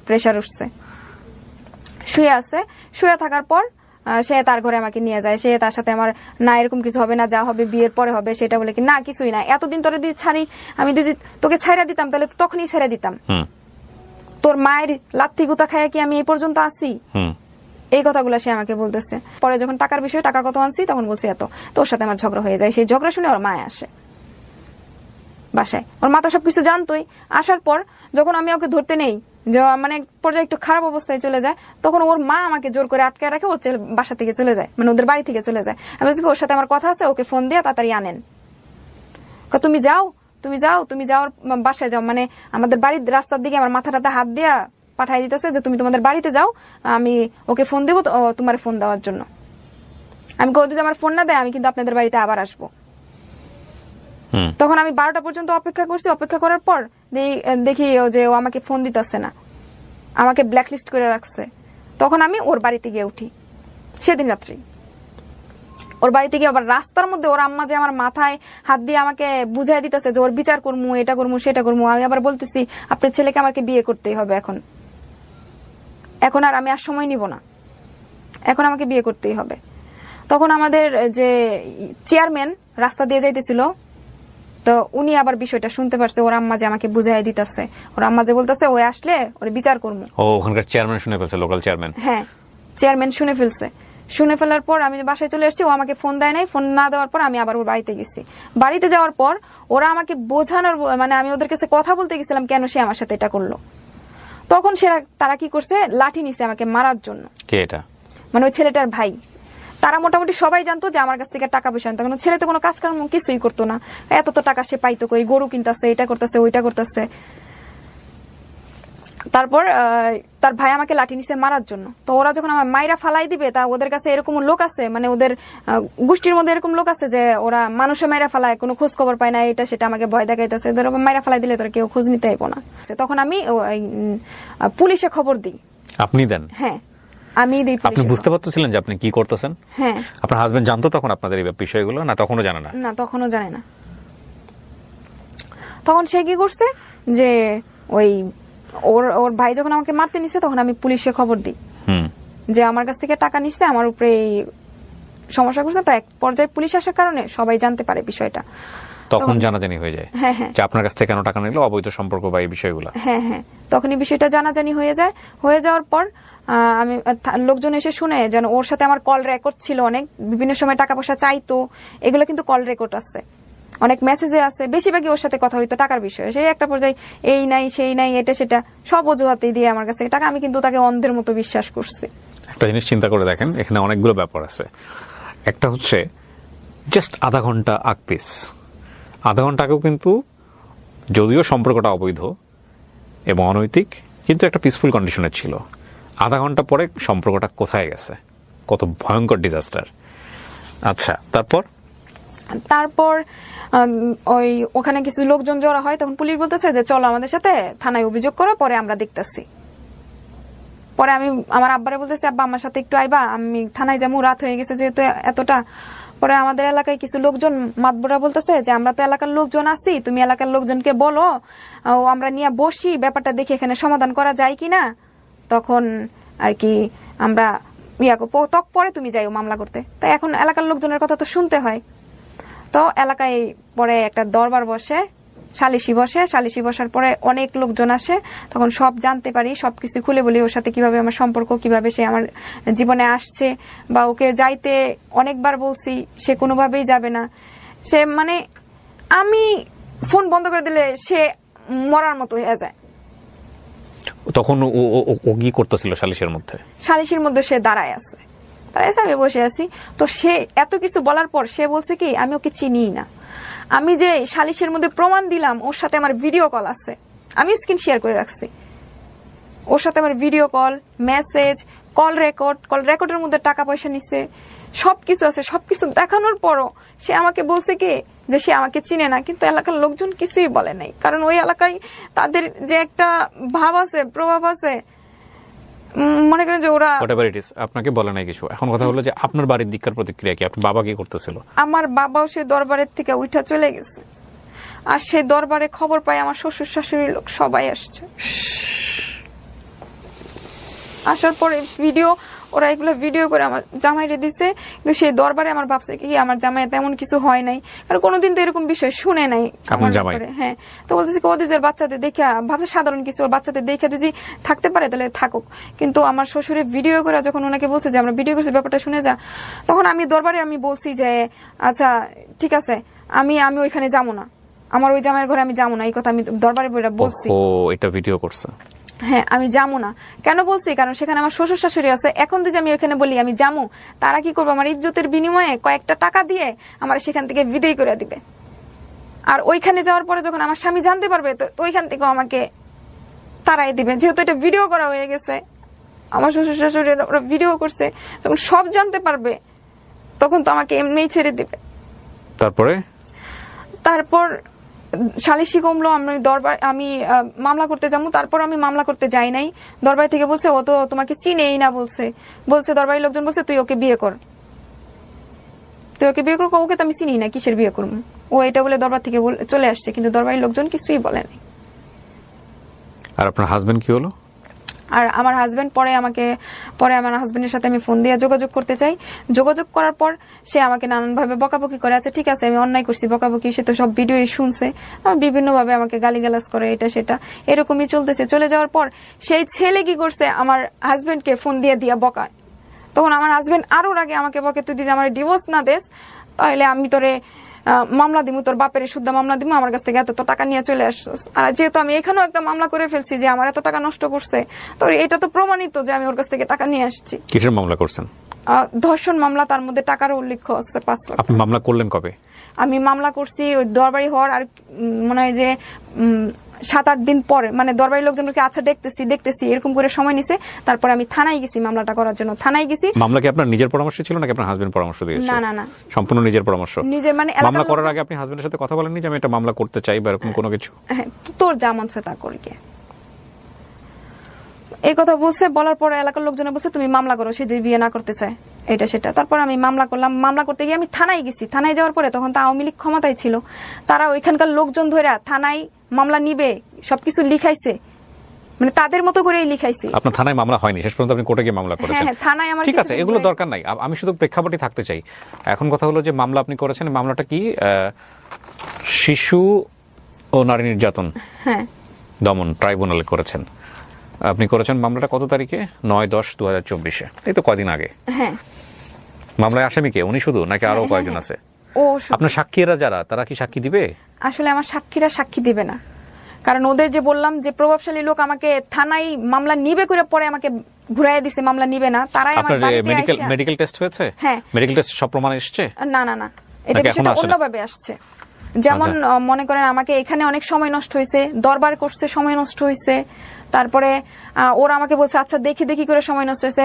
Speaker 1: প্রেসার উঠছে, শুয়ে আছে। শুয়ে থাকার পর সে তার ঘরে আমাকে নিয়ে যায়। সে তার সাথে আমার না এরকম কিছু হবে না, যা হবে বিয়ের পরে হবে, সেটা বলে কি না কিছুই না, এতদিন তোরে যদি ছাড়ি, আমি যদি তোকে ছাইরা দিতাম তাহলে তো তখনই ছেড়ে দিতাম, তোর মায়ের লাথি গুতা খাইয়া কি আমি এই পর্যন্ত আসি? এই কথাগুলো সে আমাকে বলতেছে। পরে যখন টাকার বিষয়ে, টাকা কত আনছি, তখন বলছে এত। তোর সাথে আমার ঝগড়া হয়ে যায়। সেই ঝগড়া শুনে ওর মা আসে বাসায়। ওর মা তো সবকিছু জানতোই। আসার পর যখন আমি ওকে ধরতে নেই, যে মানে পর্যায়ে একটু খারাপ অবস্থায় চলে যায়, তখন ওর মা আমাকে জোর করে আটকে রাখে, ওর বাসা থেকে চলে যায়, মানে ওদের বাড়ি থেকে চলে যায়। আমি বলছি ওর সাথে আমার কথা আছে, ওকে ফোন দিয়ে তাড়াতাড়ি আনেন। তুমি যাও, তুমি যাও, তুমি যাও বাসায় যাও, মানে আমাদের বাড়ির রাস্তার দিকে আমার মাথাটাতে হাত দিয়া পাঠাই দিতেছে যে তুমি তোমাদের বাড়িতে যাও, আমি ওকে ফোন দেবো তোমার ফোন দেওয়ার জন্য। আমি যদি আমার ফোন না দেয়, আমি কিন্তু আপনাদের বাড়িতে আবার আসবো। তখন আমি 12টা পর্যন্ত অপেক্ষা করছি। অপেক্ষা করার পর দেখি যে ও আমাকে ফোন দিতেছে না, আমাকে ব্ল্যাকলিস্ট করে রাখছে। তখন আমি ওর বাড়িতে গিয়ে উঠি সেদিন রাত্রি। ওর বাড়িতে গিয়ে আবার রাস্তার মধ্যে ওর আম্মা যে আমার মাথায় হাত দিয়ে আমাকে বুঝাই দিতেছে যে ওর বিচার করবো, এটা করবো, সেটা করবো। আমি আবার বলতেছি আপনার ছেলেকে আমাকে বিয়ে করতেই হবে, এখন আর আমি আর সময় নিব না, এখন আমাকে বিয়ে করতেই হবে। তখন আমাদের যে চেয়ারম্যান রাস্তা দিয়ে যাইতেছিল, তো উনি আবার বিষয়টা শুনতে পারছে। ওর আম্মা যে আমাকে বুঝাই দিতেছে, ওর আম্মা যে বলতেছে ওই আসলে ওরে বিচার করবো।
Speaker 2: ও ওখানকার চেয়ারম্যান শুনে ফেলছে, লোকাল চেয়ারম্যান।
Speaker 1: হ্যাঁ, চেয়ারম্যান শুনে ফেলছে। শুনে ফেলার পর আমি বাসায় চলে আসছি। ও আমাকে ফোন দেয় নাই। ফোন না দেওয়ার পর আমি আবার ওর বাড়িতে গেছি। বাড়িতে যাওয়ার পর ওরা আমাকে বোঝানোর, মানে আমি ওদের কাছে কথা বলতে গেছিলাম কেন সে আমার সাথে এটা করলো। তখন তারা কি করছে, লাঠি নিছে আমাকে মারার জন্য।
Speaker 2: কে এটা? মানে
Speaker 1: ওই ছেলেটার ভাই। তারা মোটামুটি সবাই জানতো যে আমার কাছ থেকে টাকা পয়সা আনতো, কারণ ছেলে তো কোনো কাজ কাম কিছুই করতো না। এত তো টাকা সে পাইতো কই, গরু কিনতেছে, এটা করতেছে, ওইটা করতেছে। তারপর তার ভাই আমাকে লাঠি নিছে মারার জন্য। তো ওরা যখন আমার মাইরা ফালাই দিবে, তা ওদের কাছে এরকম লোক আছে, মানে ওদের গোষ্ঠীর মধ্যে এরকম লোক আছে যে ওরা মানুষে মাইরা ফালায়, কোনো খোঁজ খবর পায় না, এটা সেটা আমাকে ভয় দেখাইতেছে। ওদের মাইরা ফালাই দিলে তোরা কেউ খোঁজ নিতে আইব না। তখন আমি পুলিশে খবর দিই।
Speaker 2: আপনি দেন?
Speaker 1: হ্যাঁ, আমি দিই।
Speaker 2: আপনি বুঝতে পারতেছিলেন যে আপনি কি করতেছেন?
Speaker 1: হ্যাঁ।
Speaker 2: আপনার হাজবেন্ড জানতো তখন আপনাদের এই বিষয়গুলো? না তখনও জানে না?
Speaker 1: না, তখনও জানে না। তখন সে কি করছে যে ওই ওর ভাই যখন আমাকে মারতে নিছে, তখন আমি পুলিশে খবর দিই যে আমার কাছ থেকে টাকা নিচ্ছে, আমার উপরে সমস্যা করছে। তো এক পর্যায়ে পুলিশ আসার কারণে সবাই জানতে পারে বিষয়টা।
Speaker 2: তখন জানাজানি হয়ে যায়
Speaker 1: হ্যাঁ হ্যাঁ
Speaker 2: যে আপনার কাছ থেকে কেন টাকা নিল, অবৈধ সম্পর্ক বা এই বিষয়গুলো।
Speaker 1: হ্যাঁ হ্যাঁ, তখনই বিষয়টা জানাজানি হয়ে যায়। হয়ে যাওয়ার পর আমি লোকজন এসে শুনে যেন ওর সাথে আমার কল রেকর্ড ছিল, অনেক বিভিন্ন সময় টাকা পয়সা চাইতো, এগুলো কিন্তু কল রেকর্ড আছে, অনেক মেসেজে আছে, বেশিরভাগই ওর সাথে কথা হইতো টাকার বিষয়ে। সেই একটা পর্যায়ে এই নাই সেই নাই এটা সেটা সব অজুহাতেই দিয়ে আমার কাছে টাকা, আমি কিন্তু তাকে অন্ধের মতো বিশ্বাস করছি।
Speaker 2: একটা জিনিস চিন্তা করে দেখেন, এখানে অনেকগুলো ব্যাপার আছে। একটা হচ্ছে জাস্ট আধা ঘন্টা আগপিস, আধা ঘন্টা আগেও কিন্তু যদিও সম্পর্কটা অবৈধ এবং অনৈতিক, কিন্তু একটা পিসফুল কন্ডিশনে ছিল। আধা ঘন্টা পরে সম্পর্কটা কোথায় গেছে, কত ভয়ঙ্কর ডিজাস্টার। আচ্ছা, তারপর
Speaker 1: ওই ওখানে কিছু লোকজন জড়া হয়, তখন পুলিশ বলতেছে যে চলো আমাদের সাথে থানায় অভিযোগ করো, পরে আমরা দেখতেছি। পরে আমি আমার আব্বারে বলতেছি, আব্বা আমার সাথে একটু আইবা, আমি থানায় যাবো, রাত হয়ে গেছে যেহেতু এতটা। পরে আমাদের এলাকায় কিছু লোকজন মাতবরা বলতেছে যে আমরা তো এলাকার লোকজন আছি, তুমি এলাকার লোকজনকে বলো, আমরা নিয়ে বসি, ব্যাপারটা দেখি এখানে সমাধান করা যায় কিনা। তখন আর কি আমরা পরে তুমি যাইও মামলা করতে। তাই এখন এলাকার লোকজনের কথা তো শুনতে হয়। তো এলাকায় পরে একটা দরবার বসে, সালিশি বসার পরে অনেক লোকজন আসে, তখন সব জানতে পারি, সবকিছু খুলে বলি ওর সাথে কিভাবে আমার সম্পর্ক, কিভাবে সে আমার জীবনে আসছে, বা ওকে যাইতে অনেকবার বলছি, সে কোনোভাবেই যাবে না। সে মানে আমি ফোন বন্ধ করে দিলে সে মরার মতো হয়ে যায়।
Speaker 2: তখন ও কি করতেছিল সালিশের মধ্যে?
Speaker 1: সে দাঁড়ায় আছে, আমি বসে আছি। তো সে এত কিছু বলার পর সে বলছে কি আমি ওকে চিনি না। আমি যে সালিশের মধ্যে প্রমাণ দিলাম, ওর সাথে আমার ভিডিও কল আছে, আমি স্ক্রিন শেয়ার করে রাখছি। ওর সাথে আমার ভিডিও কল, মেসেজ, কল রেকর্ডের মধ্যে টাকা পয়সা নিছে, সবকিছু আছে। সবকিছু দেখানোর পরও সে আমাকে বলছে কি যে সে আমাকে চিনে না, কিন্তু এলাকার লোকজন কিছুই বলে নাই, কারণ ওই এলাকায় তাদের যে একটা ভাব আছে, প্রভাব আছে, মনে করেন যে ওরা
Speaker 2: আপনাকে বলে নাই কিছু। এখন কথা হলো যে আপনার বাড়ির দিককার প্রতিক্রিয়া কি, আপনার বাবা কি করতেছিল?
Speaker 1: আমার বাবাও সে দরবারের থেকে উঠা চলে গেছে, আর সে দরবারে খবর পায় আমার শ্বশুর শাশুড়ির লোক সবাই আসছে। আসার পরে ওরা এগুলো ভিডিও করে আমার জামাইরে দিছে, কিন্তু সেই দরবারে আমার ভাবছে কি আমার জামাই তেমন কিছু হয় নাই, কারণ কোনোদিন তো এরকম বিষয় শুনে নাই আমার ব্যাপারে। হ্যাঁ, তো বলতেছি ওদের বাচ্চাদের দেখে ভাবছে সাধারণ কিছু, ওর বাচ্চাদের দেখে যদি থাকতে পারে তাহলে থাকুক। কিন্তু আমার শ্বশুরে ভিডিও করে যখন ওনাকে বলছে যে আমরা ভিডিও করছি, ব্যাপারটা শুনে যা, তখন আমি দরবারে আমি বলছি যে আচ্ছা ঠিক আছে, আমি ওইখানে যাবো না, আমার ওই জামাইয়ের ঘরে আমি যাবো না, এই কথা আমি দরবারে বলছি।
Speaker 2: ও এটা ভিডিও করছে?
Speaker 1: হ্যাঁ, আমি যাবো না। কেন বলছি? কারণ সেখানে আমার শ্বশুর শাশুড়ি আছে। এখন যদি আমি ওখানে বলি আমি যাবো, তারা কি করবো? আমার ইজ্জতের বিনিময়ে কয়েকটা টাকা দিয়ে আমার সেখান থেকে বিদায় করে দিবে। আর ওইখানে যাওয়ার পরে যখন আমার স্বামী জানতে পারবে, তো ওইখান থেকে আমাকে তারাই দিবে, যেহেতু এটা ভিডিও করা হয়ে গেছে। আমার শ্বশুর শাশুড়ি ওরা ভিডিও করছে, যখন সব জানতে পারবে তখন তো আমাকে এমনিই ছেড়ে দিবে। তারপর সালিশি কমলো, আমি মামলা করতে যাবো। তারপর আমি মামলা করতে যাই নাই। দরবার থেকে বলছে ও তো তোমাকে চিনেই না, বলছে দরবারের লোকজন বলছে তুই ওকে বিয়ে কর, ওকে তো আমি চিনি না, কিসের বিয়ে করবো? ও এটা বলে দরবার থেকে চলে আসছে, কিন্তু দরবারের লোকজন কিছুই বলে নাই।
Speaker 2: আর আপনার হাজবেন্ড কি হলো?
Speaker 1: আর আমার হাজবেন্ড পরে আমার হাজবেন্ডের সাথে আমি ফোন দিয়ে যোগাযোগ করতে চাই। যোগাযোগ করার পর সে আমাকে নানানভাবে বকাবকি করে। আচ্ছা ঠিক আছে, আমি অন্যায় করছি, বকাবকি, সে তো সব ভিডিওই শুনছে, বিভিন্নভাবে আমাকে গালিগালাজ করে, এটা সেটা এরকমই চলতেছে। চলে যাওয়ার পর সেই ছেলে কি করছে, আমার হাজবেন্ডকে ফোন দিয়ে বকায়। তখন আমার হাজবেন্ড আরো আগে আমাকে বকে, তুই যদি আমার ডিভোর্স না দেস তাহলে আমি তোরে মামলা দিমু, তোর বাপের শুদ্ধ মামলা দিমু, আমার কাছ থেকে এত টাকা নিয়ে চলে আসছিস। আর যেহেতু আমি এখানেও একটা মামলা করে ফেলছি যে আমার এত টাকা নষ্ট করছে, তো এটা তো প্রমাণিত যে আমি ওর কাছ থেকে টাকা নিয়ে আসছি।
Speaker 2: কিসের মামলা করছেন?
Speaker 1: ধর্ষণ মামলা, তার মধ্যে টাকার উল্লেখ আছে 5 লাখ।
Speaker 2: আপনি মামলা করলেন কবে?
Speaker 1: আমি মামলা করছি ওই দরবারি হওয়ার আর মনে হয় যে 7-8 দিন পরে, মানে দরবারি লোকজনকে আচ্ছা দেখতেছি এরকম করে সময় নিছে। তারপর আমি থানায় গেছি মামলাটা করার জন্য। থানায় গেছি।
Speaker 2: মামলা কি আপনার নিজের পরামর্শ ছিল নাকি আপনার হাজবেন্ড পরামর্শ দিয়েছিল?
Speaker 1: না,
Speaker 2: সম্পূর্ণ নিজের পরামর্শ।
Speaker 1: নিজের, মানে
Speaker 2: মামলা করার আগে আপনি হাজবেন্ডের সাথে কথা বলেননি যে আমি এটা মামলা করতে চাই বা এরকম কোনো কিছু?
Speaker 1: হ্যাঁ, তোর যা মন চায় তা কর গিয়ে, এই কথা বলছে। বলার পরে এলাকার লোকজনে বলছে তুমি মামলা করো, সে যদি বিয়ে না করতে চায়, এটা সেটা। তারপর আমি মামলা করলাম। মামলা করতে গিয়ে আমি থানায় গেছি। থানায় যাওয়ার পরে তখন তো আওয়ামী লীগ ক্ষমতায় ছিল, তারা ওইখানকার লোকজন ধরে থানায় মামলা নিবে সবকিছু লিখাইছে, মানে তাদের মতো করেই লিখাইছে।
Speaker 2: আপনার থানায় মামলা হয়নি, শেষ পর্যন্ত আপনি কোর্টে গিয়ে মামলা করেছেন?
Speaker 1: হ্যাঁ, থানায় আমার
Speaker 2: ঠিক আছে, এগুলো দরকার নাই, আমি শুধু প্রেক্ষাপটই থাকতে চাই। এখন কথা হলো যে মামলা আপনি করেছেন, মামলাটা কি শিশু ও নারী নির্যাতন
Speaker 1: হ্যাঁ
Speaker 2: দমন ট্রাইব্যুনালে করেছেন। আপনি করেছেন মামলাটা কত তারিখে? 9/10/2024। এই তো কদিন আগে।
Speaker 1: হ্যাঁ
Speaker 2: মামলায় আসামি কে? উনি শুধু নাকি আরো কয়েকজন আছে?
Speaker 1: ও
Speaker 2: আপনার সাক্ষীরা যারা, তারা কি সাক্ষী দিবে?
Speaker 1: আসলে আমার সাক্ষীরা সাক্ষী দিবে না, কারণ ওদের যে বললাম যে প্রভাবশালী লোক আমাকে থানায় মামলা নিবে করে পরে আমাকে ঘুরাইয়া দিছে, মামলা নিবে না। তারাই আমার
Speaker 2: আপনার
Speaker 1: বাড়িতে
Speaker 2: মেডিকেল টেস্ট হয়েছে?
Speaker 1: হ্যাঁ।
Speaker 2: মেডিকেল টেস্ট সব প্রমাণ এসেছে?
Speaker 1: না না না, এটা
Speaker 2: নাকি
Speaker 1: বিষয়টা
Speaker 2: এখনো আসে না?
Speaker 1: অন্যভাবে আসছে। যেমন মনে করেন আমাকে এখানে অনেক সময় নষ্ট হয়েছে, দরবার করছে সময় নষ্ট হয়েছে, তারপরে ওরা আমাকে বলছে আচ্ছা দেখি দেখি করে সময় নষ্ট হয়েছে,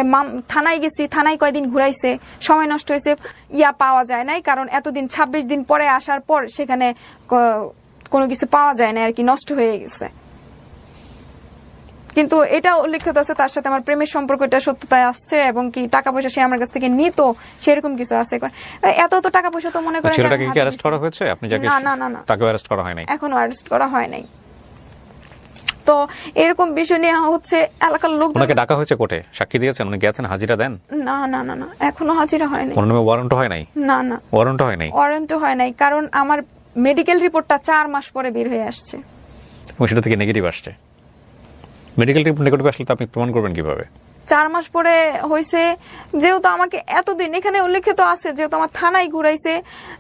Speaker 1: থানায় গেছি, থানায় কয়দিন ঘুরাইছে, সময় নষ্ট হয়েছে, পাওয়া যায় নাই, কারণ এতদিন 26 দিন পরে আসার পর সেখানে কোনো কিছু পাওয়া যায় না আর কি, নষ্ট হয়ে গেছে। কিন্তু এটা উল্লেখিত আছে তার সাথে আমার প্রেমের সম্পর্কটা সত্যতায় আসছে, এবং কি টাকা পয়সা সে আমার কাছ থেকে নিত, সেরকম কিছু আছে। এত তো টাকা পয়সা তো মনে করেন
Speaker 2: ছেলেটাকে কি অ্যারেস্ট করা হয়েছে? আপনি যাকে
Speaker 1: না না না,
Speaker 2: তাকে অ্যারেস্ট করা হয় নাই?
Speaker 1: এখনো অ্যারেস্ট করা হয় নাই। তো এরকম বিষয় নিয়ে হচ্ছে এলাকার লোকজন।
Speaker 2: ওনাকে ডাকা হয়েছে কোর্টে? সাক্ষী দিয়েছেন? উনি গেছেন? হাজিরা দেন?
Speaker 1: না না না না, এখনো হাজিরা হয় নাই।
Speaker 2: ওনার নামে ওয়ারেন্ট হয় নাই?
Speaker 1: না না,
Speaker 2: ওয়ারেন্ট হয় নাই?
Speaker 1: ওয়ারেন্ট হয় নাই, কারণ আমার মেডিকেল রিপোর্টটা 4 মাস পরে বের হয়ে আসছে।
Speaker 2: এবং সেটা থেকে নেগেটিভ আসছে। মেডিকেল রিপোর্ট নেগেটিভ আসলে তো আপনি প্রমাণ করবেন কিভাবে?
Speaker 1: 4 মাস পরে হয়েছে, যেহেতু আমাকে এতদিন এখানে উল্লেখিত আছে, যেহেতু আমার থানায় ঘুরাইছে,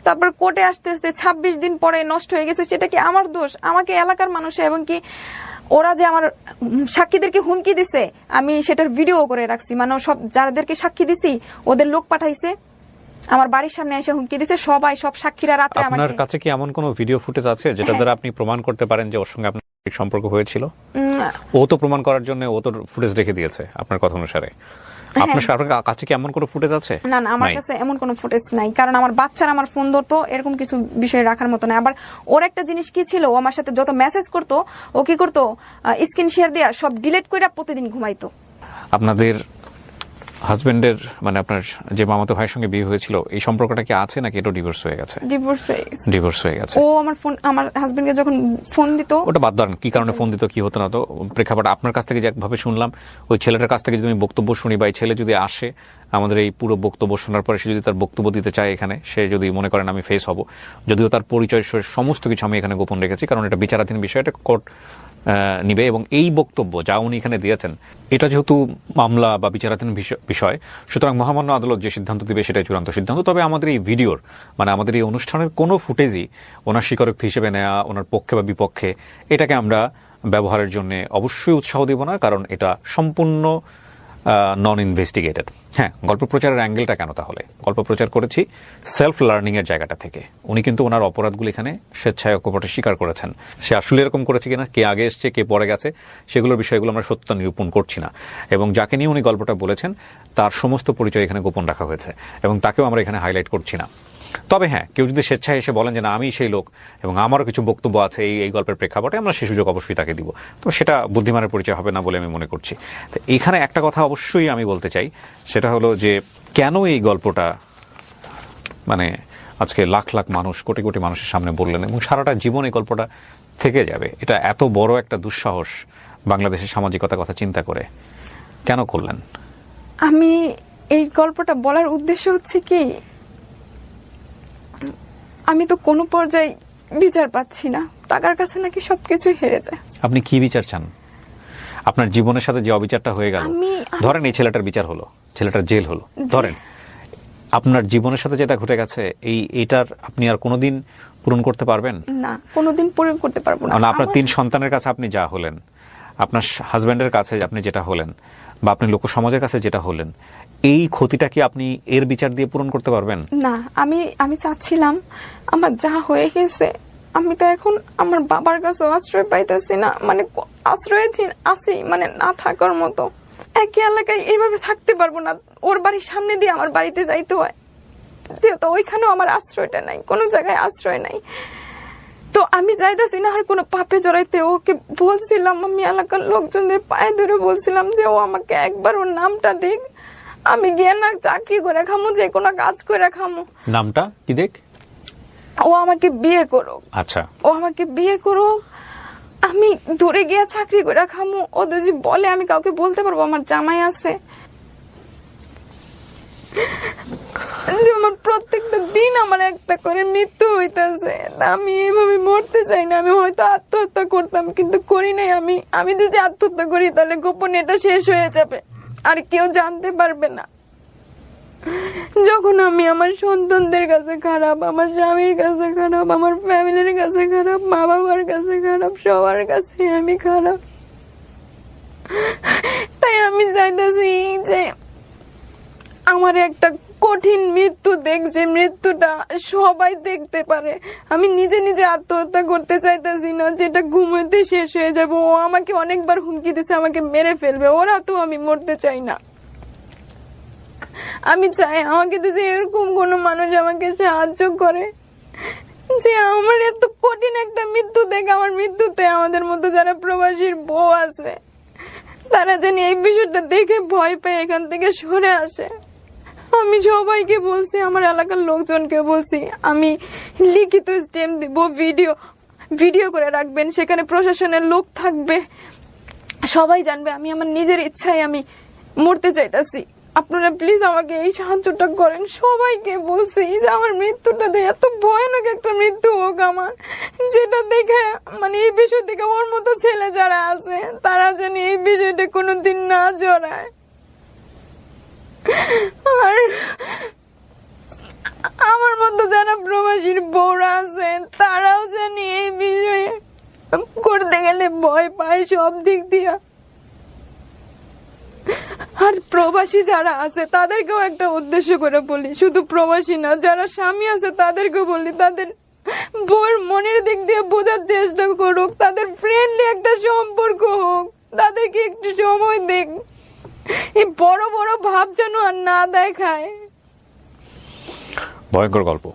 Speaker 1: তারপর কোর্টে আসতে আসতে 26 দিন পরে নষ্ট হয়ে গেছে, সেটা কি আমার দোষ? আমাকে এলাকার মানুষ এবং কি ওরা যে আমার সাক্ষীদেরকে হুমকি দিছে, আমি সেটার ভিডিও করে রাখছি, মানে সব যাদেরকে সাক্ষী দিছি ওদের লোক পাঠাইছে, আমার বাড়ির সামনে এসে হুমকি দিছে, সবাই সব সাক্ষীরা রাতে আমাকে।
Speaker 2: আপনার কাছে কি এমন কোনো ভিডিও ফুটেজ আছে যেটা দ্বারা আপনি প্রমাণ করতে পারেন যে ওর সঙ্গে আপনার সম্পর্ক হয়েছিল? ও তো প্রমাণ করার জন্য ও তো ফুটেজ রেখে দিয়েছে আপনার কথা অনুসারে। আপনার কাছে কি এমন কোনো ফুটেজ আছে?
Speaker 1: না না, আমার কাছে এমন কোনো ফুটেজ নাই, কারণ আমার বাচ্চারা আমার ফোন ধরতো, এরকম কিছু বিষয় রাখার মতো না। আবার ওর একটা জিনিস কি ছিল, ও আমার সাথে যত মেসেজ করতো, ও কি করতো, স্ক্রিন শেয়ার দিয়া সব ডিলিট করে প্রতিদিন ঘুমাইতো।
Speaker 2: আপনাদের হাজবেন্ডের মানে আপনার যে মামাতো ভাইয়ের সঙ্গে বিয়ে হয়েছিল, এই সম্পর্কটা কি আছে নাকি এটা ডিভোর্স হয়ে গেছে? ডিভোর্স হয়ে গেছে।
Speaker 1: ও আমার হাজবেন্ডকে যখন ফোন দিত,
Speaker 2: ওটা বাদ দেন, কি কারণে ফোন দিত, কি হতো না তো প্রেক্ষাপট আপনার কাছ থেকে যেভাবে শুনলাম, ওই ছেলেটার কাছ থেকে যদি আমি বক্তব্য শুনি বা এই ছেলে যদি আসে আমাদের এই পুরো বক্তব্য শোনার পরে সে যদি তার বক্তব্য দিতে চায় এখানে, সে যদি মনে করেন আমি ফেস হব, যদিও তার পরিচয় সমস্ত কিছু আমি এখানে গোপন রেখেছি, কারণ এটা বিচারাধীন বিষয়, এটা কোর্ট নিবে। এবং এই বক্তব্য যা উনি এখানে দিয়েছেন, এটা যেহেতু মামলা বা বিচারাধীন বিষয়, সুতরাং মহামান্য আদালত যে সিদ্ধান্ত দিবে সেটাই চূড়ান্ত সিদ্ধান্ত। তবে আমাদের এই ভিডিওর মানে আমাদের এই অনুষ্ঠানের কোনো ফুটেজই ওনার স্বীকারোক্তি হিসেবে নেওয়া, ওনার পক্ষে বা বিপক্ষে, এটাকে আমরা ব্যবহারের জন্য অবশ্যই উৎসাহ দেব না, কারণ এটা সম্পূর্ণ নন ইনভেস্টিগেটেড। হ্যাঁ, গল্প প্রচারের অ্যাঙ্গেলটা কেন তাহলে? গল্প প্রচার করেছি সেলফ লার্নিং এর জায়গাটা থেকে। উনি কিন্তু ওনার অপরাধগুলো এখানে স্বেচ্ছায় অকপটে স্বীকার করেছেন। সে আসলে এরকম করেছে কিনা, কে আগে এসছে কে পরে গেছে, সেগুলোর বিষয়গুলো আমরা সত্যতা নিরূপণ করছি না। এবং যাকে নিয়ে উনি গল্পটা বলেছেন তার সমস্ত পরিচয় এখানে গোপন রাখা হয়েছে, এবং তাকেও আমরা এখানে হাইলাইট করছি না। তবে হ্যাঁ, কেউ যদি স্বেচ্ছায় এসে বলেন যে না আমি সেই লোক এবং আমারও কিছু বক্তব্য আছে এই গল্পের প্রেক্ষাপটে, আমরা সেই সুযোগ অবশ্যই তাকে দিব। তো সেটা বুদ্ধিমানের পরিচয় হবে না বলে আমি মনে করছি। তো এখানে একটা কথা অবশ্যই আমি বলতে চাই, সেটা হলো যে কেন এই গল্পটা মানে আজকে লাখ লাখ মানুষ, কোটি কোটি মানুষের সামনে বললেন এবং সারাটা জীবন এই গল্পটা থেকে যাবে। এটা এত বড় একটা দুঃসাহস বাংলাদেশের সামাজিকতার কথা চিন্তা করে কেন করলেন?
Speaker 1: আমি এই গল্পটা বলার উদ্দেশ্য হচ্ছে কি, আমি তো কোনো পর্যায়ে বিচার পাচ্ছি না, টাকার কাছে নাকি সবকিছুই হেরে যায়।
Speaker 2: আপনি কি বিচার চান? আপনার জীবনের সাথে যে অবিচারটা হয়ে গেল, ধরেন এই ছেলেটার বিচার হলো, ছেলেটার জেল হলো, ধরেন আপনার জীবনের সাথে যেটা ঘটে গেছে এইটার আপনি আর কোনোদিন পূরণ করতে পারবেন
Speaker 1: না? কোনোদিন পূরণ করতে পারবো না।
Speaker 2: আপনার 3 সন্তানের কাছে আপনি যা হলেন, আপনার হাজবেন্ডের কাছে আপনি যেটা হলেন, বা আপনি লোক সমাজের কাছে যেটা হলেন, এই ক্ষতিটা কি আপনি এর বিচার দিয়ে পূরণ করতে পারবেন?
Speaker 1: না, আমি চাচ্ছিলাম, আমার যা হয়ে গেছে, আমি তো এখন আমার বাবার কাছে আশ্রয় পাইতেছি না, মানে আশ্রয়হীন আছি, মানে না থাকার মতো। একই এলাকায় এইভাবে থাকতে পারবো না, ওর বাড়ির সামনে দিয়ে আমার বাড়িতে যাইতে হয়, যেহেতু ওইখানেও আমার আশ্রয়টা নাই, কোনো জায়গায় আশ্রয় নাই। তো আমি যাইতেছি না আর কোনো পাপে জড়াইতে। ওকে বলছিলাম, আমি এলাকার লোকজনদের পায়ে ধরে বলছিলাম যে ও আমাকে একবার ওর নামটা দিক, আমি গিয়ে না চাকরি করে খামু, যে কোনো কাজ করে খামু।
Speaker 2: নামটা কি দেখ?
Speaker 1: ও আমাকে বিয়ে করুক।
Speaker 2: আচ্ছা,
Speaker 1: ও আমাকে বিয়ে করুক, আমি দূরে গিয়ে চাকরি করে খামু। ও যদি বলে আমি কাউকে বলতে পারবো আমার জামাই আছে, আমার প্রত্যেকটা দিন আমার একটা করে মৃত্যু হইতেছে। আমি এইভাবে মরতে চাই না। আমি হয়তো আত্মহত্যা করতাম, কিন্তু করি নাই। আমি যদি আত্মহত্যা করি তাহলে গোপনে এটা শেষ হয়ে যাবে, আর কেউ জানতে পারবে না। যখন আমি আমার সন্তানদের কাছে খারাপ, আমার স্বামীর কাছে খারাপ, আমার ফ্যামিলির কাছে খারাপ, মা বাবার কাছে খারাপ, সবার কাছে আমি খারাপ। তাই আমি চাইতেছি যে আমার একটা কঠিন মৃত্যু দেখ, যে মৃত্যুটা সবাই দেখতে পারে। আমি নিজে নিজে আত্মহত্যা করতে চাইতেছি না, যেটা ঘুমোতে শেষ হয়ে যাবে। ও আমাকে অনেকবার হুমকি দিছে আমাকে মেরে ফেলবে, ওরা তো আমি মরতে চাই না। আমি চাই আমাকে যদি এরকম কোনো মানুষ আমাকে সাহায্য করে, যে আমার এত কঠিন একটা মৃত্যু দেখে আমার মৃত্যুতে আমাদের মতো যারা প্রবাসীর বউ আছে তারা যেন এই বিষয়টা দেখে ভয় পেয়ে এখান থেকে সরে আসে। আমি সবাইকে বলছি, আমার এলাকার লোকজনকে বলছি, আমি লিখিত স্ট্যাম্প দিব, ভিডিও করে রাখবেন, সেখানে প্রশাসনের লোক থাকবে, সবাই জানবে আমি আমার নিজের ইচ্ছায় আমি মরতে চাইতাছি। আপনারা প্লিজ আমাকে এই সাহায্যটা করেন। সবাইকে বলছি যে আমার মৃত্যুটা দেখে এত ভয়ানক একটা মৃত্যু হোক আমার, যেটা দেখে মানে এই বিষয় থেকে ওর মতো ছেলে যারা আছে তারা যেন এই বিষয়টা কোনোদিন না জড়ায়। আর আমার মতো যারা প্রবাসীর বউরা আছে তারাও জানি এই বিষয়ে করতে গেলে ভয় পায় সব দিক দিয়া। আর প্রবাসী যারা আছে তাদেরকেও একটা উদ্দেশ্য করে বলি, শুধু প্রবাসী না, যারা স্বামী আছে তাদেরকেও বলি, তাদের বউয়ের মনের দিক দিয়ে বোঝার চেষ্টা করুক, তাদের ফ্রেন্ডলি একটা সম্পর্ক হোক, তাদেরকে একটু সময় দেখ, এই বড় বড় ভাব যেন আর না দেখায়।
Speaker 2: ভয়ঙ্কর গল্প,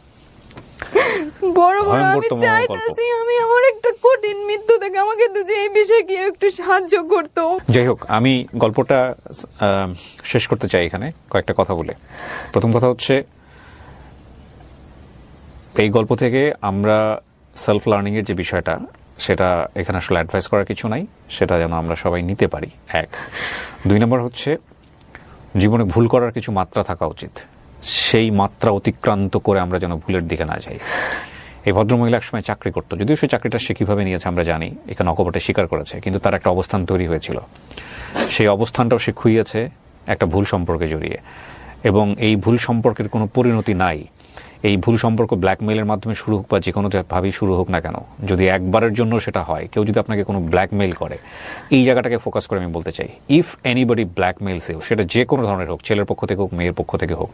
Speaker 1: বড় বড় আমি
Speaker 2: ভয়ঙ্করতম
Speaker 1: চাইতেছি আমি আমার একটা কঠিন মৃত্যু থেকে আমাকে যদি এই বিষয়ে কি একটু সাহায্য করতো।
Speaker 2: যাই হোক, আমি গল্পটা শেষ করতে চাই এখানে কয়েকটা কথা বলে। প্রথম কথা হচ্ছে, এই গল্প থেকে আমরা সেলফ লার্নিং এর যে বিষয়টা, সেটা এখানে আসলে অ্যাডভাইস করার কিছু নাই, সেটা যেন আমরা সবাই নিতে পারি। এক, দুই নম্বর হচ্ছে, জীবনে ভুল করার কিছু মাত্রা থাকা উচিত, সেই মাত্রা অতিক্রান্ত করে আমরা যেন ভুলের দিকে না যাই। এই ভদ্রমহিলা একসময় চাকরি করতো, যদিও সেই চাকরিটা সে কিভাবে নিয়েছে আমরা জানি, এখানে অকপটে স্বীকার করেছে, কিন্তু তার একটা অবস্থান তৈরি হয়েছিল। সেই অবস্থানটাও সে খুইয়েছে একটা ভুল সম্পর্কে জড়িয়ে, এবং এই ভুল সম্পর্কের কোনো পরিণতি নাই। এই ভুল সম্পর্ক ব্ল্যাকমেইলের মাধ্যমে শুরু হোক বা যে কোনো ভাবেই শুরু হোক না কেন, যদি একবারের জন্য সেটা হয়, কেউ যদি আপনাকে কোনো ব্ল্যাকমেইল করে, এই জায়গাটাকে ফোকাস করে আমি বলতে চাই, ইফ এনিবডি ব্ল্যাকমেইলস ইউ, সেটা যে কোনো ধরনের হোক, ছেলের পক্ষ থেকে হোক, মেয়ের পক্ষ থেকে হোক,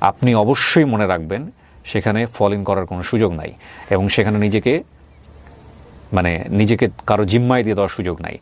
Speaker 2: আপনি অবশ্যই মনে রাখবেন সেখানে ফল ইন করার কোনো সুযোগ নাই, এবং সেখানে নিজেকে কারো জিম্মায় দিয়ে দেওয়ার সুযোগ নাই।